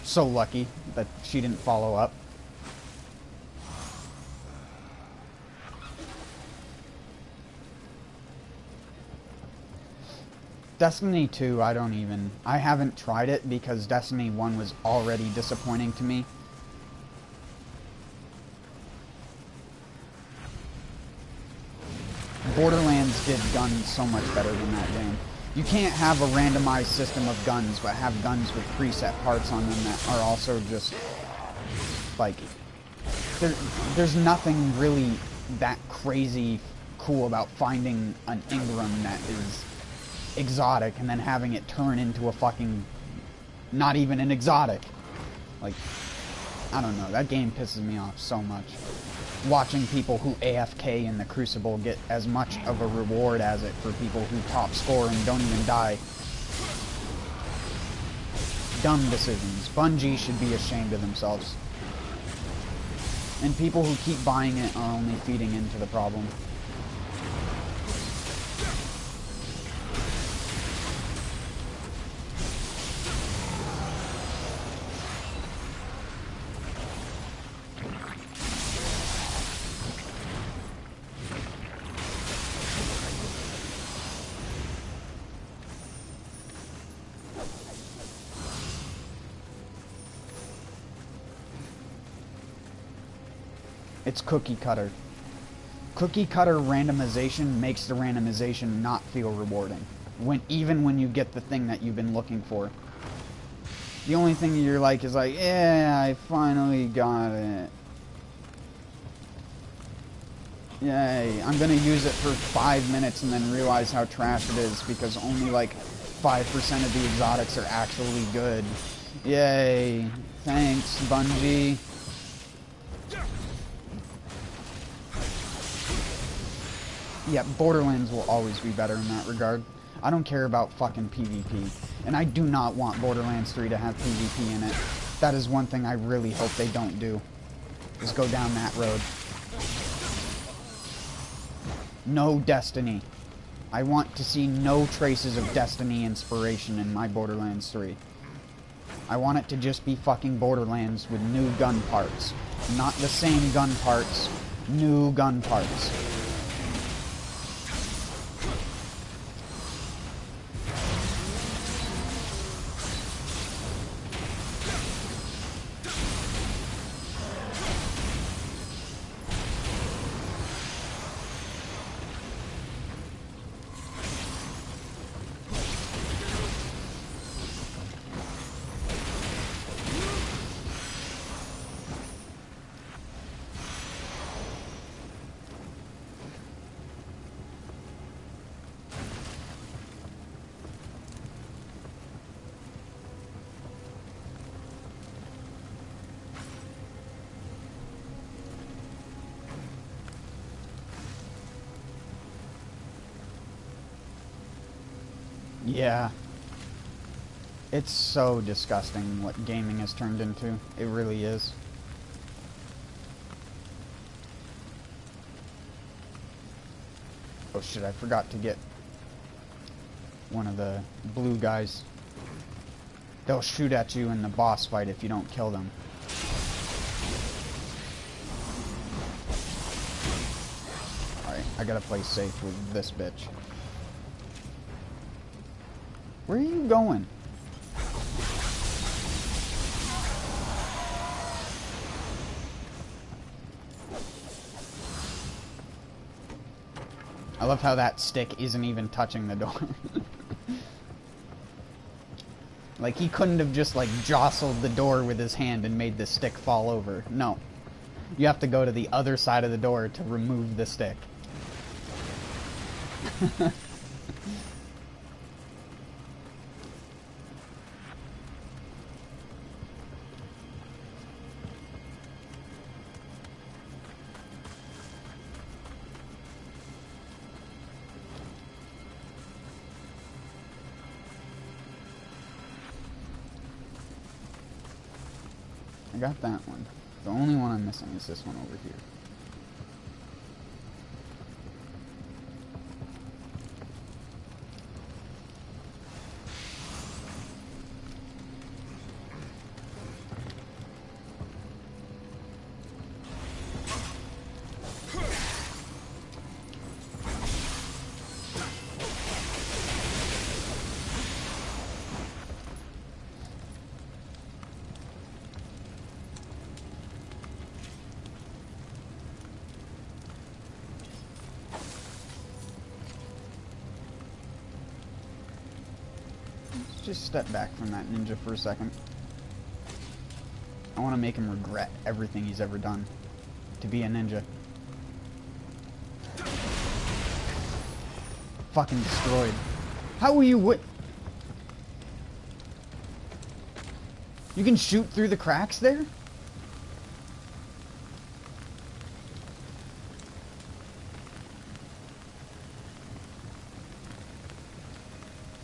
So lucky that she didn't follow up. Destiny 2, I haven't tried it because Destiny 1 was already disappointing to me. Borderlands did guns so much better than that game. You can't have a randomized system of guns, but have guns with preset parts on them that are also just, like, there's nothing really that crazy cool about finding an Ingram that is exotic and then having it turn into a fucking, not even an exotic. Like, I don't know, that game pisses me off so much. Watching people who AFK in the Crucible get as much of a reward as it for people who top score and don't even die. Dumb decisions. Bungie should be ashamed of themselves. And people who keep buying it are only feeding into the problem. It's cookie cutter. Cookie cutter randomization makes the randomization not feel rewarding. Even when you get the thing that you've been looking for. The only thing you're like is like, yeah, I finally got it. Yay, I'm gonna use it for 5 minutes and then realize how trash it is because only like 5% of the exotics are actually good. Yay, thanks, Bungie. Yeah, Borderlands will always be better in that regard. I don't care about fucking PvP. And I do not want Borderlands 3 to have PvP in it. That is one thing I really hope they don't do. Is go down that road. No Destiny. I want to see no traces of Destiny inspiration in my Borderlands 3. I want it to just be fucking Borderlands with new gun parts. Not the same gun parts, new gun parts. Yeah. It's so disgusting what gaming has turned into. It really is. Oh shit, I forgot to get one of the blue guys. They'll shoot at you in the boss fight if you don't kill them. Alright, I gotta play safe with this bitch. Where are you going? I love how that stick isn't even touching the door. Like, he couldn't have just, like, jostled the door with his hand and made the stick fall over. No. You have to go to the other side of the door to remove the stick. I got that one. The only one I'm missing is this one over here. Just step back from that ninja for a second. I want to make him regret everything he's ever done to be a ninja. Fucking destroyed. How are you You can shoot through the cracks there?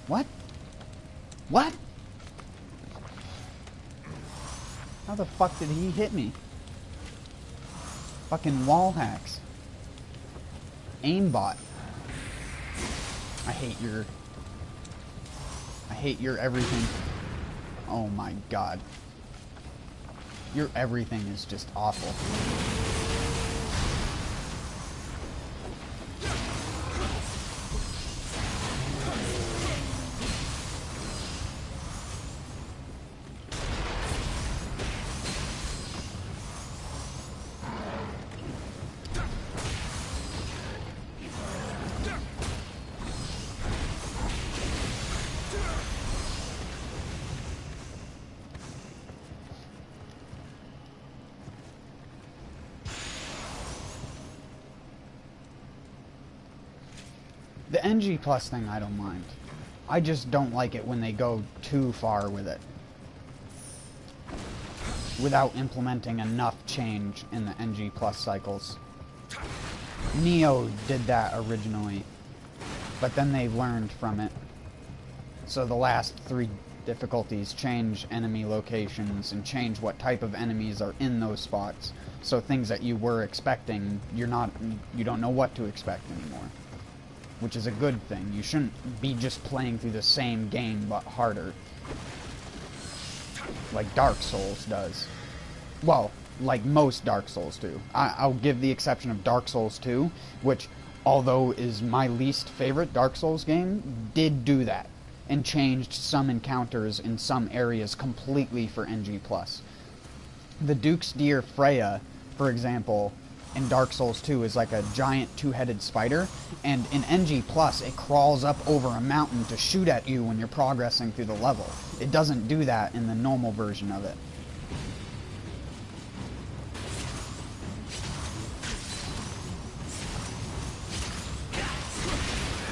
What? What? How the fuck did he hit me? Fucking wall hacks. Aimbot. I hate your everything. Oh my god. Your everything is just awful. The NG Plus thing I don't mind. I just don't like it when they go too far with it. Without implementing enough change in the NG Plus cycles. Nioh did that originally, but then they learned from it. So the last 3 difficulties change enemy locations and change what type of enemies are in those spots. So things that you were expecting, you don't know what to expect anymore. Which is a good thing. You shouldn't be just playing through the same game but harder. Like Dark Souls does. Well, like most Dark Souls do. I'll give the exception of Dark Souls 2, which, although is my least favorite Dark Souls game, did do that. And changed some encounters in some areas completely for NG+. The Duke's Deer Freya, for example, in Dark Souls 2 is like a giant 2-headed spider, and in NG+, it crawls up over a mountain to shoot at you when you're progressing through the level. It doesn't do that in the normal version of it.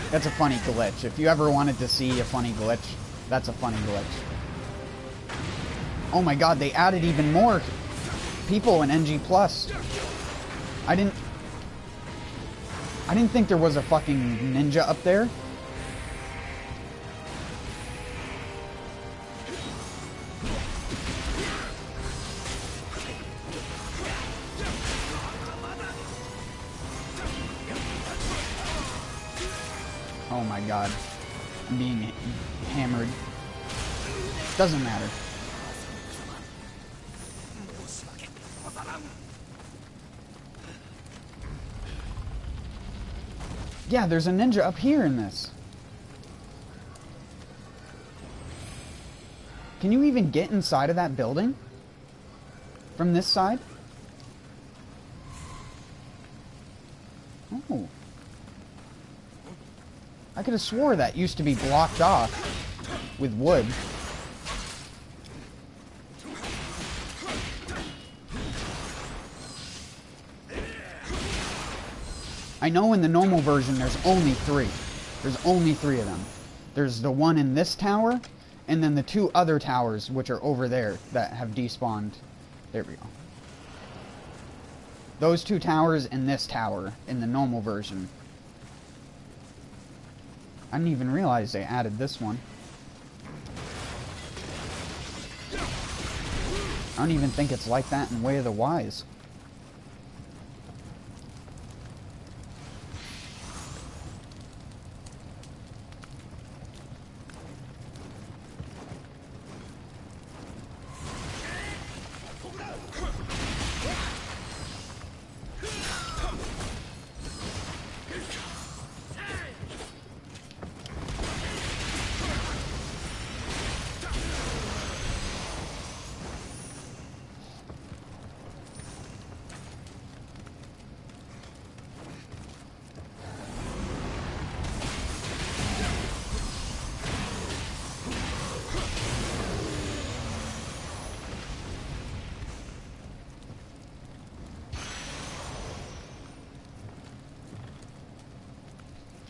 That's a funny glitch. If you ever wanted to see a funny glitch, that's a funny glitch. Oh my god, they added even more people in NG+. I didn't think there was a fucking ninja up there. Oh my god. I'm being hammered. Doesn't matter. Yeah, there's a ninja up here in this. Can you even get inside of that building? From this side? Oh. I could have swore that used to be blocked off with wood. I know in the normal version there's only 3. There's only 3 of them. There's the one in this tower, and then the 2 other towers, which are over there, that have despawned. There we go. Those 2 towers and this tower in the normal version. I didn't even realize they added this one. I don't even think it's like that in Way of the Wise.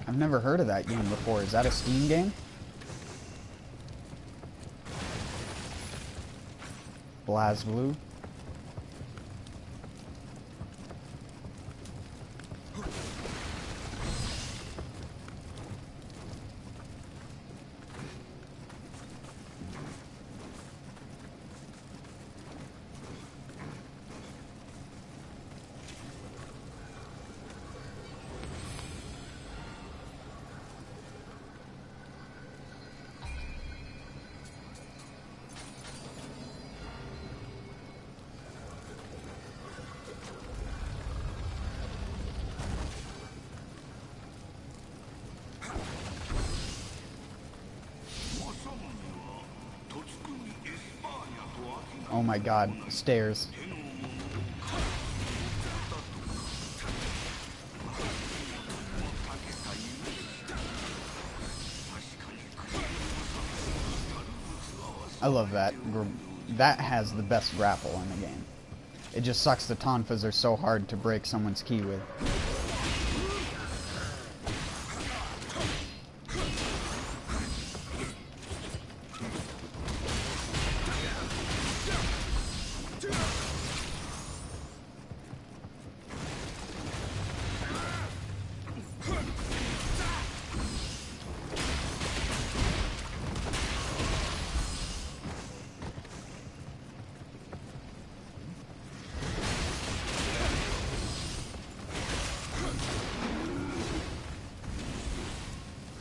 I've never heard of that game before. Is that a Steam game? BlazBlue. Oh my god, stairs. I love that. That has the best grapple in the game. It just sucks the tonfas are so hard to break someone's ki with.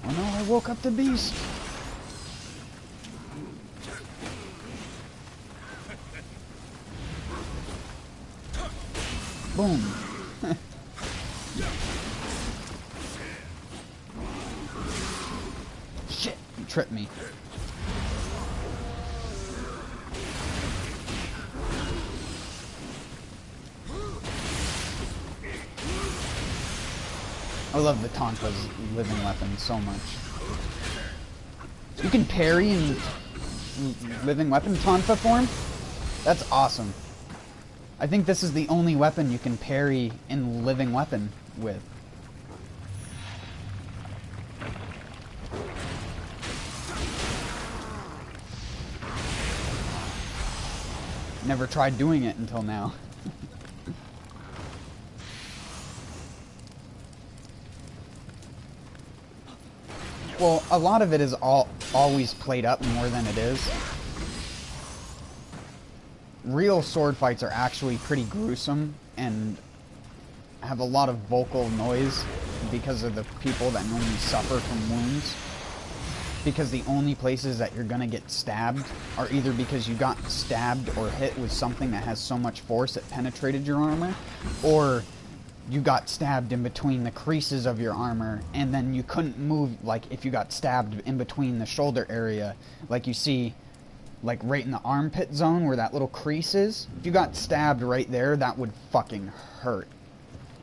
Oh no, I woke up the beast. Boom. Shit, you tripped me. I love the Tonfa's living weapon so much. You can parry in living weapon Tonfa form? That's awesome. I think this is the only weapon you can parry in living weapon with. Never tried doing it until now. Well, a lot of it is always played up more than it is. Real sword fights are actually pretty gruesome and have a lot of vocal noise because of the people that normally suffer from wounds. Because the only places that you're gonna get stabbed are either because you got stabbed or hit with something that has so much force it penetrated your armor, or you got stabbed in between the creases of your armor and then you couldn't move. Like if you got stabbed in between the shoulder area, like you see like right in the armpit zone where that little crease is, if you got stabbed right there, that would fucking hurt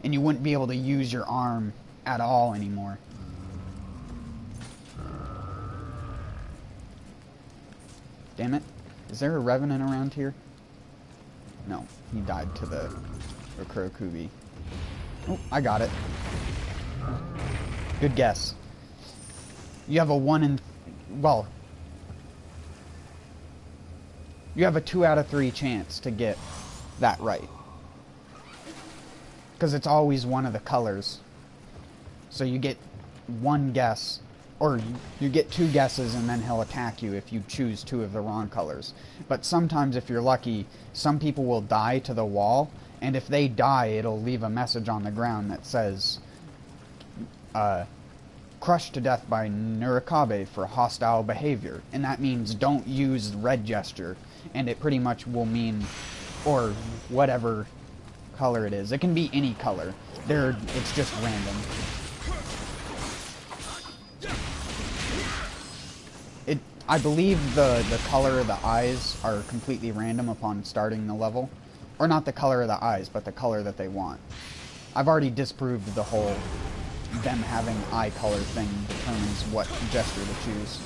and you wouldn't be able to use your arm at all anymore. Damn it. Is there a Revenant around here? No, he died to the Okurokubi. Oh, I got it. Good guess. You have a 1 in... Well... You have a 2 out of 3 chance to get that right. Because it's always one of the colors. So you get one guess or you get 2 guesses and then he'll attack you if you choose 2 of the wrong colors. But sometimes, if you're lucky, some people will die to the wall, and if they die, it'll leave a message on the ground that says, crushed to death by Nurikabe for hostile behavior. And that means don't use red gesture, and it pretty much will mean, or whatever color it is. It can be any color. It's just random. I believe the color of the eyes are completely random upon starting the level. Or not the color of the eyes, but the color that they want. I've already disproved the whole them having eye color thing determines what gesture to choose.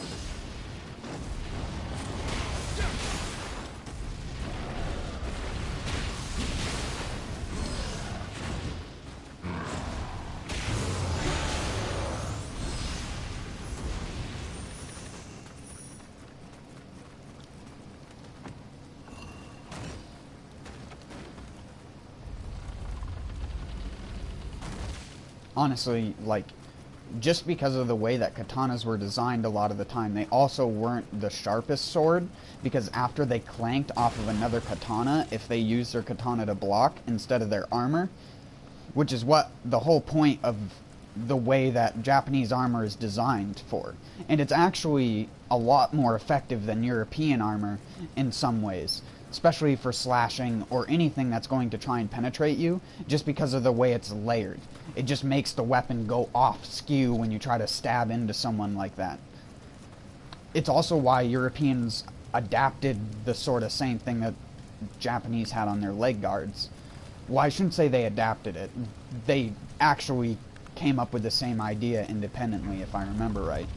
Honestly, like, just because of the way that katanas were designed a lot of the time, they also weren't the sharpest sword, because after they clanked off of another katana, if they used their katana to block instead of their armor, which is what the whole point of the way that Japanese armor is designed for. And it's actually a lot more effective than European armor in some ways, especially for slashing or anything that's going to try and penetrate you, just because of the way it's layered. It just makes the weapon go off skew when you try to stab into someone like that. It's also why Europeans adapted the sort of same thing that Japanese had on their leg guards. Well, I shouldn't say they adapted it. They actually came up with the same idea independently, if I remember right.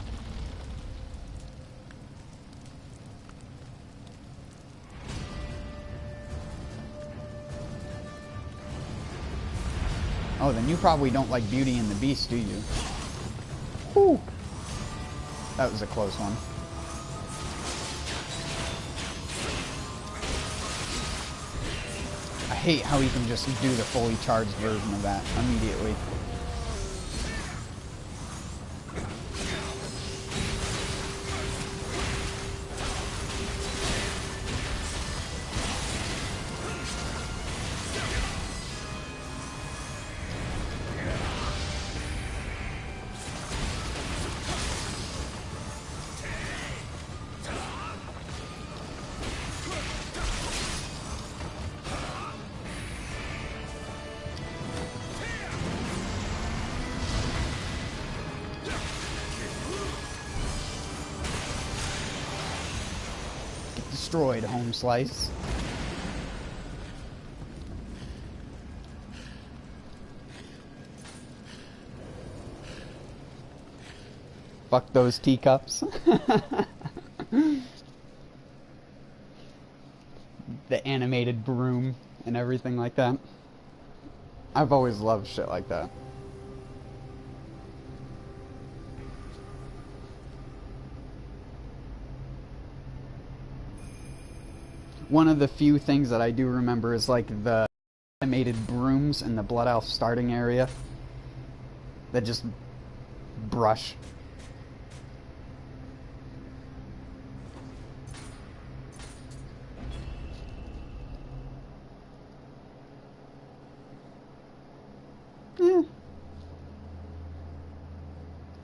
Oh, then you probably don't like Beauty and the Beast, do you? Whew. That was a close one. I hate how he can just do the fully charged version of that immediately. Destroyed, home slice. Fuck those teacups. The animated broom and everything like that. I've always loved shit like that. One of the few things that I do remember is like the animated brooms in the Blood Elf starting area that just brush.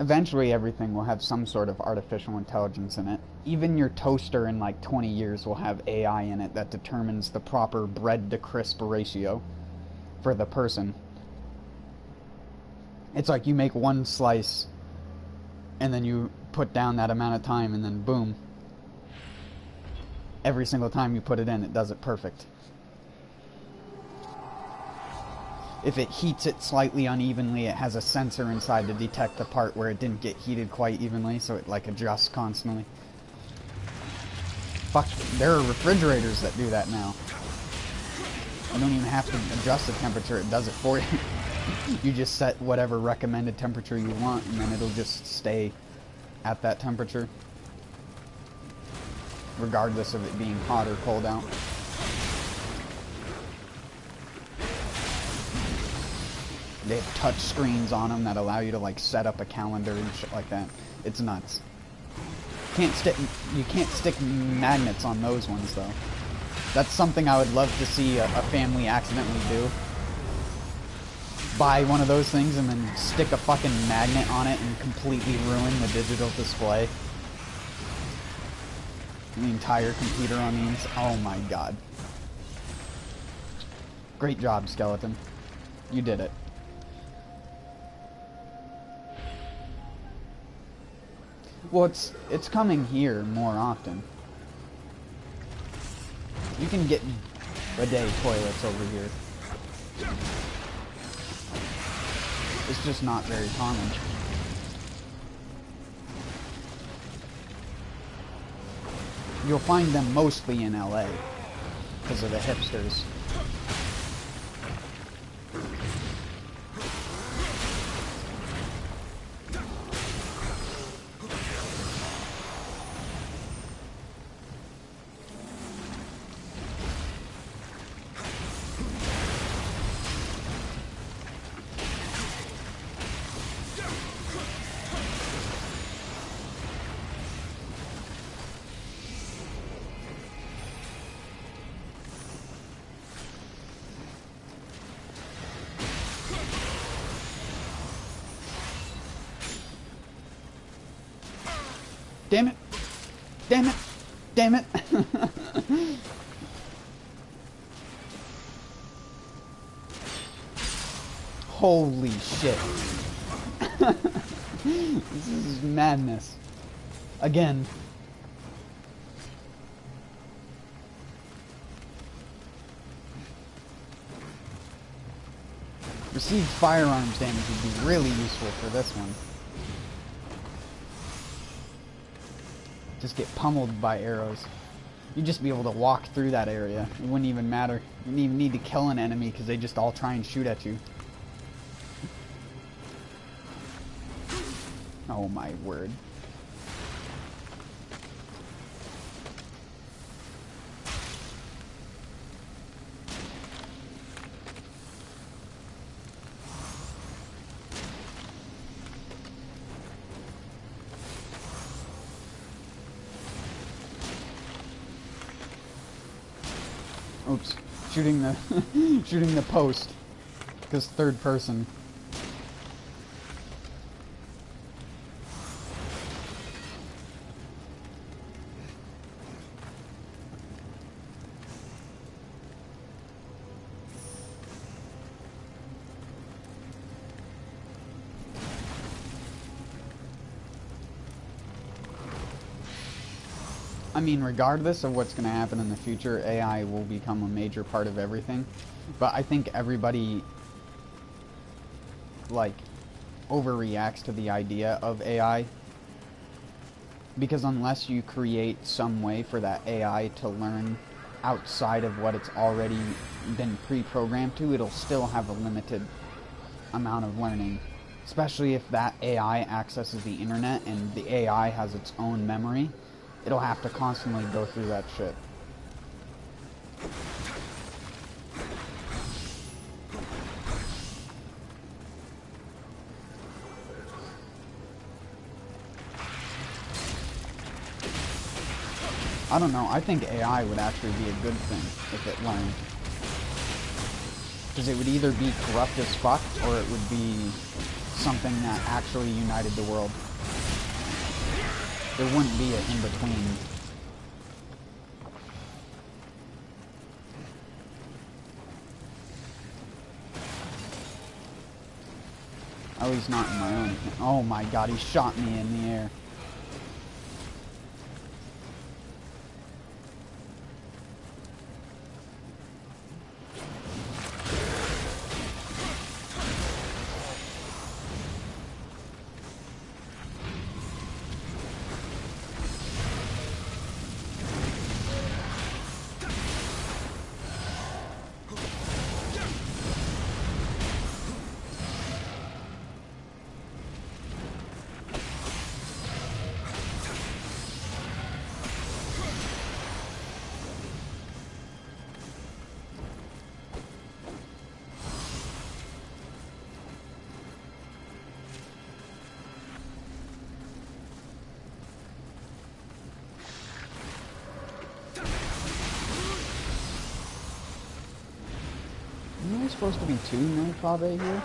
Eventually everything will have some sort of artificial intelligence in it. Even your toaster in like 20 years will have AI in it that determines the proper bread to crisp ratio for the person. It's like you make one slice and then you put down that amount of time and then boom. Every single time you put it in, it does it perfect. If it heats it slightly unevenly, it has a sensor inside to detect the part where it didn't get heated quite evenly, so it like adjusts constantly. Fuck, there are refrigerators that do that now. You don't even have to adjust the temperature, it does it for you. You just set whatever recommended temperature you want, and then it'll just stay at that temperature, regardless of it being hot or cold out. They have touch screens on them that allow you to like set up a calendar and shit like that. It's nuts. You can't stick magnets on those ones, though. That's something I would love to see a family accidentally do. Buy one of those things and then stick a fucking magnet on it and completely ruin the digital display. The entire computer on the inside. Oh my god. Great job, Skeleton. You did it. Well, it's coming here more often. You can get bidet toilets over here. It's just not very common. You'll find them mostly in LA because of the hipsters. Damn it! Damn it! Damn it! Holy shit. This is madness. Again. Received firearms damage would be really useful for this one. Just get pummeled by arrows. You'd just be able to walk through that area. It wouldn't even matter. You wouldn't even need to kill an enemy because they just all try and shoot at you. Oh my word. Oops, shooting the post, because third person. I mean, regardless of what's going to happen in the future, AI will become a major part of everything. But I think everybody, like, overreacts to the idea of AI. Because unless you create some way for that AI to learn outside of what it's already been pre-programmed to, it'll still have a limited amount of learning. Especially if that AI accesses the internet and the AI has its own memory. It'll have to constantly go through that shit. I don't know, I think AI would actually be a good thing if it learned. Because it would either be corrupt as fuck, or it would be something that actually united the world. There wouldn't be an in-between. At least not in my own. Oh my god, he shot me in the air. supposed to be 2 Nioh here?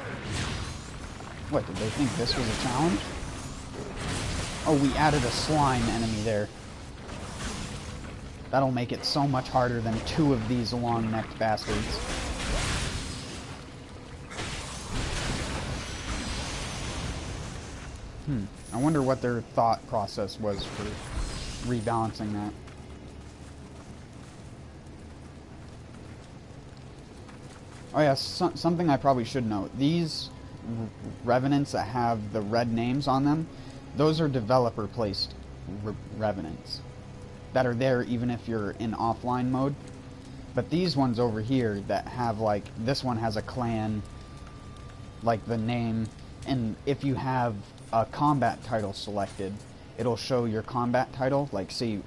What, did they think this was a challenge? Oh, we added a slime enemy there. That'll make it so much harder than 2 of these long-necked bastards. I wonder what their thought process was for rebalancing that. Oh yes, something I probably should note. These revenants that have the red names on them, those are developer-placed revenants that are there even if you're in offline mode. But these ones over here that have, like, this one has a clan, like the name, and if you have a combat title selected, it'll show your combat title. Like, see,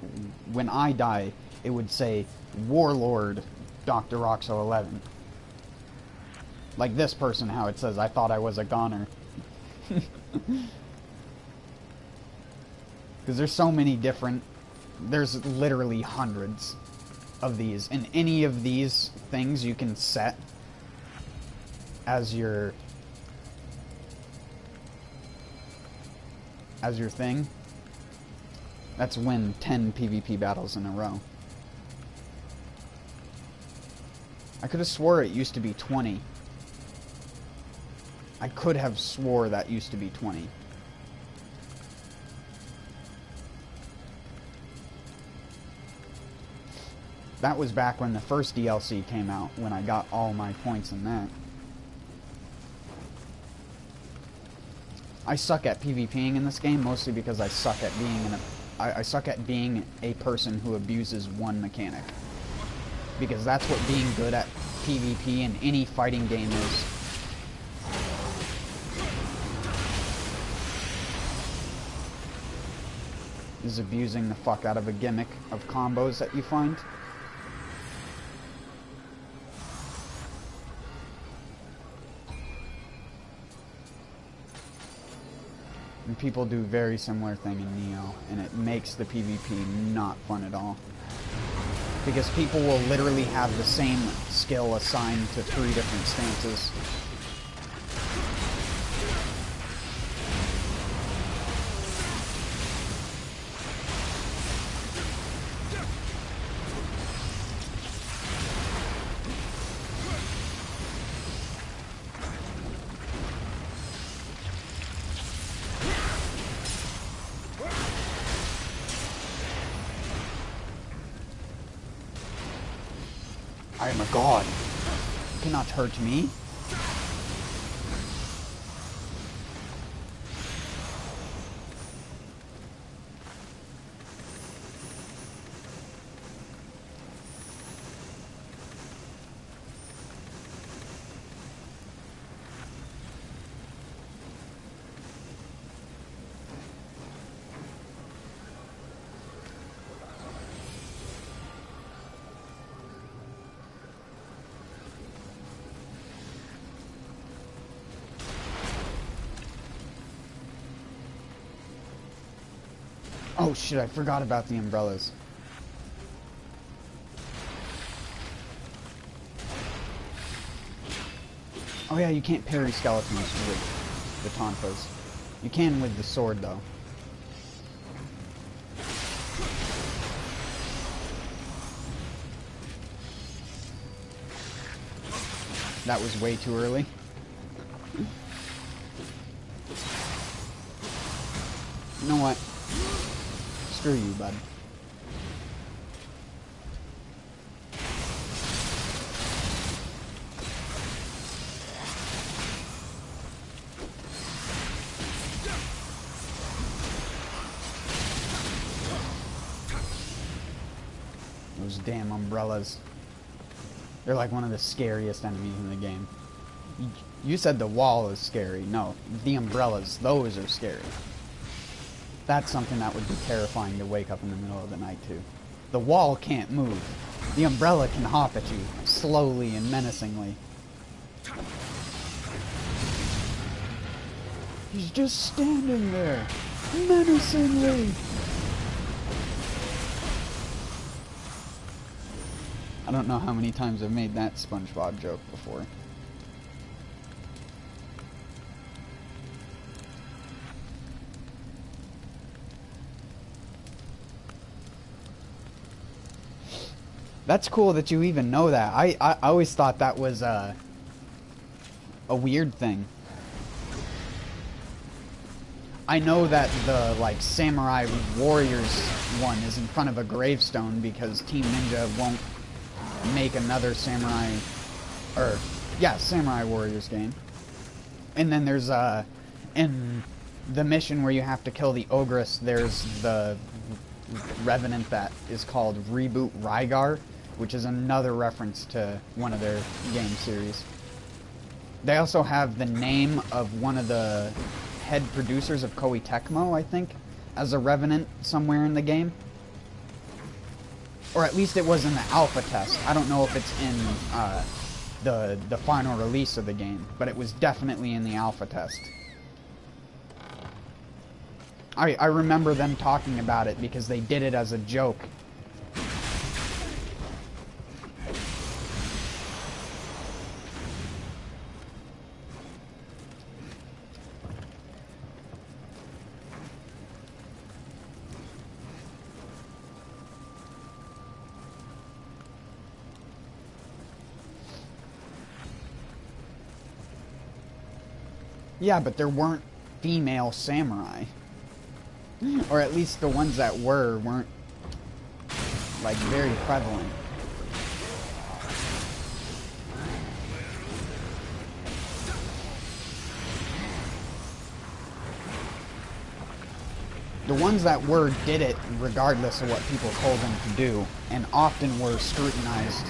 when I die, it would say Warlord Dr. Roxo 11. Like this person, how it says, I thought I was a goner. Because there's so many different, there's literally hundreds of these. And any of these things you can set as your thing. That's win 10 PvP battles in a row. I could have swore it used to be 20. I could have swore that used to be 20. That was back when the first DLC came out, when I got all my points in that. I suck at PvPing in this game, mostly because I suck at being a person who abuses one mechanic. Because that's what being good at PvP in any fighting game is abusing the fuck out of a gimmick of combos that you find. And people do very similar thing in Nioh, and it makes the PvP not fun at all. Because people will literally have the same skill assigned to 3 different stances. I am a god. You cannot hurt me. Oh shit, I forgot about the umbrellas. Oh yeah, you can't parry skeletons with the tonfas. You can with the sword though. That was way too early. You know what? Screw you, bud. Those damn umbrellas. They're like one of the scariest enemies in the game. You said the wall is scary. No, the umbrellas, those are scary. That's something that would be terrifying to wake up in the middle of the night to. The wall can't move. The umbrella can hop at you, slowly and menacingly. He's just standing there, menacingly. I don't know how many times I've made that SpongeBob joke before. That's cool that you even know that. I always thought that was a weird thing. I know that the, like, Samurai Warriors one is in front of a gravestone because Team Ninja won't make another Samurai Warriors game. And then there's, in the mission where you have to kill the Ogress, there's the Revenant that is called Reboot Rygar, which is another reference to one of their game series. They also have the name of one of the head producers of Koei Tecmo, I think, as a Revenant somewhere in the game. Or at least it was in the alpha test. I don't know if it's in the final release of the game, but it was definitely in the alpha test. I remember them talking about it because they did it as a joke. Yeah, but there weren't female samurai. Or at least the ones that weren't, like, very prevalent. The ones that were did it regardless of what people told them to do, and often were scrutinized.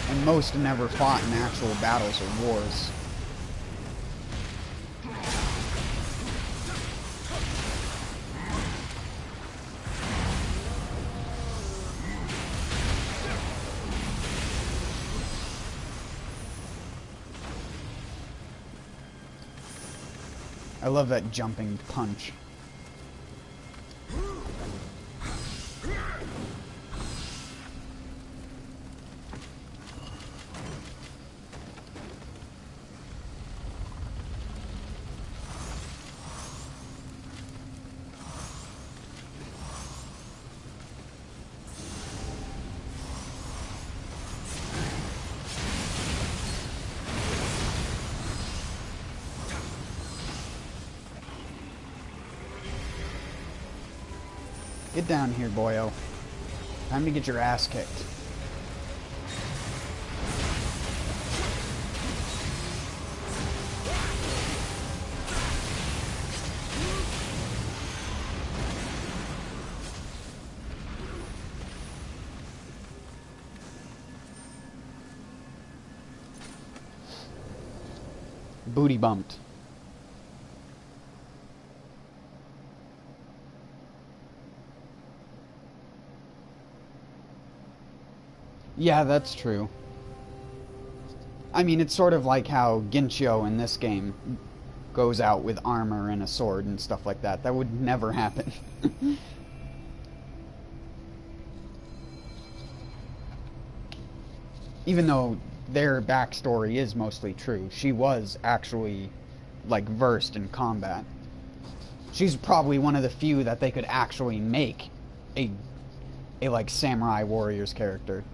And most never fought in actual battles or wars. I love that jumping punch. Get down here, boyo. Time to get your ass kicked. Booty bumped. Yeah, that's true. I mean, it's sort of like how Ginchio in this game goes out with armor and a sword and stuff like that. That would never happen. Even though their backstory is mostly true. She was actually, like, versed in combat. She's probably one of the few that they could actually make a like, Samurai Warriors character.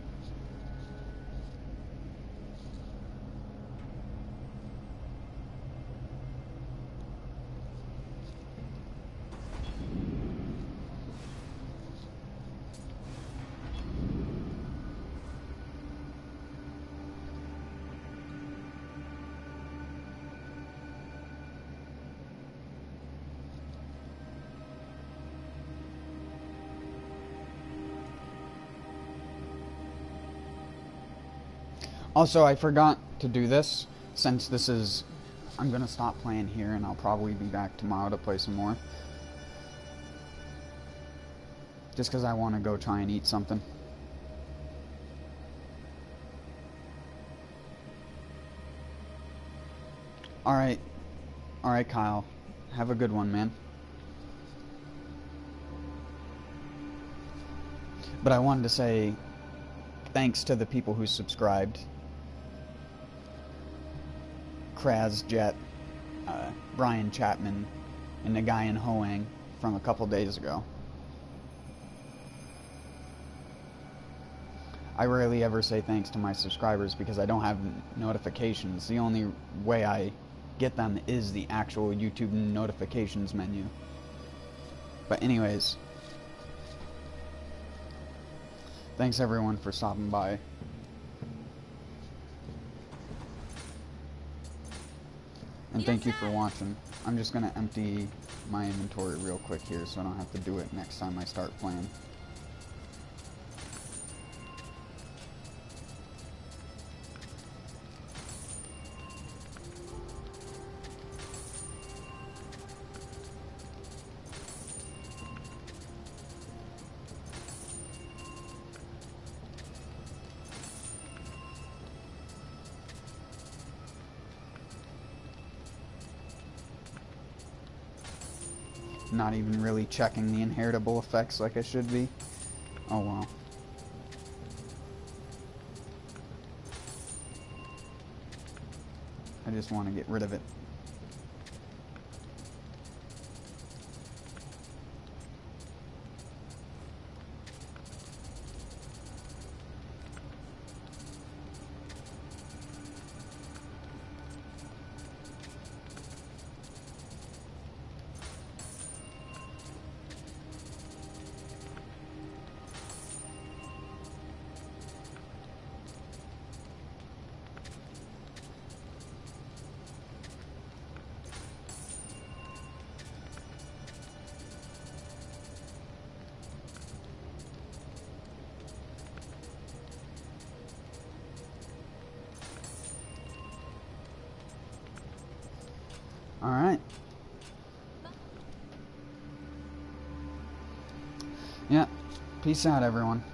Also, I forgot to do this, since this is... I'm gonna stop playing here, and I'll probably be back tomorrow to play some more. Just because I want to go try and eat something. Alright. Alright, Kyle. Have a good one, man. But I wanted to say thanks to the people who subscribed. Kraz Jet, Brian Chapman, and the guy in Hoang from a couple days ago. I rarely ever say thanks to my subscribers because I don't have notifications. The only way I get them is the actual YouTube notifications menu. But anyways, thanks everyone for stopping by. And thank you for watching. I'm just gonna empty my inventory real quick here so I don't have to do it next time I start playing. Not even really checking the inheritable effects like I should be. Oh well. I just want to get rid of it. Alright. Yeah. Peace out, everyone.